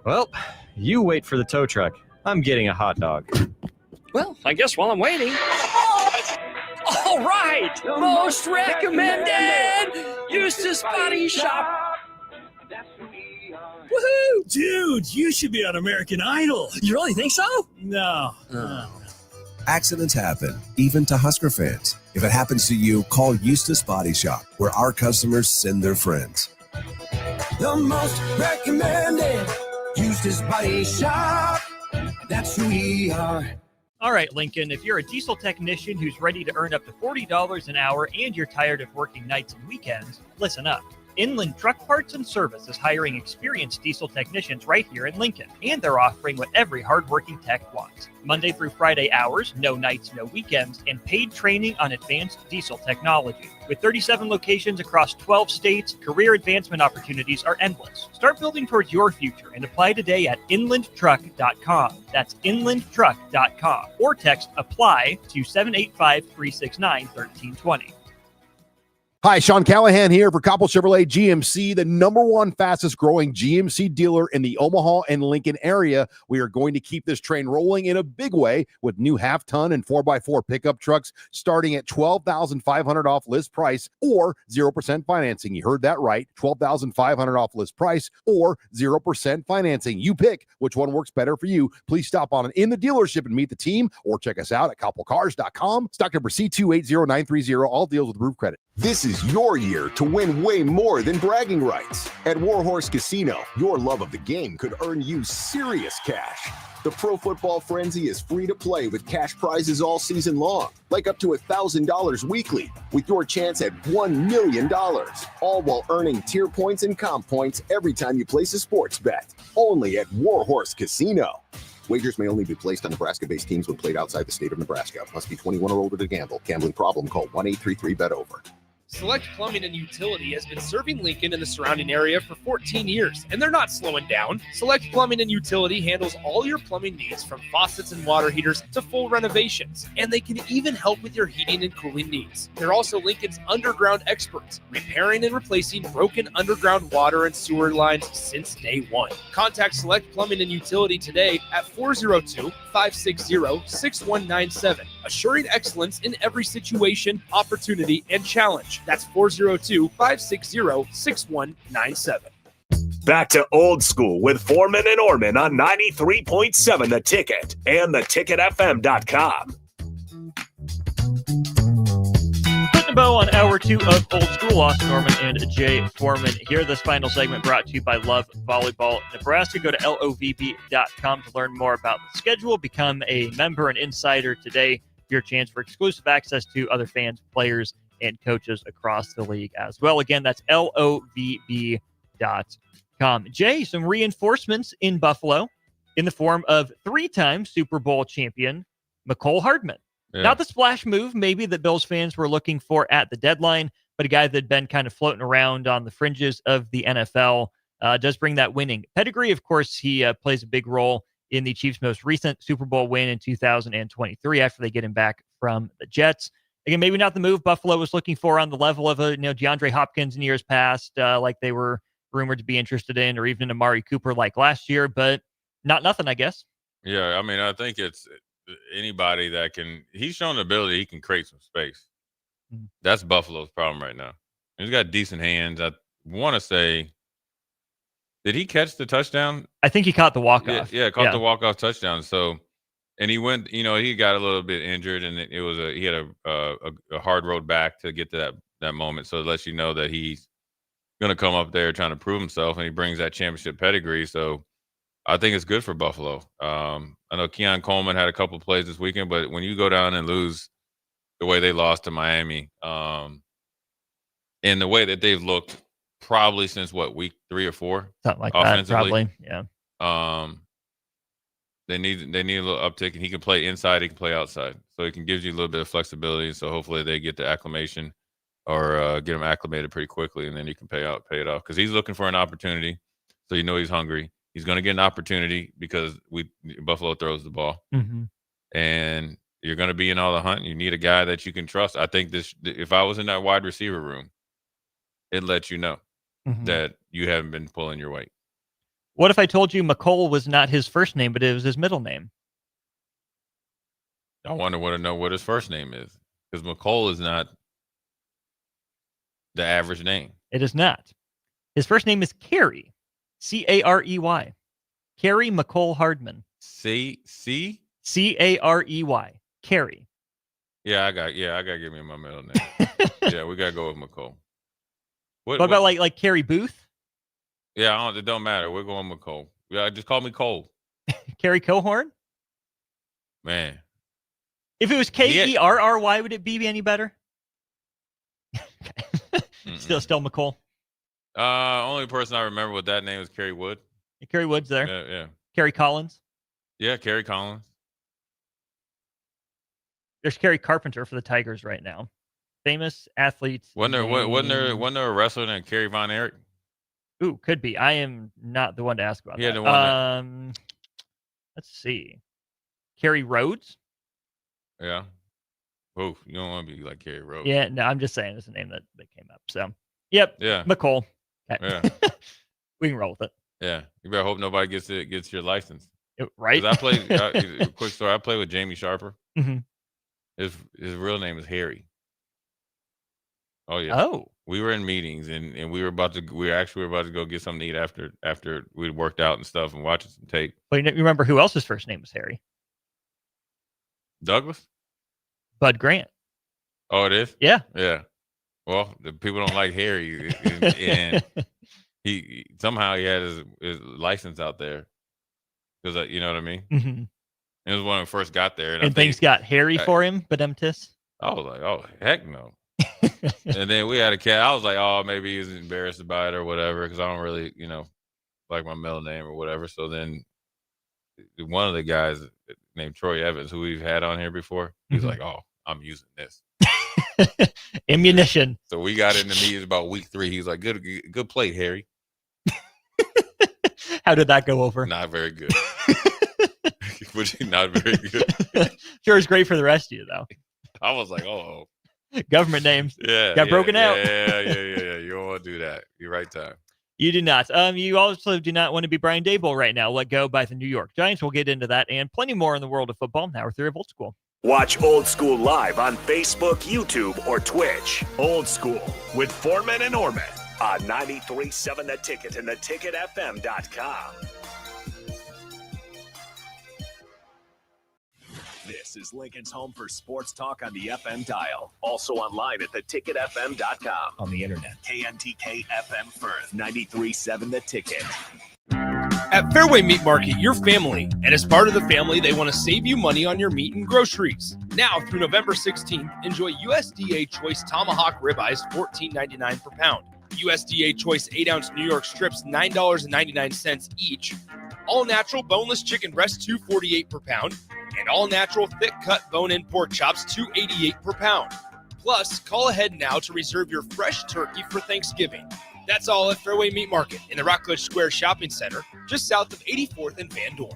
Well, you wait for the tow truck. I'm getting a hot dog. Well, I guess while I'm waiting. All right! Most recommended! Eustace Body Shop! Woohoo! Dude, you should be on American Idol. You really think so? No. Accidents happen, even to Husker fans. If it happens to you, call Eustace Body Shop, where our customers send their friends. The most recommended Eustace Body Shop. That's who we are. All right, Lincoln, if you're a diesel technician who's ready to earn up to $40 an hour and you're tired of working nights and weekends, listen up. Inland Truck Parts and Service is hiring experienced diesel technicians right here in Lincoln, and they're offering what every hardworking tech wants. Monday through Friday hours, no nights, no weekends, and paid training on advanced diesel technology. With 37 locations across 12 states, career advancement opportunities are endless. Start building towards your future and apply today at inlandtruck.com. That's inlandtruck.com. Or text APPLY to 785-369-1320. Hi, Sean Callahan here for Coppell Chevrolet GMC, the #1 fastest growing GMC dealer in the Omaha and Lincoln area. We are going to keep this train rolling in a big way with new half-ton and 4x4 pickup trucks starting at $12,500 off list price or 0% financing. You heard that right, $12,500 off list price or 0% financing. You pick which one works better for you. Please stop on in the dealership and meet the team or check us out at coppellcars.com. Stock number C280930. All deals with approved credit. This is your year to win way more than bragging rights. At Warhorse Casino, your love of the game could earn you serious cash. The Pro Football Frenzy is free to play with cash prizes all season long, like up to $1,000 weekly, with your chance at $1 million, all while earning tier points and comp points every time you place a sports bet. Only at Warhorse Casino. Wagers may only be placed on Nebraska-based teams when played outside the state of Nebraska. Must be 21 or older to gamble. Gambling problem? Call 1-833-BET-OVER. Select Plumbing and Utility has been serving Lincoln and the surrounding area for 14 years, and they're not slowing down. Select Plumbing and Utility handles all your plumbing needs from faucets and water heaters to full renovations, and they can even help with your heating and cooling needs. They're also Lincoln's underground experts, repairing and replacing broken underground water and sewer lines since day one. Contact Select Plumbing and Utility today at 402-560-6197, assuring excellence in every situation, opportunity, and challenge. That's 402-560-6197. Back to Old School with Foreman and Orman on 93.7 The Ticket and theticketfm.com. Putting a bow on hour 2 of Old School. Austin Orman and Jay Foreman here. This final segment brought to you by Love Volleyball Nebraska. Go to lovb.com to learn more about the schedule. Become a member and insider today. Your chance for exclusive access to other fans, players, and coaches across the league as well. Again, that's lovb.com. Jay, some reinforcements in Buffalo in the form of 3-time Super Bowl champion Mecole Hardman. Yeah. Not the splash move maybe that Bills fans were looking for at the deadline, but a guy that had been kind of floating around on the fringes of the NFL. Does bring that winning pedigree. Of course, he plays a big role in the Chiefs' most recent Super Bowl win in 2023 after they get him back from the Jets. Again, maybe not the move Buffalo was looking for on the level of DeAndre Hopkins in years past, like they were rumored to be interested in, or even Amari Cooper like last year, but not nothing, I guess. Yeah, I mean, I think it's anybody that can. He's shown the ability he can create some space. Mm-hmm. That's Buffalo's problem right now. He's got decent hands. I want to say, did he catch the touchdown? I think he caught the walk-off. Yeah, caught the walk-off touchdown. So. And he went, he got a little bit injured, and he had a hard road back to get to that moment. So it lets you know that he's going to come up there trying to prove himself, and he brings that championship pedigree. So I think it's good for Buffalo. I know Keon Coleman had a couple plays this weekend, but when you go down and lose the way they lost to Miami, and the way that they've looked probably since week 3 or 4, something like that, probably, yeah. They need a little uptick, and he can play inside, he can play outside. So it can give you a little bit of flexibility. So hopefully they get the acclimation or get him acclimated pretty quickly, and then you can pay it off. Because he's looking for an opportunity. So he's hungry. He's going to get an opportunity because Buffalo throws the ball. Mm-hmm. And you're going to be in all the hunt. You need a guy that you can trust. I think if I was in that wide receiver room, it lets you know that you haven't been pulling your weight. What if I told you Mecole was not his first name, but it was his middle name? I wonder to know what his first name is, because Mecole is not the average name. It is not. His first name is Carey, C-A-R-E-Y. Carey Mecole Hardman. C-C? C-A-R-E-Y. Carey. Yeah, I got to give me my middle name. Yeah, we got to go with Mecole. What about like Carey Booth? Yeah, it don't matter. We're going with Cole. Yeah, just call me Cole. Kerry Cohorn? Man. If it was K-E-R-R-Y, would it be any better? Still Mecole. Only person I remember with that name is Kerry Wood. Kerry Wood's there. Yeah. Kerry Collins. Yeah, Kerry Collins. There's Kerry Carpenter for the Tigers right now. Famous athletes. Wasn't there a wrestler named Kerry Von Erich? Ooh, could be. I am not the one to ask about Yeah, that. the one Let's see. Kerry Rhodes. Yeah. Oof, you don't want to be like Kerry Rhodes. Yeah, no, I'm just saying it's a name that came up. So, yep. Yeah. McCole. Okay. Yeah. We can roll with it. Yeah. You better hope nobody gets your license. Right. 'Cause I played. Quick story. I played with Jamie Sharper. Mm-hmm. His real name is Harry. Oh yeah. Oh. We were in meetings and we were about to go get something to eat after we'd worked out and stuff and watching some tape. But you remember who else's first name was Harry? Douglas? Bud Grant. Oh, it is? Yeah. Yeah. Well, the people don't like Harry, and he somehow he had his license out there because you know what I mean. Mm-hmm. It was when I first got there, And things got hairy for him, but I was like, oh heck no. And then we had a cat. I was like, oh, maybe he was embarrassed about it or whatever because I don't really, like my middle name or whatever. So then one of the guys named Troy Evans, who we've had on here before, he's like, oh, I'm using this. Ammunition. So we got into meetings about week 3. He's like, good play, Harry. How did that go over? Not very good. Not very good. Sure, it's great for the rest of you, though. I was like, oh. Government names. Yeah. Got broken out. Yeah. You don't want to do that. You're right time. You do not. You also do not want to be Brian Daboll right now. Let go by the New York Giants. We'll get into that and plenty more in the world of football. Now we're through Old School. Watch Old School live on Facebook, YouTube, or Twitch. Old School with Foreman and Orman on 93.7 The Ticket and theticketfm.com. This is Lincoln's home for sports talk on the FM dial. Also online at theticketfm.com. On the internet, KNTK FM Firth, 93.7 The Ticket. At Fairway Meat Market, you're family, and as part of the family, they want to save you money on your meat and groceries. Now through November 16th, enjoy USDA Choice Tomahawk ribeyes, $14.99 per pound. USDA Choice 8-ounce New York strips, $9.99 each. All-natural boneless chicken breasts, $2.48 per pound. And all-natural thick-cut bone-in pork chops, $2.88 per pound. Plus, call ahead now to reserve your fresh turkey for Thanksgiving. That's all at Fairway Meat Market in the Rockledge Square Shopping Center, just south of 84th and Van Dorn.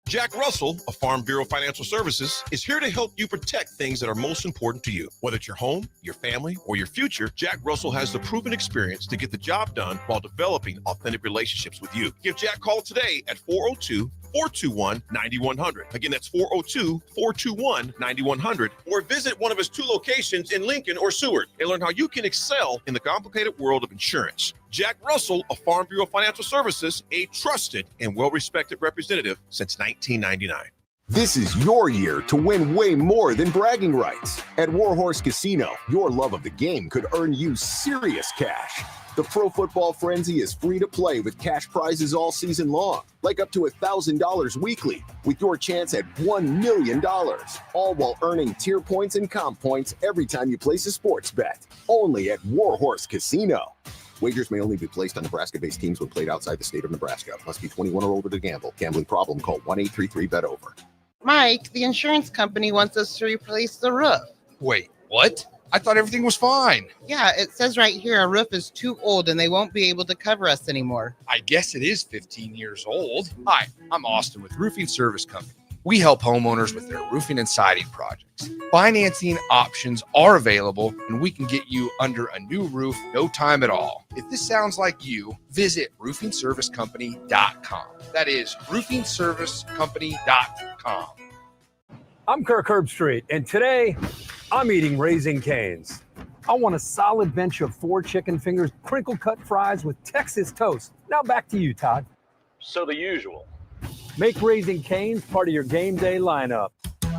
Jack Russell of Farm Bureau Financial Services is here to help you protect things that are most important to you. Whether it's your home, your family, or your future, Jack Russell has the proven experience to get the job done while developing authentic relationships with you. Give Jack a call today at 402-421-9100. Again, that's 402-421-9100. Or visit one of his 2 locations in Lincoln or Seward and learn how you can excel in the complicated world of insurance. Jack Russell of Farm Bureau Financial Services, a trusted and well-respected representative since 1999. This is your year to win way more than bragging rights. At Warhorse Casino, your love of the game could earn you serious cash. The Pro Football Frenzy is free to play with cash prizes all season long, like up to $1,000 weekly, with your chance at $1 million, all while earning tier points and comp points every time you place a sports bet. Only at Warhorse Casino. Wagers may only be placed on Nebraska-based teams when played outside the state of Nebraska. Must be 21 or older to gamble. Gambling problem? Call 1-833-BET-OVER. Mike, the insurance company wants us to replace the roof. Wait, what? I thought everything was fine. Yeah, it says right here our roof is too old and they won't be able to cover us anymore. I guess it is 15 years old. Hi, I'm Austin with Roofing Service Company. We help homeowners with their roofing and siding projects. Financing options are available, and we can get you under a new roof no time at all. If this sounds like you, visit roofingservicecompany.com. That is roofingservicecompany.com. I'm Kirk Herbstreit, and today I'm eating Raising Cane's. I want a solid bench of 4 chicken fingers, crinkle-cut fries with Texas toast. Now back to you, Todd. So the usual. Make Raising Cane's part of your game day lineup.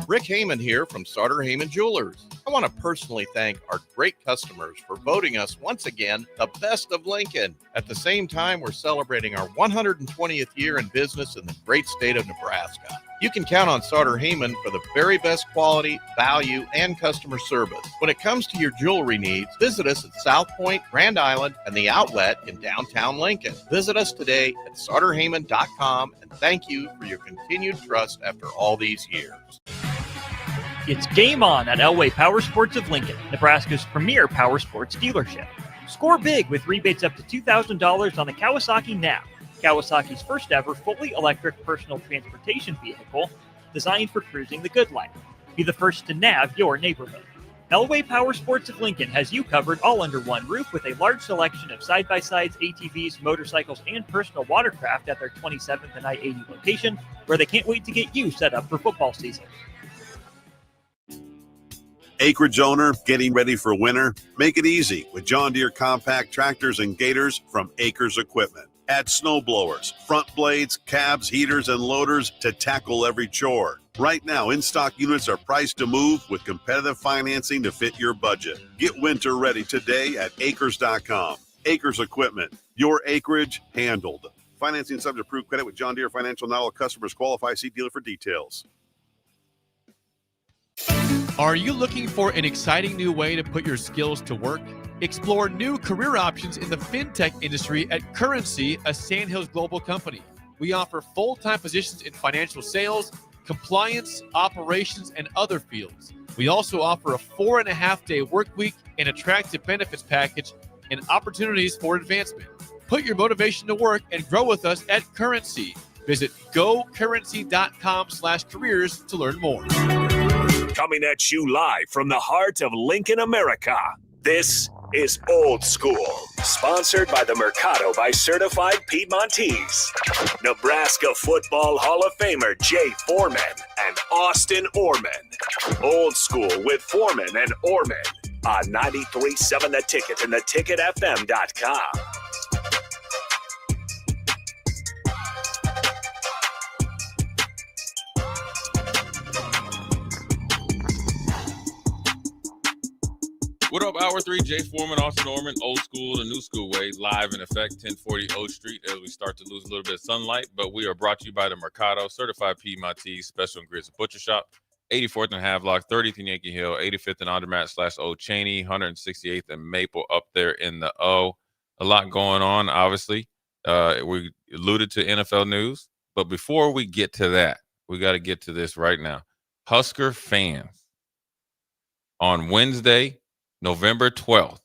Rick Heyman here from Sartor Heyman Jewelers. I want to personally thank our great customers for voting us once again the best of Lincoln. At the same time, we're celebrating our 120th year in business in the great state of Nebraska. You can count on Sauter Heyman for the very best quality, value, and customer service. When it comes to your jewelry needs, visit us at South Point, Grand Island, and the Outlet in downtown Lincoln. Visit us today at sauterheyman.com, and thank you for your continued trust after all these years. It's game on at Elway Power Sports of Lincoln, Nebraska's premier power sports dealership. Score big with rebates up to $2,000 on the Kawasaki Nav, Kawasaki's first ever fully electric personal transportation vehicle designed for cruising the good life. Be the first to nav your neighborhood. Elway Power Sports of Lincoln has you covered all under one roof with a large selection of side-by-sides, ATVs, motorcycles, and personal watercraft at their 27th and I-80 location, where they can't wait to get you set up for football season. Acreage owner getting ready for winter? Make it easy with John Deere compact tractors and gators from Acres Equipment. Add snow blowers, front blades, cabs, heaters, and loaders to tackle every chore. Right now, in-stock units are priced to move with competitive financing to fit your budget. Get winter ready today at acres.com. Acres Equipment, your acreage handled. Financing subject to approved credit with John Deere Financial. Not all customers qualify. See dealer for details. Are you looking for an exciting new way to put your skills to work? Explore new career options in the fintech industry at Currency, a Sandhills global company. We offer full-time positions in financial sales, compliance, operations, and other fields. We also offer a 4.5-day work week, an attractive benefits package, and opportunities for advancement. Put your motivation to work and grow with us at Currency. Visit gocurrency.com/careers to learn more. Coming at you live from the heart of Lincoln, America. This is Old School, sponsored by the Mercado by Certified Piedmontese. Nebraska Football Hall of Famer Jay Foreman and Austin Orman. Old School with Foreman and Orman on 93.7 The Ticket and theticketfm.com. What up, Hour 3? Jay Foreman, Austin Norman, Old School, the New School way, live in effect, 1040 O Street, as we start to lose a little bit of sunlight. But we are brought to you by the Mercado, Certified Piedmontese, Special Ingredients Butcher Shop, 84th and Havelock, 30th and Yankee Hill, 85th and Andermatt/Old Cheney, 168th and Maple up there in the O. A lot going on, obviously. We alluded to NFL news. But before we get to that, we got to get to this right now. Husker fans, on Wednesday, November 12th.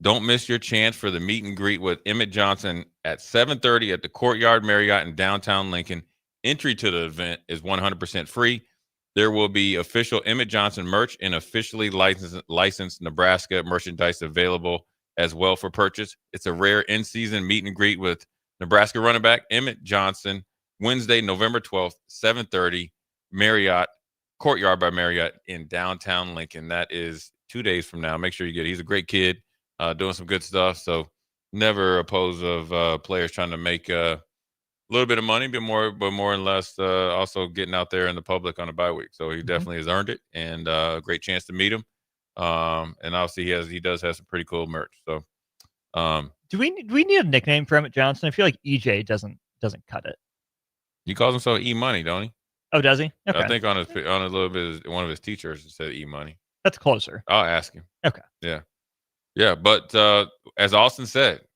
Don't miss your chance for the meet and greet with Emmett Johnson at 7:30 at the Courtyard Marriott in downtown Lincoln. Entry to the event is 100% free. There will be official Emmett Johnson merch and officially licensed Nebraska merchandise available as well for purchase. It's a rare in-season meet and greet with Nebraska running back Emmett Johnson, Wednesday, November 12th, 7:30, Marriott, Courtyard by Marriott in downtown Lincoln. That is 2 days from now. Make sure you get it. He's a great kid, doing some good stuff. So never opposed of players trying to make a little bit of money, but more and less also getting out there in the public on a bye week. So he definitely has earned it, and a great chance to meet him. And obviously he does have some pretty cool merch. So do we need a nickname for Emmett Johnson? I feel like EJ doesn't cut it. He calls himself E-Money, don't he? Oh, does he? Okay. I think on a little bit one of his t-shirts it said E-Money. That's closer. I'll ask him. Okay. Yeah. But as Austin said,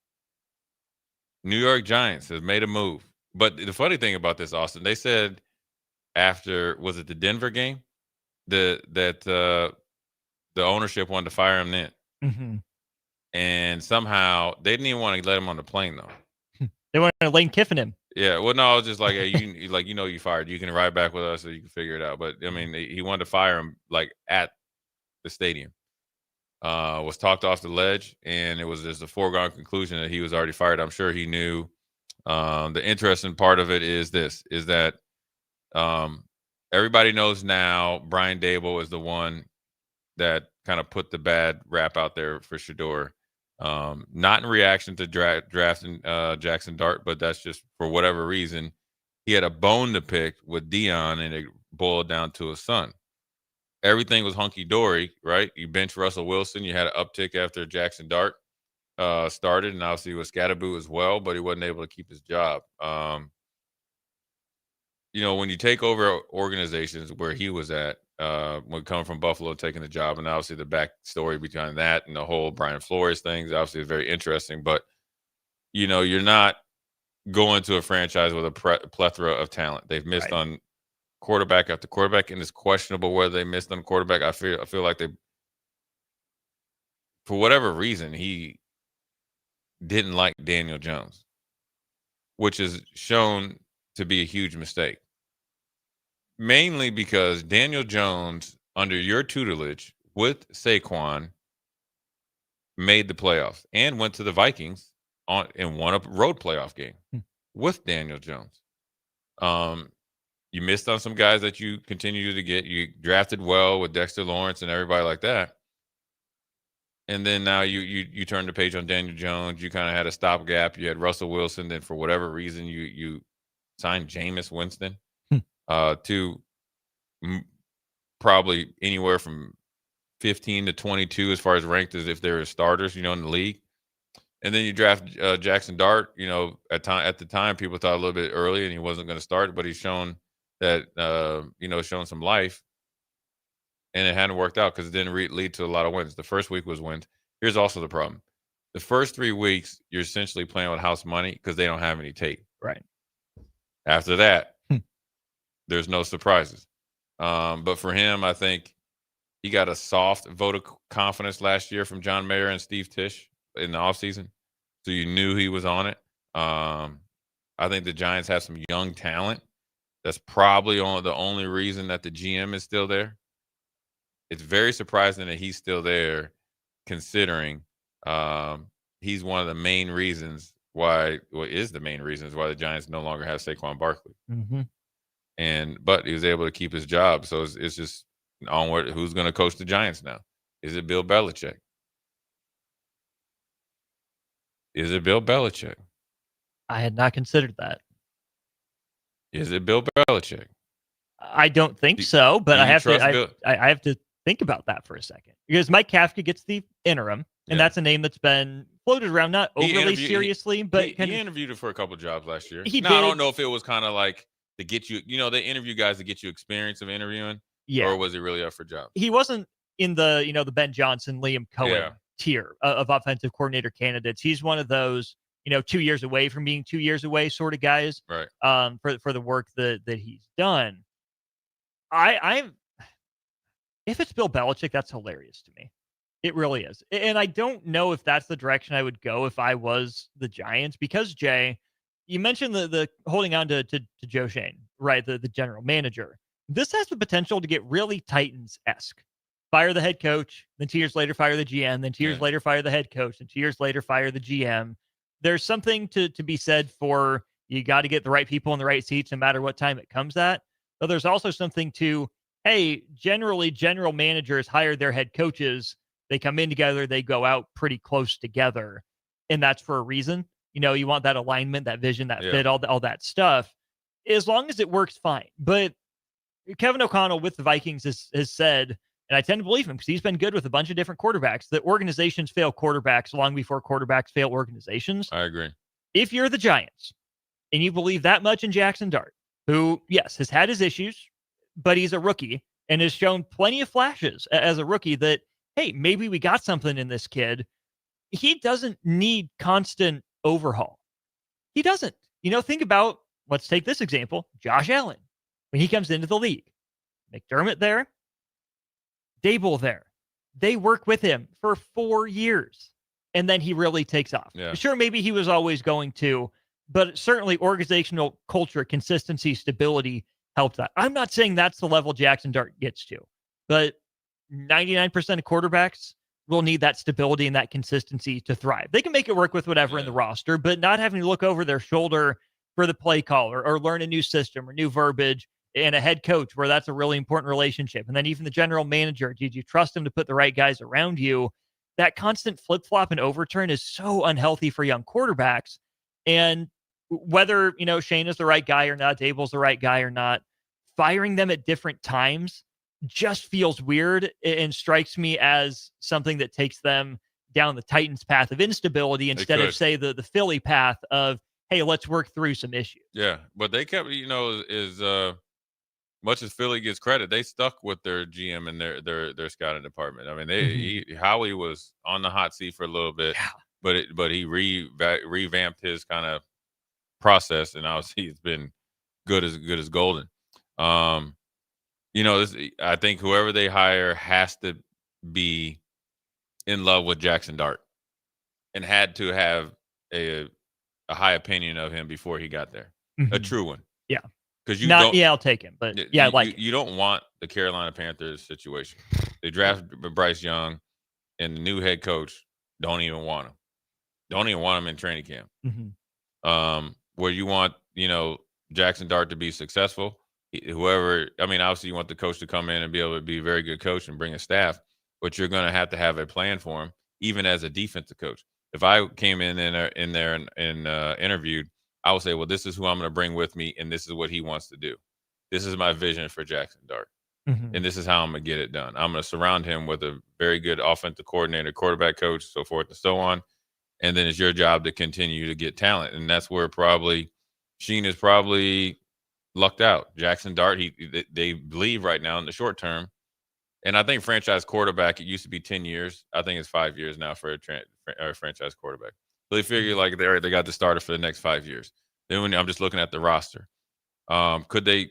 New York Giants has made a move. But the funny thing about this, Austin, they said after, was it the Denver game, that the ownership wanted to fire him then. Mm-hmm. And somehow they didn't even want to let him on the plane, though. They wanted to Lane Kiffin him. Yeah, well, no, it's just like, hey, you fired. You can ride back with us, so you can figure it out. But I mean, he wanted to fire him like at the stadium. Was talked off the ledge, and it was just a foregone conclusion that he was already fired. I'm sure he knew. The interesting part of it is that everybody knows now Brian Dable is the one that kind of put the bad rap out there for Shedeur. Not in reaction to drafting Jackson Dart, but that's just for whatever reason. He had a bone to pick with Dion, and it boiled down to his son. Everything was hunky-dory, right? You benched Russell Wilson. You had an uptick after Jackson Dart started, and obviously with Scatterboo as well, but he wasn't able to keep his job. when you take over organizations where he was at, when coming from Buffalo, taking the job, and obviously the backstory behind that and the whole Brian Flores thing, obviously is very interesting. But, you're not going to a franchise with a plethora of talent. They've missed on quarterback after quarterback, and it's questionable whether they missed on quarterback. I feel like they, for whatever reason, he didn't like Daniel Jones, which is shown to be a huge mistake. Mainly because Daniel Jones, under your tutelage with Saquon, made the playoffs and went to the Vikings and won a road playoff game with Daniel Jones. You missed on some guys that you continue to get. You drafted well with Dexter Lawrence and everybody like that. And then now you turn the page on Daniel Jones. You kind of had a stopgap. You had Russell Wilson. Then for whatever reason, you signed Jameis Winston to probably anywhere from 15 to 22 as far as ranked as if they're starters, in the league. And then you draft Jackson Dart. At the time, people thought a little bit early and he wasn't going to start, but he's shown that, shown some life. And it hadn't worked out because it didn't lead to a lot of wins. The first week was wins. Here's also the problem. The first 3 weeks, you're essentially playing with house money because they don't have any tape. Right. After that, there's no surprises. But for him, I think he got a soft vote of confidence last year from John Mayer and Steve Tisch in the offseason. So you knew he was on it. I think the Giants have some young talent. That's probably the only reason that the GM is still there. It's very surprising that he's still there, considering he's one of the main reasons why the Giants no longer have Saquon Barkley. Mm-hmm. But he was able to keep his job. So it's just onward. Who's going to coach the Giants now? Is it Bill Belichick? I had not considered that. Is it Bill Belichick? I don't think so, but I have to think about that for a second, because Mike Kafka gets the interim, and that's a name that's been floated around, not overly seriously, but he interviewed for a couple jobs last year. I don't know if it was kind of like to get you, they interview guys to get you experience of interviewing, or was he really up for jobs? He wasn't in the, the Ben Johnson, Liam Cohen tier of offensive coordinator candidates. He's one of those, 2 years away from being 2 years away sort of guys, right? For the work that he's done. If it's Bill Belichick, that's hilarious to me. It really is. And I don't know if that's the direction I would go if I was the Giants, because, Jay, you mentioned the holding on to Joe Schoen, right? The general manager. This has the potential to get really Titans-esque. Fire the head coach, then 2 years later, fire the GM, then 2 years later, fire the head coach, and 2 years later, fire the GM. There's something to be said for you got to get the right people in the right seats no matter what time it comes at. But there's also something to, hey, generally general managers hire their head coaches. They come in together, they go out pretty close together. And that's for a reason. You want that alignment, that vision, that fit, all that stuff. As long as it works, fine. But Kevin O'Connell with the Vikings has said, and I tend to believe him because he's been good with a bunch of different quarterbacks, that organizations fail quarterbacks long before quarterbacks fail organizations. I agree. If you're the Giants and you believe that much in Jackson Dart, who, yes, has had his issues, but he's a rookie and has shown plenty of flashes as a rookie that, hey, maybe we got something in this kid. He doesn't need constant overhaul. He doesn't. Think about, let's take this example, Josh Allen. When he comes into the league, McDermott there, Dable there. They work with him for 4 years, and then he really takes off. Yeah. Sure, maybe he was always going to, but certainly organizational culture, consistency, stability helped that. I'm not saying that's the level Jackson Dart gets to, but 99% of quarterbacks will need that stability and that consistency to thrive. They can make it work with whatever in the roster, but not having to look over their shoulder for the play caller or learn a new system or new verbiage, and a head coach where that's a really important relationship. And then even the general manager, did you trust him to put the right guys around you? That constant flip-flop and overturn is so unhealthy for young quarterbacks. And whether, Shane is the right guy or not, Dable's the right guy or not, firing them at different times just feels weird and strikes me as something that takes them down the Titans path of instability instead of, say, the Philly path of, hey, let's work through some issues. Yeah, but they kept, as much as Philly gets credit, they stuck with their GM and their scouting department. I mean, Howie was on the hot seat for a little bit, but he revamped his kind of process, and obviously it's been good as golden. I think whoever they hire has to be in love with Jackson Dart and had to have a high opinion of him before he got there, a true one. Yeah. Because I'll take him, but you don't want the Carolina Panthers situation. They drafted Bryce Young, and the new head coach don't even want him. Don't even want him in training camp. Where you want, Jackson Dart to be successful. Obviously you want the coach to come in and be able to be a very good coach and bring a staff, but you're going to have a plan for him, even as a defensive coach. If I came in there and interviewed, I would say, well, this is who I'm going to bring with me, and this is what he wants to do. This is my vision for Jackson Dart, and this is how I'm going to get it done. I'm going to surround him with a very good offensive coordinator, quarterback coach, so forth and so on, and then it's your job to continue to get talent, and that's where Sheen is probably lucked out. Jackson Dart, they believe right now in the short term, and I think franchise quarterback, it used to be 10 years. I think it's 5 years now for a franchise quarterback. So they figure like they got the starter for the next 5 years. Then when I'm just looking at the roster, could they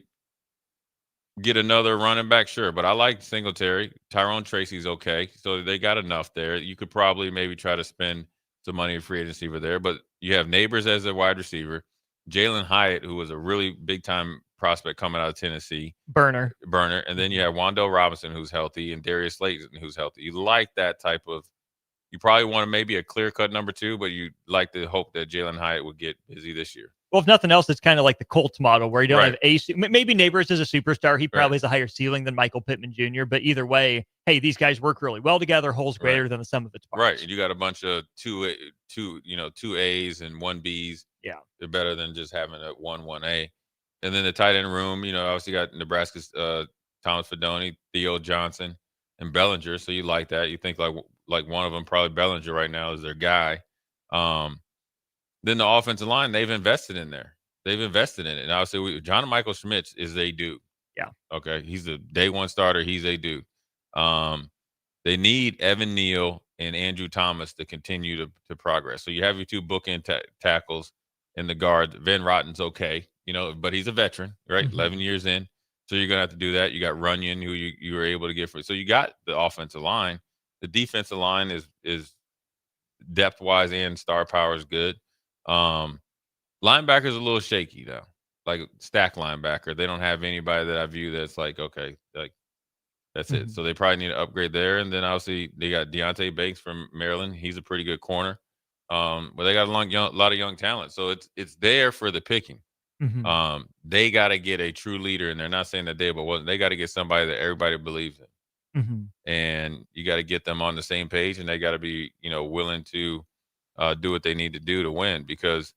get another running back? Sure, but I like Singletary. Tyrone Tracy's okay, so they got enough there. You could probably maybe try to spend some money in free agency for there, but you have Neighbors as a wide receiver, Jalen Hyatt, who was a really big time prospect coming out of Tennessee, burner, and then you have Wandale Robinson, who's healthy, and Darius Slayton, who's healthy. You like that type of. You probably want maybe a clear-cut number 2, but you like to hope that Jalen Hyatt would get busy this year. Well, if nothing else, it's kind of like the Colts model where you don't have maybe Neighbors is a superstar. He probably has a higher ceiling than Michael Pittman Jr., but either way, hey, these guys work really well together, holes greater than the sum of its parts. Right, and you got a bunch of two A's and 1 B's. Yeah. They're better than just having a 1A. And then the tight end room, obviously got Nebraska's Thomas Fedoni, Theo Johnson, and Bellinger, so you like that. You think like one of them, probably Bellinger right now, is their guy. Then the offensive line, they've invested in there. They've invested in it. And obviously, John Michael Schmitz is a dude. Yeah. Okay. He's a day one starter. He's a dude. They need Evan Neal and Andrew Thomas to continue to progress. So you have your 2 bookend tackles in the guard. Van Rotten's okay, but he's a veteran, right? 11 years in. So you're going to have to do that. You got Runyon, who you were able to get for. So you got the offensive line. The defensive line is depth-wise and star power is good. Linebacker's a little shaky, though. Like stack linebacker. They don't have anybody that I view that's like, okay, like that's it. So they probably need to upgrade there. And then obviously they got Deontay Banks from Maryland. He's a pretty good corner. But they got a lot of young talent. So it's there for the picking. They got to get a true leader, and they're not saying that they got to get somebody that everybody believes in. And you got to get them on the same page, and they got to be, willing to do what they need to do to win, because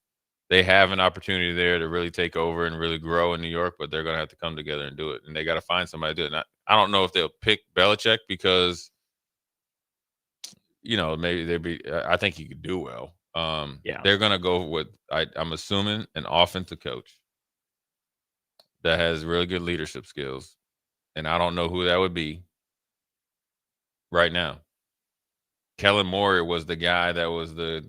they have an opportunity there to really take over and really grow in New York, but they're going to have to come together and do it. And they got to find somebody to do it. And I don't know if they'll pick Belichick because, maybe I think he could do well. They're going to go with, I'm assuming, an offensive coach that has really good leadership skills. And I don't know who that would be right now. Kellen Moore was the guy that was the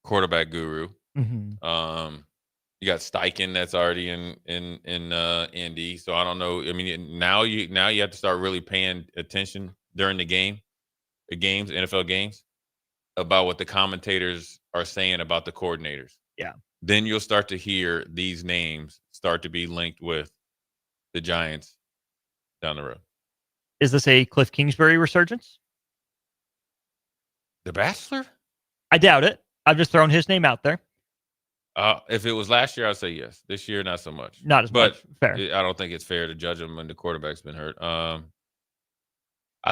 quarterback guru. You got Steichen that's already in Indy. So I don't know. I mean, now you have to start really paying attention during the games, NFL games, about what the commentators are saying about the coordinators. Yeah. Then you'll start to hear these names start to be linked with the Giants down the road. Is this a Cliff Kingsbury resurgence? The Bachelor? I doubt it. I've just thrown his name out there. If it was last year, I'd say yes. This year, not so much. Not as much. Fair. I don't think it's fair to judge him when the quarterback's been hurt. I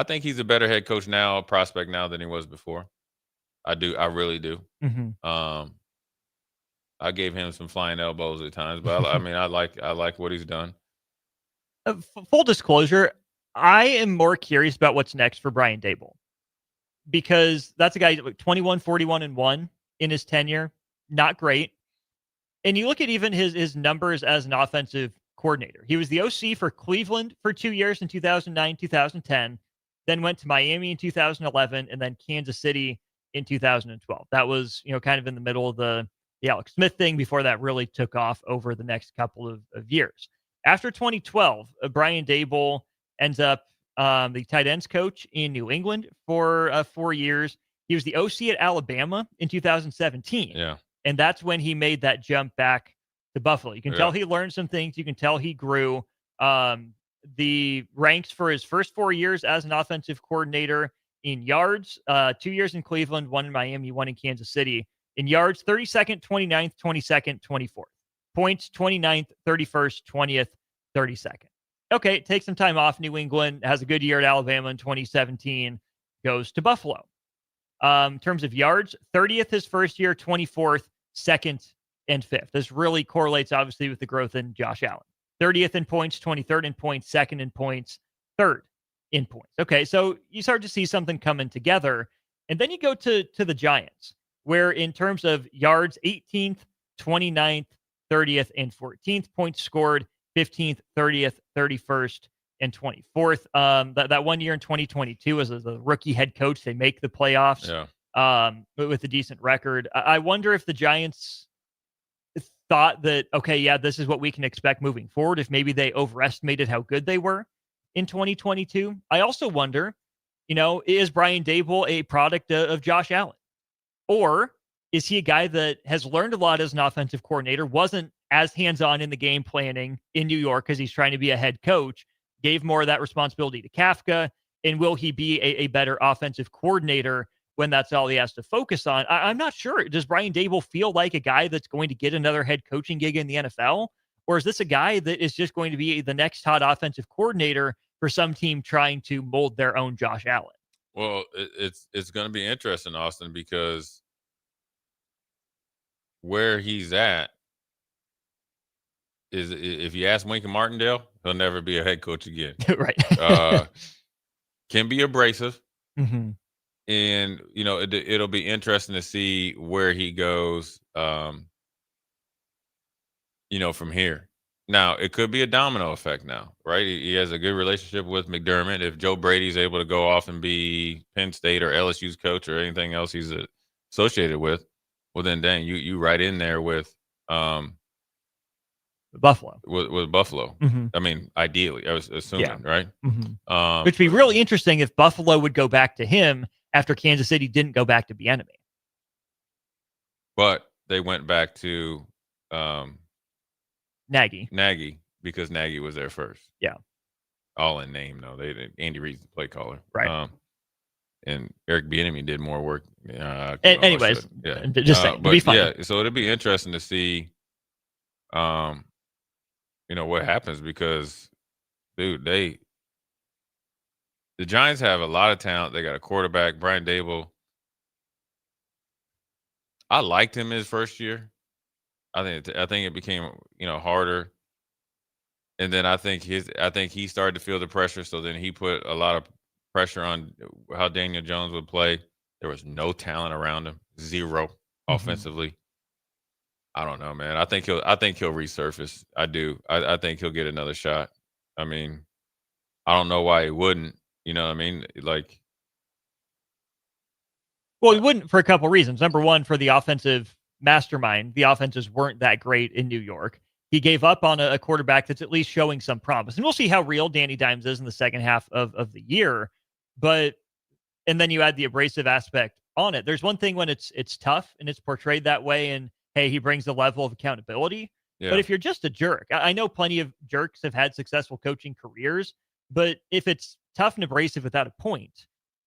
think he's a better head coach now, prospect now, than he was before. I do. I really do. I gave him some flying elbows at times, but I like what he's done. Full disclosure, I am more curious about what's next for Brian Daboll, because that's a guy 21, 41, and 1 in his tenure. Not great. And you look at even his numbers as an offensive coordinator. He was the OC for Cleveland for 2 years in 2009, 2010, then went to Miami in 2011, and then Kansas City in 2012. That was, kind of in the middle of the Alex Smith thing before that really took off over the next couple of years. After 2012, Brian Daboll ends up the tight ends coach in New England for 4 years. He was the OC at Alabama in 2017. Yeah. And that's when he made that jump back to Buffalo. You can tell he learned some things. You can tell he grew. The ranks for his first 4 years as an offensive coordinator in yards, 2 years in Cleveland, 1 in Miami, 1 in Kansas City. In yards, 32nd, 29th, 22nd, 24th. Points, 29th, 31st, 20th, 32nd. Okay, takes some time off. New England has a good year at Alabama in 2017, goes to Buffalo. In terms of yards, 30th his first year, 24th, 2nd, and 5th. This really correlates, obviously, with the growth in Josh Allen. 30th in points, 23rd in points, 2nd in points, 3rd in points. Okay, so you start to see something coming together. And then you go to the Giants, where in terms of yards, 18th, 29th, 30th, and 14th, points scored, 15th, 30th, 31st, and 24th. That 1 year in 2022 as a rookie head coach, they make the playoffs with a decent record. I wonder if the Giants thought that, okay, yeah, this is what we can expect moving forward, if maybe they overestimated how good they were in 2022. I also wonder, is Brian Daboll a product of Josh Allen? Or is he a guy that has learned a lot as an offensive coordinator, wasn't as hands-on in the game planning in New York because he's trying to be a head coach, gave more of that responsibility to Kafka, and will he be a better offensive coordinator when that's all he has to focus on? I'm not sure. Does Brian Daboll feel like a guy that's going to get another head coaching gig in the NFL? Or is this a guy that is just going to be the next hot offensive coordinator for some team trying to mold their own Josh Allen? Well, it's going to be interesting, Austin, because where he's at is, if you ask Lincoln Martindale, he'll never be a head coach again. Right. Can be abrasive. Mm-hmm. And, it'll be interesting to see where he goes, from here. Now, it could be a domino effect now, right? He has a good relationship with McDermott. If Joe Brady's able to go off and be Penn State or LSU's coach or anything else he's associated with, well, then, dang, you right in there with Buffalo. With Buffalo. Mm-hmm. I mean, ideally, I was assuming, right? Mm-hmm. Which would be really interesting if Buffalo would go back to him after Kansas City didn't go back to Bieniemy. But they went back to Nagy because Nagy was there first. Yeah. All in name, though. Andy Reid's the play caller. Right. And Eric Bieniemy did more work. Anyways, just saying, it'll be fun. Yeah, so it'll be interesting to see what happens, because, dude, the Giants have a lot of talent. They got a quarterback, Brian Daboll. I liked him his first year. I think it became harder, and then I think he started to feel the pressure. So then he put a lot of pressure on how Daniel Jones would play. There was no talent around him, zero offensively. I don't know, man. I think he'll resurface. I do. I think he'll get another shot. I mean, I don't know why he wouldn't. You know what I mean? Like, well, he wouldn't for a couple reasons. Number one, for the offensive mastermind, the offenses weren't that great in New York. He gave up on a quarterback that's at least showing some promise, and we'll see how real Danny Dimes is in the second half of the year. And then you add the abrasive aspect on it. There's one thing when it's tough and it's portrayed that way, and hey, he brings the level of accountability. Yeah. But if you're just a jerk, I know plenty of jerks have had successful coaching careers, but if it's tough and abrasive without a point,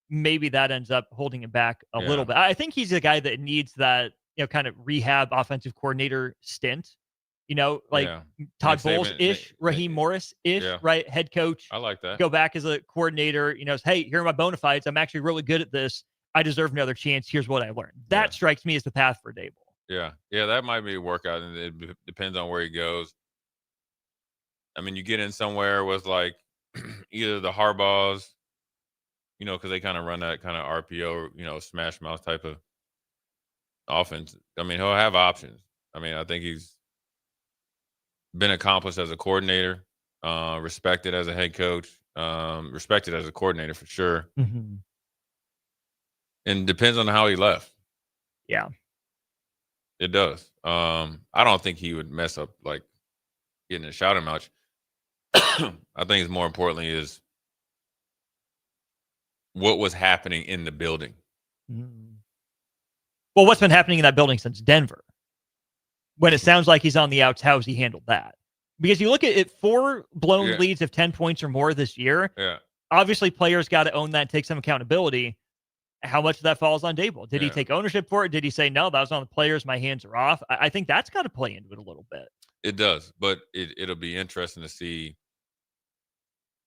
maybe that ends up holding him back a little bit. I think he's a guy that needs that, kind of rehab offensive coordinator stint, Todd Bowles-ish, Raheem Morris-ish, right? Head coach. I like that. Go back as a coordinator, hey, here are my bona fides. I'm actually really good at this. I deserve another chance. Here's what I learned. That strikes me as the path for Daboll. Yeah, that might be a workout, and it depends on where he goes. I mean, you get in somewhere with like either the Harbaughs, because they kind of run that kind of RPO, smash mouth type of offense. I mean, he'll have options. I mean, I think he's been accomplished as a coordinator, respected as a head coach, respected as a coordinator for sure. Mm-hmm. And depends on how he left. Yeah. It does. I don't think he would mess up like getting a shouting match. I think it's more importantly is what was happening in the building. Well, what's been happening in that building since Denver? When it sounds like he's on the outs, how's he handled that? Because you look at it, 4 blown leads of 10 points or more this year. Yeah. Obviously, players got to own that, take some accountability. How much of that falls on Dable? Did he take ownership for it? Did he say, no, that was on the players, my hands are off? I think that's got to play into it a little bit. It does, but it'll be interesting to see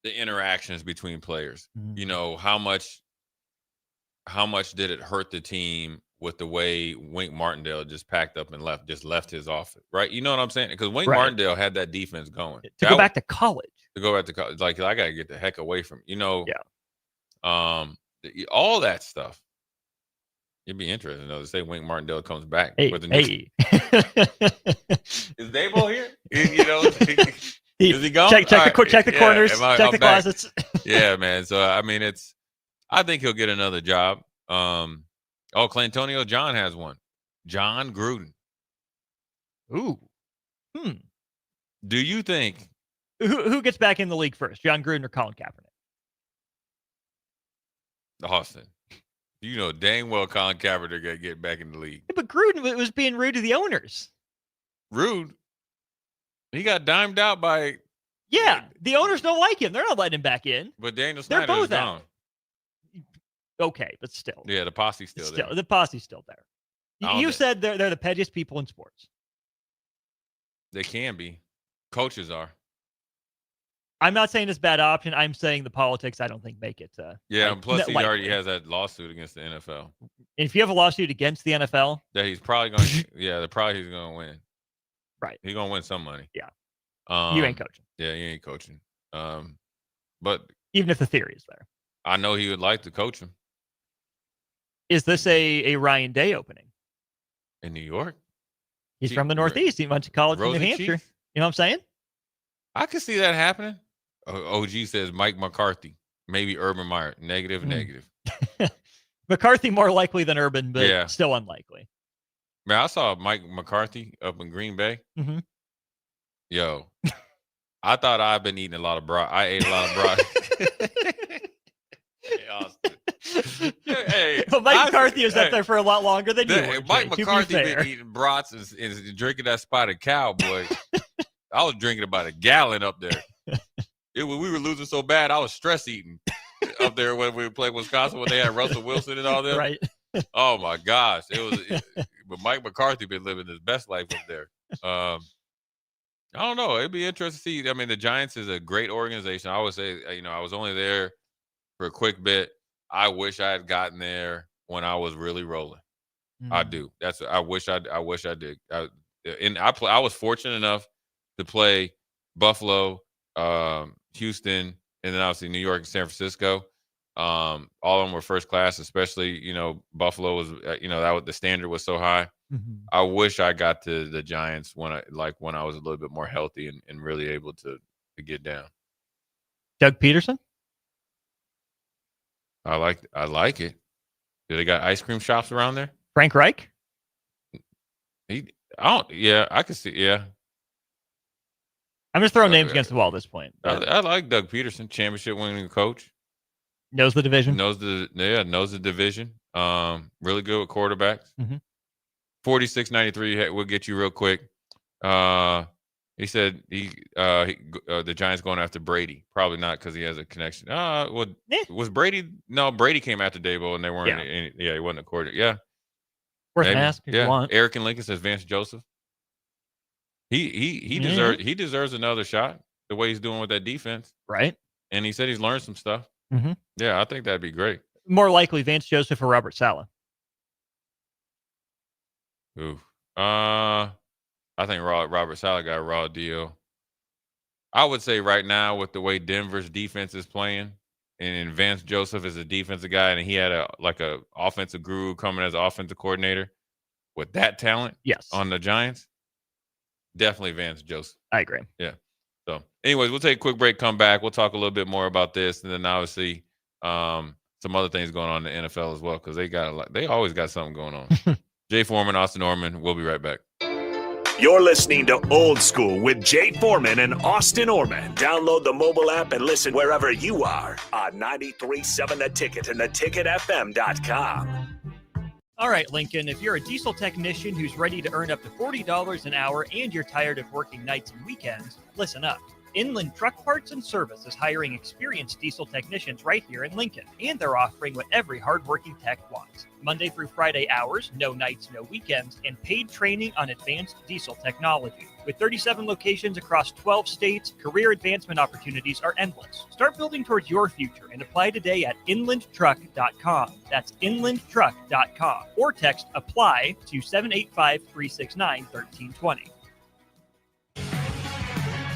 the interactions between players. You know, how much did it hurt the team with the way Wink Martindale just packed up and left his office, right? You know what I'm saying? Because Wink Martindale had that defense going. To go back to college. Like, I got to get the heck away from, all that stuff. It'd be interesting, though, to say Wink Martindale comes back with a new. Is Dable here? Is he gone? Check the corners, check the closets. Yeah, man. So I mean, I think he'll get another job. Clantonio John has one. John Gruden. Ooh. Do you think who gets back in the league first, John Gruden or Colin Kaepernick? Austin. You know dang well Colin Kaepernick got to get back in the league. Yeah, but Gruden was being rude to the owners. Rude? He got dimed out by... Yeah, the owners don't like him. They're not letting him back in. But Daniel Snyder is gone. Okay, but still. Yeah, the posse's still there. The posse's still there. You said they're the pettiest people in sports. They can be. Coaches are. I'm not saying it's a bad option. I'm saying the politics, I don't think, make it. And plus he already has that lawsuit against the NFL. And if you have a lawsuit against the NFL, that he's probably going to, he's going to win. Right. He's going to win some money. Yeah. You ain't coaching. Yeah, you ain't coaching. But even if the theory is there, I know he would like to coach him. Is this a Ryan Day opening in New York? He's from the Northeast. He went to college in New Hampshire. Chief? You know what I'm saying? I could see that happening. OG says Mike McCarthy, maybe Urban Meyer. Negative. McCarthy more likely than Urban, but still unlikely. Man, I saw Mike McCarthy up in Green Bay. Mm-hmm. Yo, I thought I've been eating a lot of broth. I ate a lot of broth. Hey, well, Mike McCarthy was up there for a lot longer than you. Mike McCarthy been eating brats and drinking that spotted cow, boy. I was drinking about a gallon up there. We were losing so bad, I was stress eating up there when we played Wisconsin when they had Russell Wilson and all that. Right. Oh my gosh, but Mike McCarthy been living his best life up there. I don't know. It'd be interesting to see. I mean, the Giants is a great organization. I always say, I was only there for a quick bit. I wish I had gotten there when I was really rolling. I do. I wish I did. I was fortunate enough to play Buffalo, Houston, and then obviously New York and San Francisco. All of them were first class, especially, Buffalo was, the standard was so high. Mm-hmm. I wish I got to the Giants when I was a little bit more healthy and really able to get down. Doug Peterson? I like it. Do they got ice cream shops around there? Frank Reich? I could see, yeah. I'm just throwing names against the wall at this point. I like Doug Peterson, championship winning coach. Knows the division. Knows the division. Really good with quarterbacks. Mm-hmm. 46-93 will get you real quick. He said the Giants going after Brady. Probably not because he has a connection. Was Brady? No, Brady came after Dable and they weren't. He wasn't a quarterback. Yeah. Worth an ask if you want. Eric and Lincoln says Vance Joseph. He deserves another shot. The way he's doing with that defense, right? And he said he's learned some stuff. Mm-hmm. Yeah, I think that'd be great. More likely Vance Joseph or Robert Saleh. Ooh, I think Robert Saleh got a raw deal. I would say right now with the way Denver's defense is playing, and Vance Joseph is a defensive guy, and he had a offensive guru coming as offensive coordinator with that talent. Yes, on the Giants. Definitely Vance Joseph. I agree. Yeah. So, anyways, we'll take a quick break, come back. We'll talk a little bit more about this, and then obviously some other things going on in the NFL as well, because they always got something going on. Jay Foreman, Austin Orman. We'll be right back. You're listening to Old School with Jay Foreman and Austin Orman. Download the mobile app and listen wherever you are on 93.7 The Ticket and theticketfm.com. All right, Lincoln, if you're a diesel technician who's ready to earn up to $40 an hour and you're tired of working nights and weekends, listen up. Inland Truck Parts and Service is hiring experienced diesel technicians right here in Lincoln, and they're offering what every hardworking tech wants. Monday through Friday hours, no nights, no weekends, and paid training on advanced diesel technology. With 37 locations across 12 states, career advancement opportunities are endless. Start building towards your future and apply today at inlandtruck.com. That's inlandtruck.com. Or text APPLY to 785-369-1320.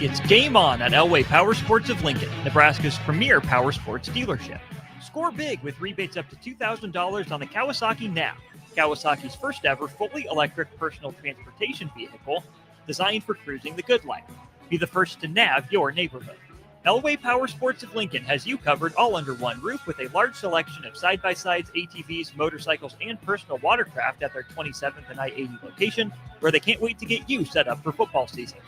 It's game on at Elway Power Sports of Lincoln, Nebraska's premier power sports dealership. Score big with rebates up to $2,000 on the Kawasaki NAV, Kawasaki's first ever fully electric personal transportation vehicle designed for cruising the good life. Be the first to NAV your neighborhood. Elway Power Sports of Lincoln has you covered all under one roof with a large selection of side-by-sides, ATVs, motorcycles, and personal watercraft at their 27th and I-80 location, where they can't wait to get you set up for football season.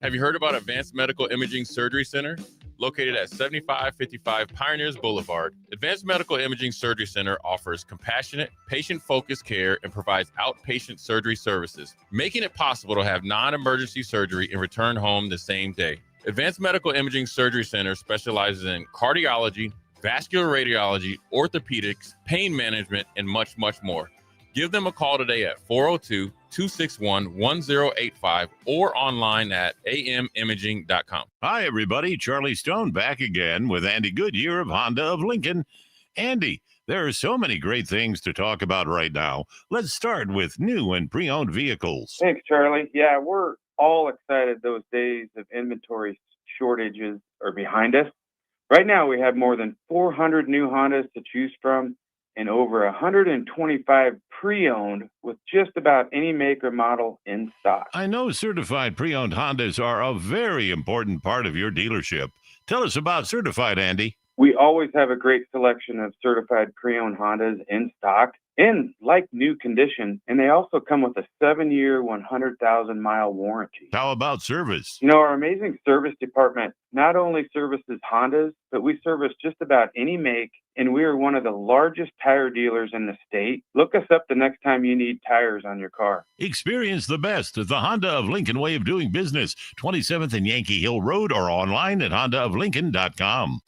Have you heard about Advanced Medical Imaging Surgery Center? Located at 7555 Pioneers Boulevard, Advanced Medical Imaging Surgery Center offers compassionate, patient-focused care and provides outpatient surgery services, making it possible to have non-emergency surgery and return home the same day. Advanced Medical Imaging Surgery Center specializes in cardiology, vascular radiology, orthopedics, pain management, and much, much more. Give them a call today at 402-261-1085 or online at amimaging.com. Hi, everybody. Charlie Stone back again with Andy Goodyear of Honda of Lincoln. Andy, there are so many great things to talk about right now. Let's start with new and pre-owned vehicles. Thanks, Charlie. Yeah, we're all excited those days of inventory shortages are behind us. Right now, we have more than 400 new Hondas to choose from and over 125 pre-owned with just about any make or model in stock. I know certified pre-owned Hondas are a very important part of your dealership. Tell us about certified, Andy. We always have a great selection of certified pre-owned Hondas in stock in like new condition, and they also come with a 7-year, 100,000-mile warranty. How about service? You know, our amazing service department not only services Hondas, but we service just about any make, and we are one of the largest tire dealers in the state. Look us up the next time you need tires on your car. Experience the best at the Honda of Lincoln way of doing business, 27th and Yankee Hill Road, or online at hondaoflincoln.com.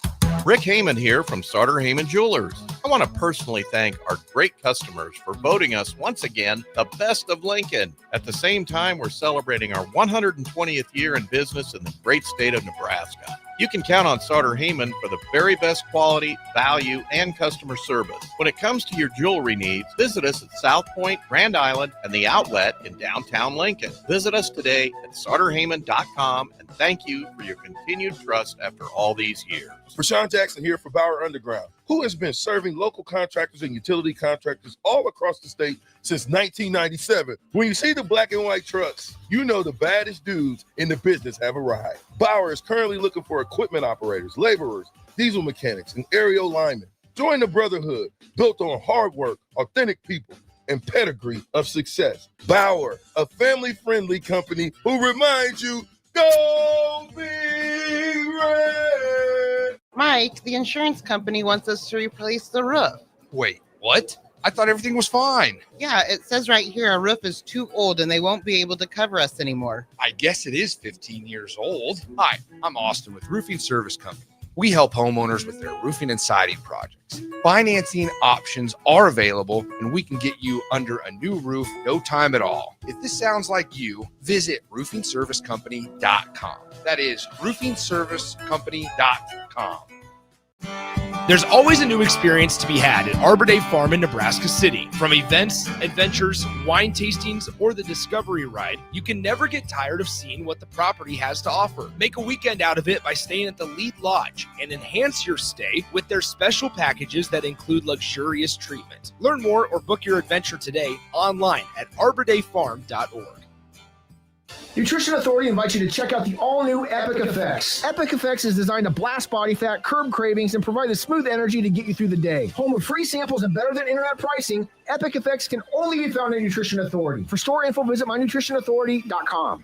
Rick Heyman here from Sartor Heyman Jewelers. I want to personally thank our great customers for voting us once again the best of Lincoln. At the same time, we're celebrating our 120th year in business in the great state of Nebraska. You can count on Sartor Heyman for the very best quality, value, and customer service. When it comes to your jewelry needs, visit us at South Point, Grand Island, and the Outlet in downtown Lincoln. Visit us today at sartorheyman.com, and thank you for your continued trust after all these years. Rashawn Jackson here for Bauer Underground, who has been serving local contractors and utility contractors all across the state since 1997. When you see the black and white trucks, you know the baddest dudes in the business have arrived. Bauer is currently looking for equipment operators, laborers, diesel mechanics, and aerial linemen. Join the brotherhood built on hard work, authentic people, and pedigree of success. Bauer, a family-friendly company who reminds you, go Big Red! Mike, the insurance company wants us to replace the roof. Wait, what? I thought everything was fine. Yeah, it says right here our roof is too old and they won't be able to cover us anymore. I guess it is 15 years old. Hi, I'm Austin with Roofing Service Company. We help homeowners with their roofing and siding projects. Financing options are available, and we can get you under a new roof no time at all. If this sounds like you, visit roofingservicecompany.com. That is roofingservicecompany.com. There's always a new experience to be had at Arbor Day Farm in Nebraska City. From events, adventures, wine tastings, or the Discovery Ride, you can never get tired of seeing what the property has to offer. Make a weekend out of it by staying at the Lead Lodge and enhance your stay with their special packages that include luxurious treatment. Learn more or book your adventure today online at arbordayfarm.org. Nutrition Authority invites you to check out the all-new Epic Effects. Epic Effects is designed to blast body fat, curb cravings, and provide the smooth energy to get you through the day. Home of free samples and better than internet pricing, Epic Effects can only be found at Nutrition Authority. For store info, visit mynutritionauthority.com.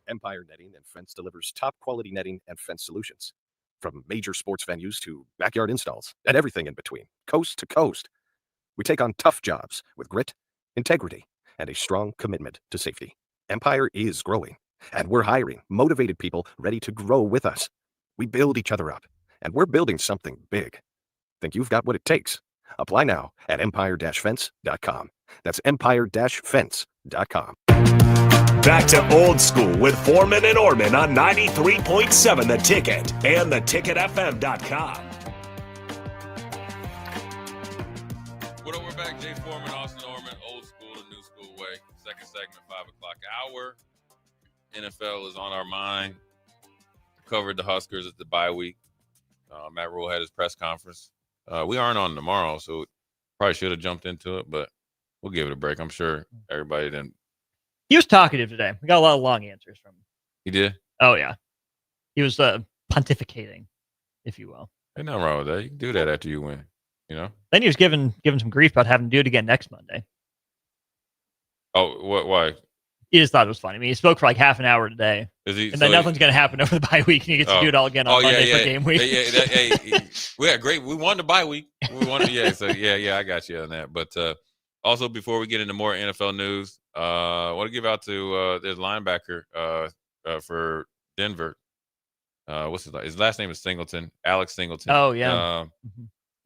Empire Netting and Fence delivers top-quality netting and fence solutions. From major sports venues to backyard installs and everything in between, coast to coast. We take on tough jobs with grit, integrity, and a strong commitment to safety. Empire is growing, and we're hiring motivated people ready to grow with us. We build each other up, and we're building something big. Think you've got what it takes? Apply now at empire-fence.com. That's empire-fence.com. Back to Old School with Foreman and Orman on 93.7 The Ticket and theticketfm.com. What up, we're back. Jay Foreman, Austin Orman, Old School and New School Way. Second segment, 5 o'clock hour. NFL is on our mind. Covered the Huskers at the bye week. Matt Rule had his press conference. We aren't on tomorrow, so probably should have jumped into it, but we'll give it a break. I'm sure everybody didn't. He was talkative today. We got a lot of long answers from him. He did? Oh, yeah. He was pontificating, if you will. Ain't nothing wrong with that. You can do that after you win, you know? Then he was given some grief about having to do it again next Monday. Oh, what? Why? He just thought it was funny. I mean, he spoke for like half an hour today. And then nothing's going to happen over the bye week, and he gets to do it all again on Monday for game week. We had great. We won the bye week. We won it. Yeah, so I got you on that. But also, before we get into more NFL news, I want to give out to there's linebacker for Denver. What's his last name is Singleton, Alex Singleton. Oh, yeah.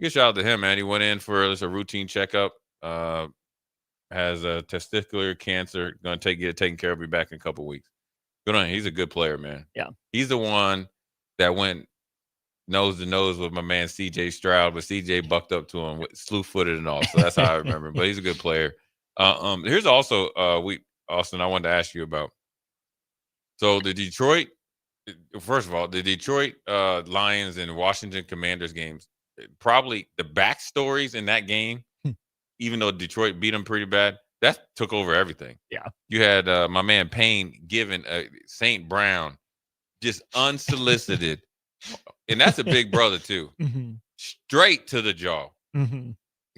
Good shout out to him, man. He went in for a routine checkup. Has a testicular cancer. Going to get it taken care of. Be back in a couple weeks. Good on him. He's a good player, man. Yeah. He's the one that went nose to nose with my man C.J. Stroud, but C.J. bucked up to him, slew-footed and all. So that's how I remember him. But he's a good player. Here's also Austin, I wanted to ask you about. So the Detroit Lions and Washington Commanders games, probably the backstories in that game, even though Detroit beat them pretty bad, that took over everything. Yeah. You had my man Payne giving St. Brown just unsolicited, and that's a big brother too, straight to the jaw.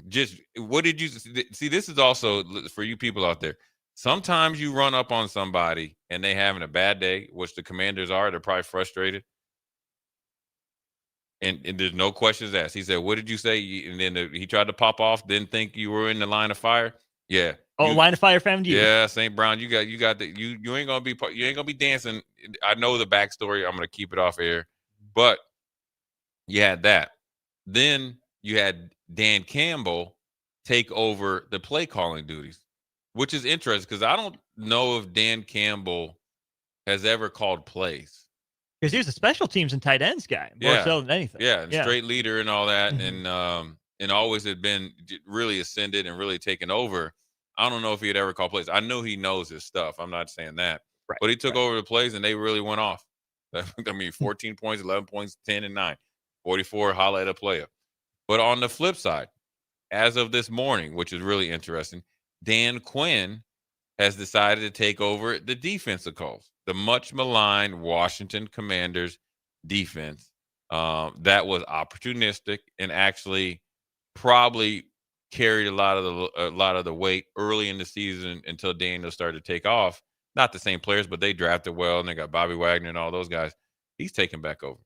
Just what did you see? This is also for you people out there. Sometimes you run up on somebody and they having a bad day, which the Commanders are. They're probably frustrated. And there's no questions asked. He said, "What did you say?" And then he tried to pop off. Didn't think you were in the line of fire. Yeah. Line of fire found you. Yeah, St. Brown, you got the you ain't gonna be dancing. I know the backstory. I'm gonna keep it off air, but you had that. Then you had Dan Campbell take over the play calling duties, which is interesting because I don't know if Dan Campbell has ever called plays. Because he was a special teams and tight ends guy, more so than anything. Yeah, and straight leader and all that, and always had been really ascended and really taken over. I don't know if he had ever called plays. I know he knows his stuff. I'm not saying that. Right, but he took over the plays, and they really went off. I mean, 14 points, 11 points, 10 and 9, 44, holla at a player. But on the flip side, as of this morning, which is really interesting, Dan Quinn has decided to take over the defensive calls. The much maligned Washington Commanders defense that was opportunistic and actually probably carried a lot of the weight early in the season until Daniel started to take off. Not the same players, but they drafted well, and they got Bobby Wagner and all those guys. He's taking back over.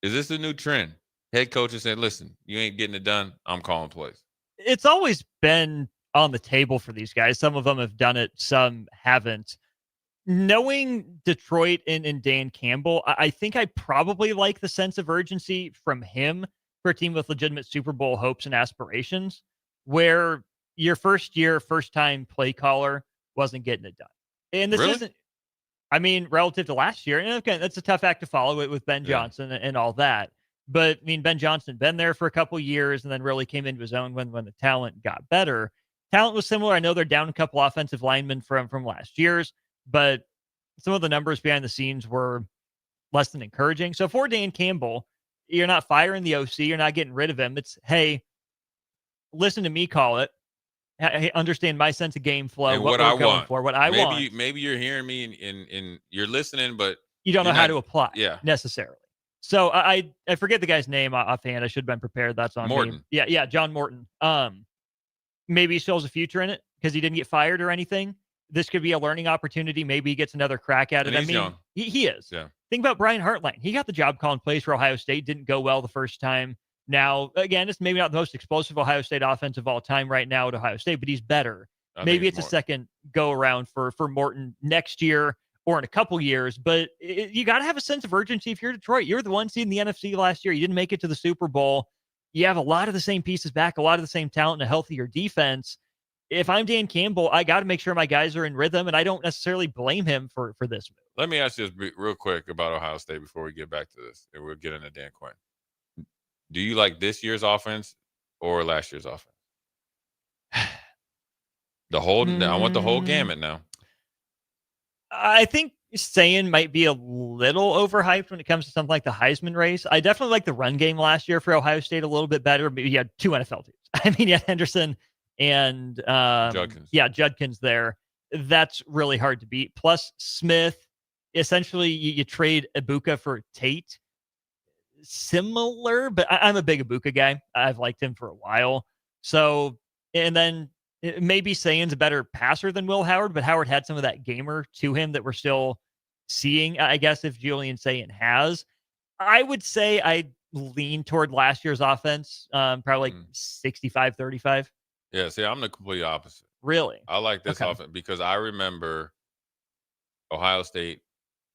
Is this a new trend? Head coaches said, "Listen, you ain't getting it done. I'm calling plays." It's always been on the table for these guys. Some of them have done it, some haven't. Knowing Detroit and Dan Campbell, I think I probably like the sense of urgency from him for a team with legitimate Super Bowl hopes and aspirations, where your first-time play caller wasn't getting it done. And this isn't, I mean, relative to last year, and again, that's a tough act to follow with Ben Johnson and all that. But, I mean, Ben Johnson been there for a couple years and then really came into his own when the talent got better. Talent was similar. I know they're down a couple offensive linemen from last year's, but some of the numbers behind the scenes were less than encouraging. So for Dan Campbell, you're not firing the OC. You're not getting rid of him. It's, hey, listen to me call it. understand my sense of game flow, And what I we're going want. for, what I want. Maybe you're hearing me and you're listening, but You don't know how to apply Yeah. necessarily. So I forget the guy's name offhand. I should have been prepared. That's on Morton. me. Yeah, John Morton. Maybe he still has a future in it because he didn't get fired or anything. This could be a learning opportunity. Maybe he gets another crack at it. And he's young. He is. Yeah. Think about Brian Hartline. He got the job calling plays for Ohio State. Didn't go well the first time. Now, again, it's maybe not the most explosive Ohio State offense of all time right now at Ohio State, but he's better. Maybe it's a second go around for Morton next year or in a couple years. But you got to have a sense of urgency if you're Detroit. You're the one seed in the NFC last year. You didn't make it to the Super Bowl. You have a lot of the same pieces back, a lot of the same talent, and a healthier defense. If I'm Dan Campbell, I got to make sure my guys are in rhythm, and I don't necessarily blame him for this move. Let me ask you this real quick about Ohio State before we get back to this, and we'll get into Dan Quinn. Do you like this year's offense or last year's offense? I want the whole gamut now. I think Sayin might be a little overhyped when it comes to something like the Heisman race. I definitely like the run game last year for Ohio State a little bit better, but you had two NFL teams. I mean, you had Henderson and Judkins. Yeah, Judkins there. That's really hard to beat. Plus Smith, essentially you trade Ibuka for Tate. Similar, but I'm a big Ibuka guy. I've liked him for a while. So, and then maybe Sayin's a better passer than Will Howard, but Howard had some of that gamer to him that we're still seeing, I guess, if Julian Sayin has. I would say I lean toward last year's offense, probably like 65-35. Yeah, see, I'm the complete opposite. Really? I like this offense because I remember Ohio State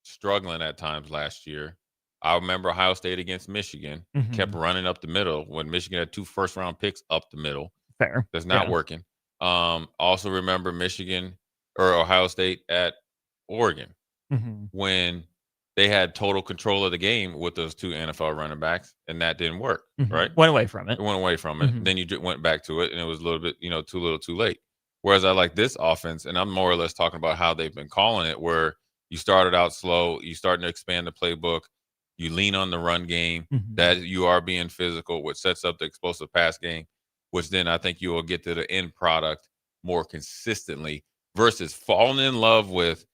struggling at times last year. I remember Ohio State against Michigan kept running up the middle when Michigan had 2 first-round picks up the middle. Fair. That's not working. Also remember Michigan or Ohio State at Oregon when they had total control of the game with those 2 NFL running backs, and that didn't work, right? Went away from it. It went away from it. Then you went back to it, and it was a little bit, too little, too late. Whereas I like this offense, and I'm more or less talking about how they've been calling it, where you started out slow, you starting to expand the playbook, you lean on the run game, that you are being physical, which sets up the explosive pass game, which then I think you will get to the end product more consistently versus falling in love with,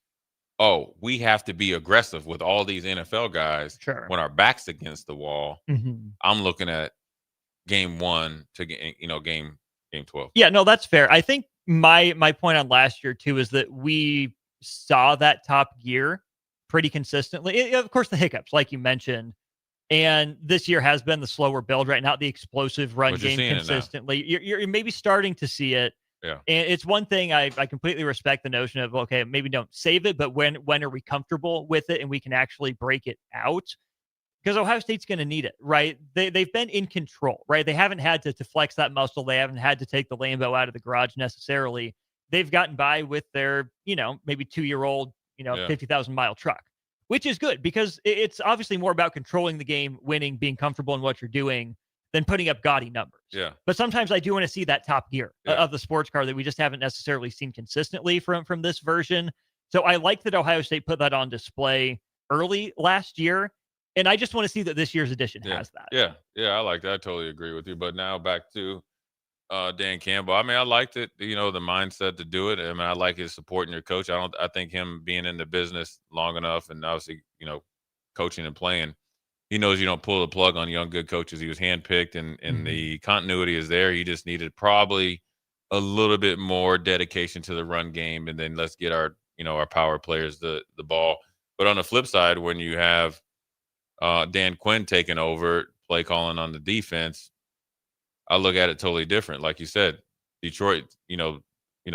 oh, we have to be aggressive with all these NFL guys when our back's against the wall. I'm looking at game 1 to game 12. Yeah, no, that's fair. I think my point on last year too is that we saw that top gear pretty consistently. Of course, the hiccups, like you mentioned, and this year has been the slower build right now, the explosive run game consistently. You're maybe starting to see it. Yeah. And it's one thing I completely respect the notion of, okay, maybe don't save it, but when are we comfortable with it and we can actually break it out? Because Ohio State's going to need it, right? They've been in control, right? They haven't had to flex that muscle. They haven't had to take the Lambo out of the garage necessarily. They've gotten by with their, maybe 2-year-old, 50,000-mile truck, which is good because it's obviously more about controlling the game, winning, being comfortable in what you're doing than putting up gaudy numbers. Yeah. But sometimes I do want to see that top gear of the sports car that we just haven't necessarily seen consistently from this version. So I like that Ohio State put that on display early last year. And I just want to see that this year's edition has that. Yeah, I like that. I totally agree with you. But now back to Dan Campbell. I mean, I liked it, the mindset to do it. I mean, I like his supporting your coach. I think him being in the business long enough and obviously, coaching and playing, he knows you don't pull the plug on young, good coaches. He was handpicked and the continuity is there. He just needed probably a little bit more dedication to the run game. And then let's get our power players the ball. But on the flip side, when you have Dan Quinn taking over play calling on the defense, I look at it totally different. Like you said, Detroit,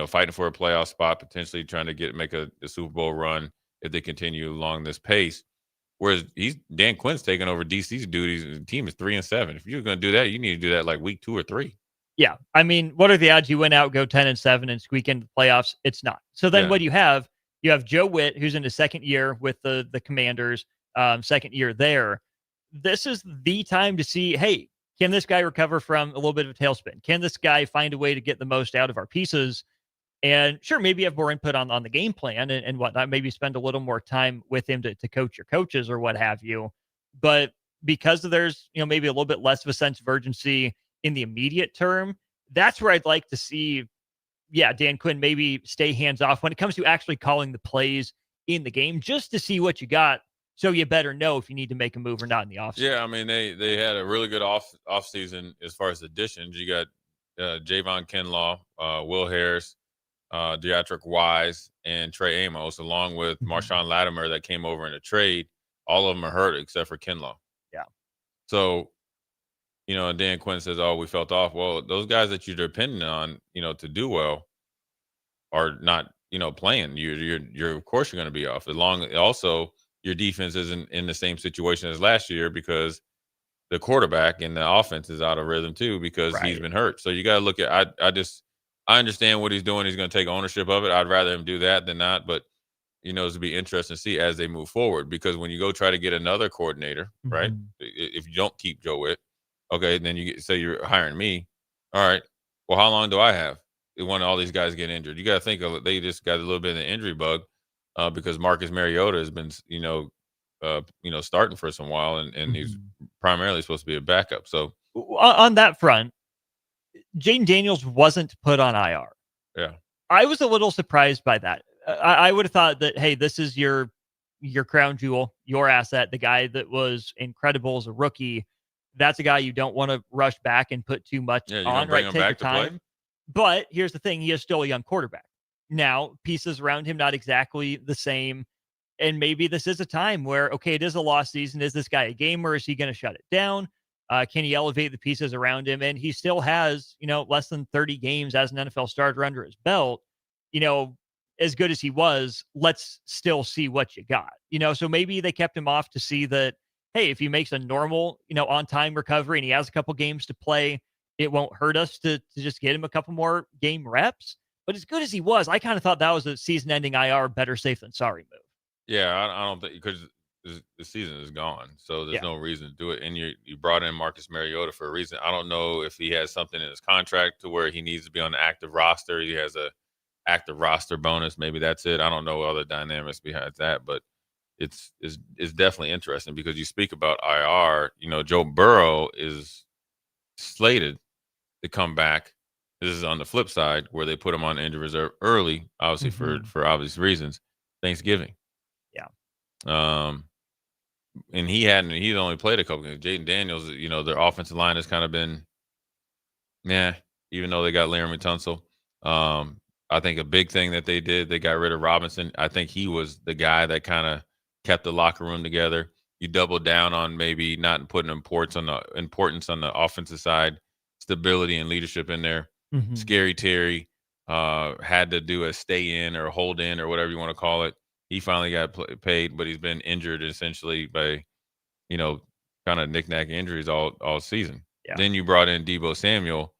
fighting for a playoff spot, potentially trying to make a Super Bowl run if they continue along this pace. Whereas Dan Quinn's taking over DC's duties. The team is 3-7. If you're going to do that, you need to do that like week 2 or 3. Yeah. I mean, what are the odds you win out, go 10-7 and squeak into the playoffs? It's not. So then what do you have? You have Joe Witt, who's in his second year with the Commanders, second year there. This is the time to see, hey, can this guy recover from a little bit of a tailspin? Can this guy find a way to get the most out of our pieces? And sure, maybe you have more input on the game plan and whatnot. Maybe spend a little more time with him to coach your coaches or what have you. But because there's, maybe a little bit less of a sense of urgency in the immediate term, that's where I'd like to see Dan Quinn maybe stay hands off when it comes to actually calling the plays in the game, just to see what you got. So you better know if you need to make a move or not in the offseason. Yeah, I mean, they had a really good off season as far as additions. You got Javon Kinlaw, Will Harris, Deatrick Wise, and Trey Amos, along with Marshawn Latimer that came over in a trade. All of them are hurt except for Kinlaw. Yeah. So, and Dan Quinn says, "Oh, we felt off." Well, those guys that you're depending on, to do well, are not, playing. You're of course you're going to be off. Also, your defense isn't in the same situation as last year because the quarterback and the offense is out of rhythm too because he's been hurt. So you got to look at. I understand what he's doing. He's going to take ownership of it. I'd rather him do that than not. But it's to be interesting to see as they move forward because when you go try to get another coordinator, right? If you don't keep Joe Witt, okay, then you say you're hiring me. All right. Well, how long do I have? When all these guys get injured, you got to think of they just got a little bit of an injury bug because Marcus Mariota has been, starting for some while, and he's primarily supposed to be a backup. So on that front, Jaden Daniels wasn't put on IR. Yeah, I was a little surprised by that. I would have thought that, hey, this is your crown jewel, your asset, the guy that was incredible as a rookie. That's a guy you don't want to rush back and put too much on. Right, take your time. But here's the thing: he is still a young quarterback. Now, pieces around him not exactly the same. And maybe this is a time where, okay, it is a lost season. Is this guy a gamer? Is he going to shut it down? Can he elevate the pieces around him? And he still has, less than 30 games as an NFL starter under his belt. As good as he was, let's still see what you got. So maybe they kept him off to see that, hey, if he makes a normal, on-time recovery and he has a couple games to play, it won't hurt us to just get him a couple more game reps. But as good as he was, I kind of thought that was a season-ending IR, better safe than sorry move. Yeah, I don't think because the season is gone, so there's no reason to do it. And you brought in Marcus Mariota for a reason. I don't know if he has something in his contract to where he needs to be on the active roster. He has a active roster bonus. Maybe that's it. I don't know other dynamics behind that, but it's definitely interesting because you speak about IR. Joe Burrow is slated to come back. This is on the flip side where they put him on injury reserve early, obviously for obvious reasons. Thanksgiving. Yeah. And he's only played a couple games. Jaden Daniels, their offensive line has kind of been, even though they got Laramie Tunsil. I think a big thing that they did, they got rid of Robinson. I think he was the guy that kind of kept the locker room together. You doubled down on maybe not putting importance on the offensive side, stability and leadership in there. Scary Terry had to do a stay in or hold in or whatever you want to call it. He finally got paid, but he's been injured essentially by, kind of knick-knack injuries all season. Yeah. Then you brought in Deebo Samuel,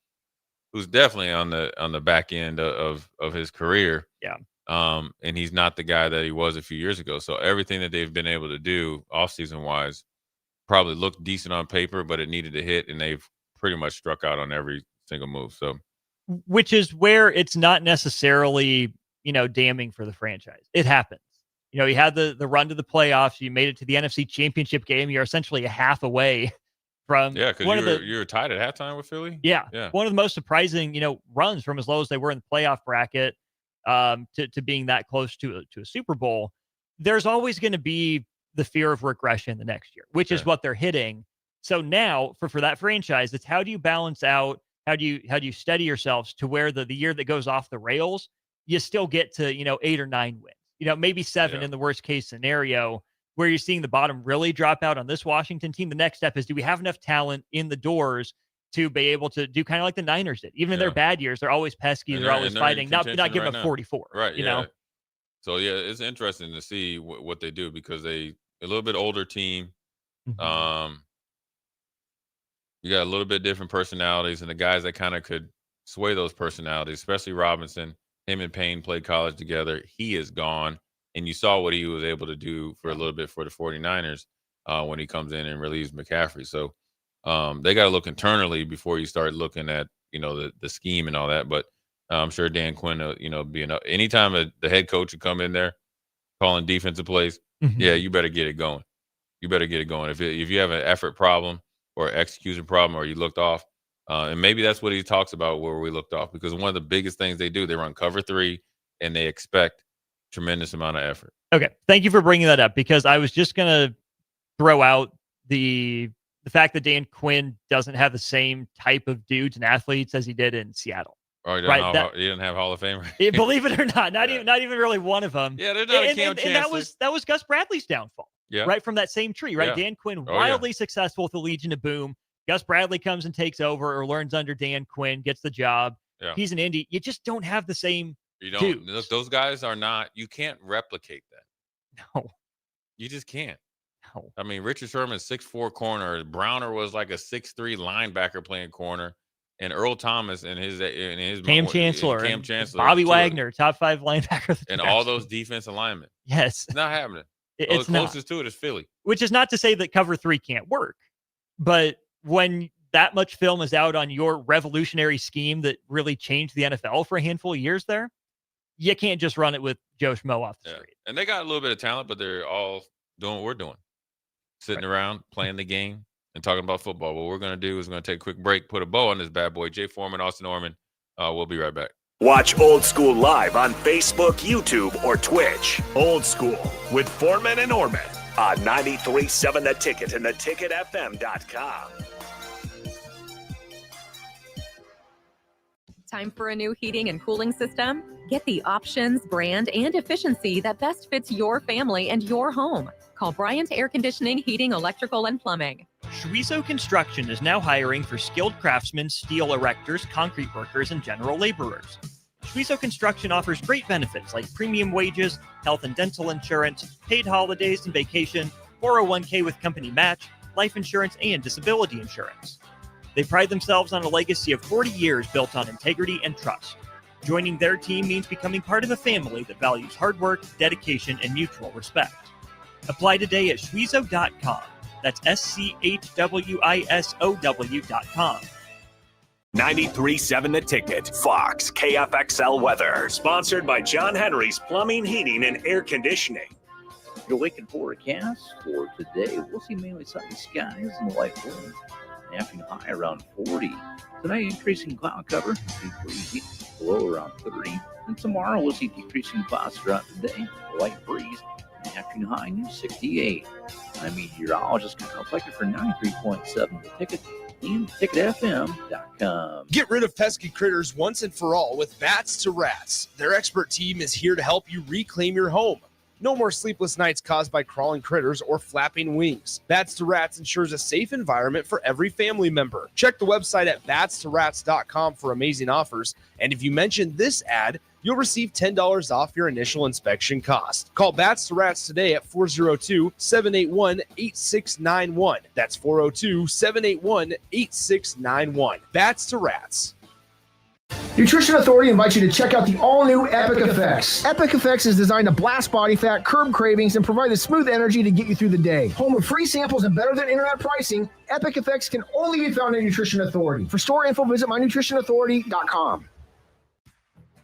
who's definitely on the back end of his career. Yeah. And he's not the guy that he was a few years ago. So everything that they've been able to do offseason wise probably looked decent on paper, but it needed to hit, and they've pretty much struck out on every single move. So, which is where it's not necessarily, damning for the franchise. It happens. You had the run to the playoffs. You made it to the NFC Championship game. You're essentially a half away from because you were tied at halftime with Philly. Yeah. One of the most surprising, runs from as low as they were in the playoff bracket to being that close to a Super Bowl. There's always going to be the fear of regression the next year, which is what they're hitting. So now for that franchise, it's how do you balance out? How do you steady yourselves to where the year that goes off the rails, you still get to, 8 or 9 wins. Maybe 7 in the worst case scenario, where you're seeing the bottom really drop out on this Washington team. The next step is, do we have enough talent in the doors to be able to do kind of like the Niners did? Even in their bad years, they're always pesky. They're always fighting, not giving up 44. Right. So, it's interesting to see what they do because a little bit older team. You got a little bit different personalities, and the guys that kind of could sway those personalities, especially Robinson. Him and Payne played college together. He is gone. And you saw what he was able to do for a little bit for the 49ers when he comes in and relieves McCaffrey. So they got to look internally before you start looking at, the scheme and all that. But I'm sure Dan Quinn, being up. Anytime the head coach would come in there calling defensive plays, you better get it going. You better get it going. If you have an effort problem or execution problem or you looked off, And maybe that's what he talks about where we looked off, because one of the biggest things they do, they run cover 3 and they expect tremendous amount of effort. Okay. Thank you for bringing that up, because I was just going to throw out the fact that Dan Quinn doesn't have the same type of dudes and athletes as he did in Seattle. Oh, he didn't have Hall of Fame. Believe it or not, not even really one of them. Yeah, they're not a Cam and that was Gus Bradley's downfall. Yeah. Right from that same tree, right? Yeah. Dan Quinn, wildly successful with the Legion of Boom. Gus Bradley comes and takes over or learns under Dan Quinn, gets the job. Yeah. He's an Indy. You just don't have the same You don't. dudes. Those guys are not. You can't replicate that. No. You just can't. No. I mean, Richard Sherman, 6'4" corner. Browner was like a 6'3" linebacker playing corner, and Earl Thomas and his Cam Chancellor, Bobby Wagner, top 5 linebacker, and all those defensive linemen. Yes, it's not happening. It's the closest to it is Philly. Which is not to say that cover 3 can't work, but when that much film is out on your revolutionary scheme that really changed the NFL for a handful of years there, you can't just run it with Joe Schmo off the street. And they got a little bit of talent, but they're all doing what we're doing. Sitting around, playing the game, and talking about football. What we're going to do is we're going to take a quick break, put a bow on this bad boy. Jay Foreman, Austin Orman. We'll be right back. Watch Old School live on Facebook, YouTube, or Twitch. Old School with Foreman and Orman on 93.7 The Ticket and theticketfm.com. Time for a new heating and cooling system? Get the options, brand, and efficiency that best fits your family and your home. Call Bryant Air Conditioning, Heating, Electrical, and Plumbing. Schwieso Construction is now hiring for skilled craftsmen, steel erectors, concrete workers, and general laborers. Schwieso Construction offers great benefits like premium wages, health and dental insurance, paid holidays and vacation, 401k with company match, life insurance, and disability insurance. They pride themselves on a legacy of 40 years built on integrity and trust. Joining their team means becoming part of a family that values hard work, dedication, and mutual respect. Apply today at schwieso.com. That's SCHWISOW.com. 93.7 The Ticket, Fox, KFXL weather. Sponsored by John Henry's Plumbing, Heating, and Air Conditioning. Your Lincoln forecast for today, we'll see mainly sunny skies and light wind. Afternoon high around 40. Tonight, increasing cloud cover, breezy, low around 30. And tomorrow, we'll see decreasing clouds throughout the day, light breeze. Afternoon high near 68. I'm meteorologist Kyle Flecker for 93.7 The Ticket and ticketfm.com. Get rid of pesky critters once and for all with Bats to Rats. Their expert team is here to help you reclaim your home. No more sleepless nights caused by crawling critters or flapping wings. Bats to Rats ensures a safe environment for every family member. Check the website at batstoRats.com for amazing offers. And if you mention this ad, you'll receive $10 off your initial inspection cost. Call Bats to Rats today at 402-781-8691. That's 402-781-8691. Bats to Rats. Nutrition Authority invites you to check out the all-new Epic Effects. Epic Effects is designed to blast body fat, curb cravings, and provide the smooth energy to get you through the day. Home of free samples and better than internet pricing, Epic Effects can only be found at Nutrition Authority. For store info, visit mynutritionauthority.com.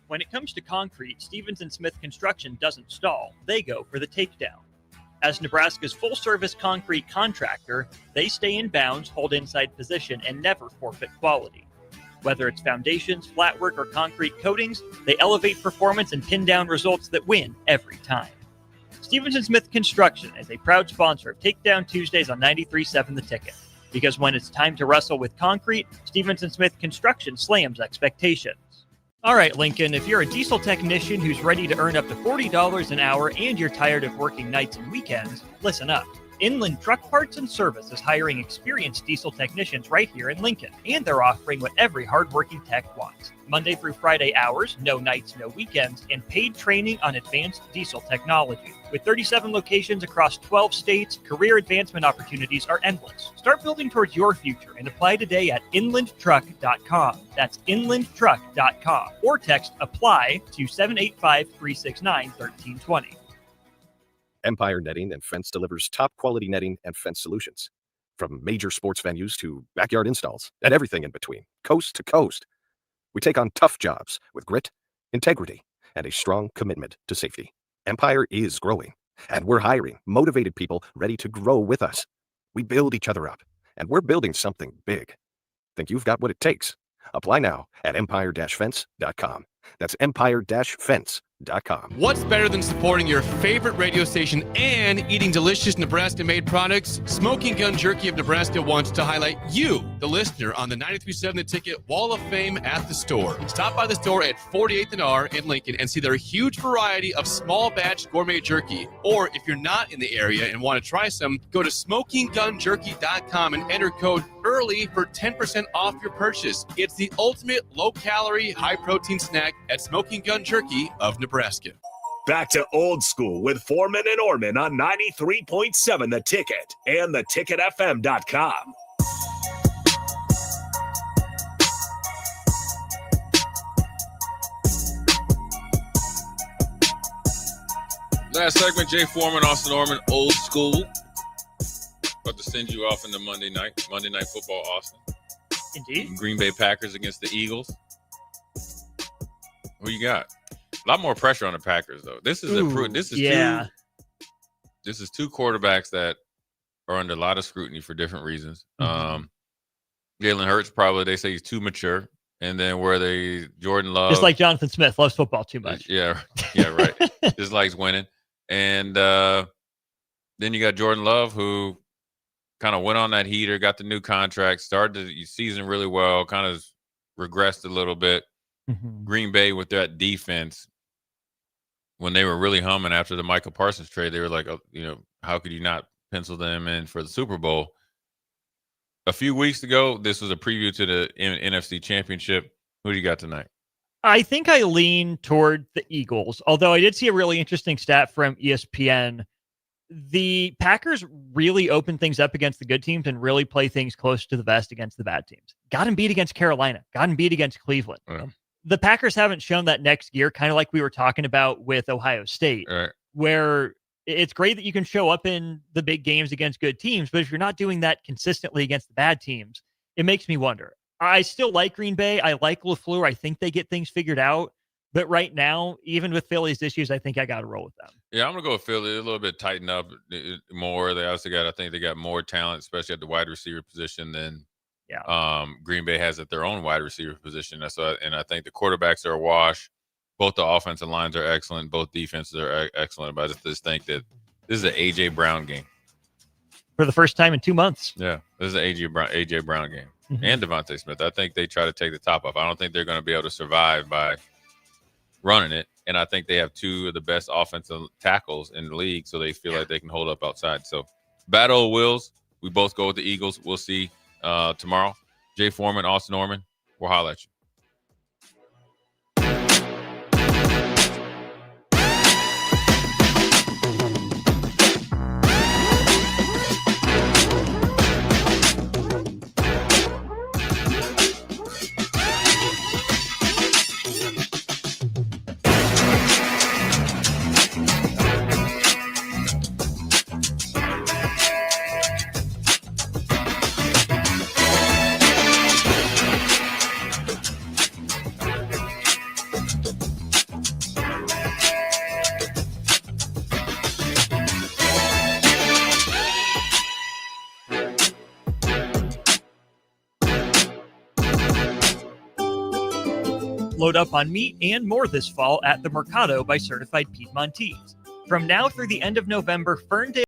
When it comes to concrete, Stevens & Smith Construction doesn't stall. They go for the takedown. As Nebraska's full-service concrete contractor, they stay in bounds, hold inside position, and never forfeit quality. Whether it's foundations, flatwork, or concrete coatings, they elevate performance and pin down results that win every time. Stevens & Smith Construction is a proud sponsor of Takedown Tuesdays on 93.7 The Ticket. Because when it's time to wrestle with concrete, Stevens & Smith Construction slams expectations. All right, Lincoln, if you're a diesel technician who's ready to earn up to $40 an hour and you're tired of working nights and weekends, listen up. Inland Truck Parts and Service is hiring experienced diesel technicians right here in Lincoln, and they're offering what every hardworking tech wants. Monday through Friday hours, no nights, no weekends, and paid training on advanced diesel technology. With 37 locations across 12 states, career advancement opportunities are endless. Start building towards your future and apply today at inlandtruck.com. That's inlandtruck.com. Or text APPLY to 785-369-1320. Empire Netting and Fence delivers top quality netting and fence solutions. From major sports venues to backyard installs and everything in between, coast to coast. We take on tough jobs with grit, integrity, and a strong commitment to safety. Empire is growing, and we're hiring motivated people ready to grow with us. We build each other up, and we're building something big. think you've got what it takes. Apply now at empire-fence.com. That's empire-fence.com. What's better than supporting your favorite radio station and eating delicious Nebraska-made products? Smoking Gun Jerky of Nebraska wants to highlight you, the listener, on the 93.7 The Ticket Wall of Fame at the store. Stop by the store at 48th and R in Lincoln and see their huge variety of small batch gourmet jerky. Or if you're not in the area and want to try some, go to smokinggunjerky.com and enter code EARLY for 10% off your purchase. It's the ultimate low-calorie, high-protein snack at Smoking Gun Jerky of Nebraska. Back to Old School with Foreman and Orman on 93.7 The Ticket and theticketfm.com. Last segment, Jay Foreman, Austin Orman, Old School. About to send you off into Monday Night Football, Austin. Indeed. Green Bay Packers against the Eagles. Who you got? A lot more pressure on the Packers, though. This is two quarterbacks that are under a lot of scrutiny for different reasons. Jalen Hurts, probably they say he's too mature, and then Jordan Love, just like Jonathan Smith, loves football too much. Yeah, right. Just likes winning, and then you got Jordan Love, who kind of went on that heater, got the new contract, started the season really well, kind of regressed a little bit. Green Bay with that defense, when they were really humming after the Michael Parsons trade, they were like, how could you not pencil them in for the Super Bowl? A few weeks ago, this was a preview to the NFC Championship. Who do you got tonight? I think I lean toward the Eagles, although I did see a really interesting stat from ESPN. The Packers really open things up against the good teams and really play things close to the vest against the bad teams. Got them beat against Carolina. Got them beat against Cleveland. Yeah. The Packers haven't shown that next gear, kind of like we were talking about with Ohio State, where it's great that you can show up in the big games against good teams, but if you're not doing that consistently against the bad teams, it makes me wonder. I still like Green Bay. I like LaFleur. I think they get things figured out. But right now, even with Philly's issues, I think I got to roll with them. Yeah, I'm going to go with Philly. A little bit tighten up more. They also I think they got more talent, especially at the wide receiver position than Green Bay has at their own wide receiver position. And I think the quarterbacks are a wash. Both the offensive lines are excellent. Both defenses are excellent. But I just think that this is an A.J. Brown game. For the first time in 2 months. Yeah, this is an A.J. Brown game. And Devontae Smith. I think they try to take the top off. I don't think they're going to be able to survive by running it. And I think they have two of the best offensive tackles in the league, so they feel like they can hold up outside. So battle of wills. We both go with the Eagles. We'll see tomorrow. Jay Foreman, Austin Orman, we'll holler at you. Load up on meat and more this fall at the Mercado by Certified Piedmontese. From now through the end of November, Ferndale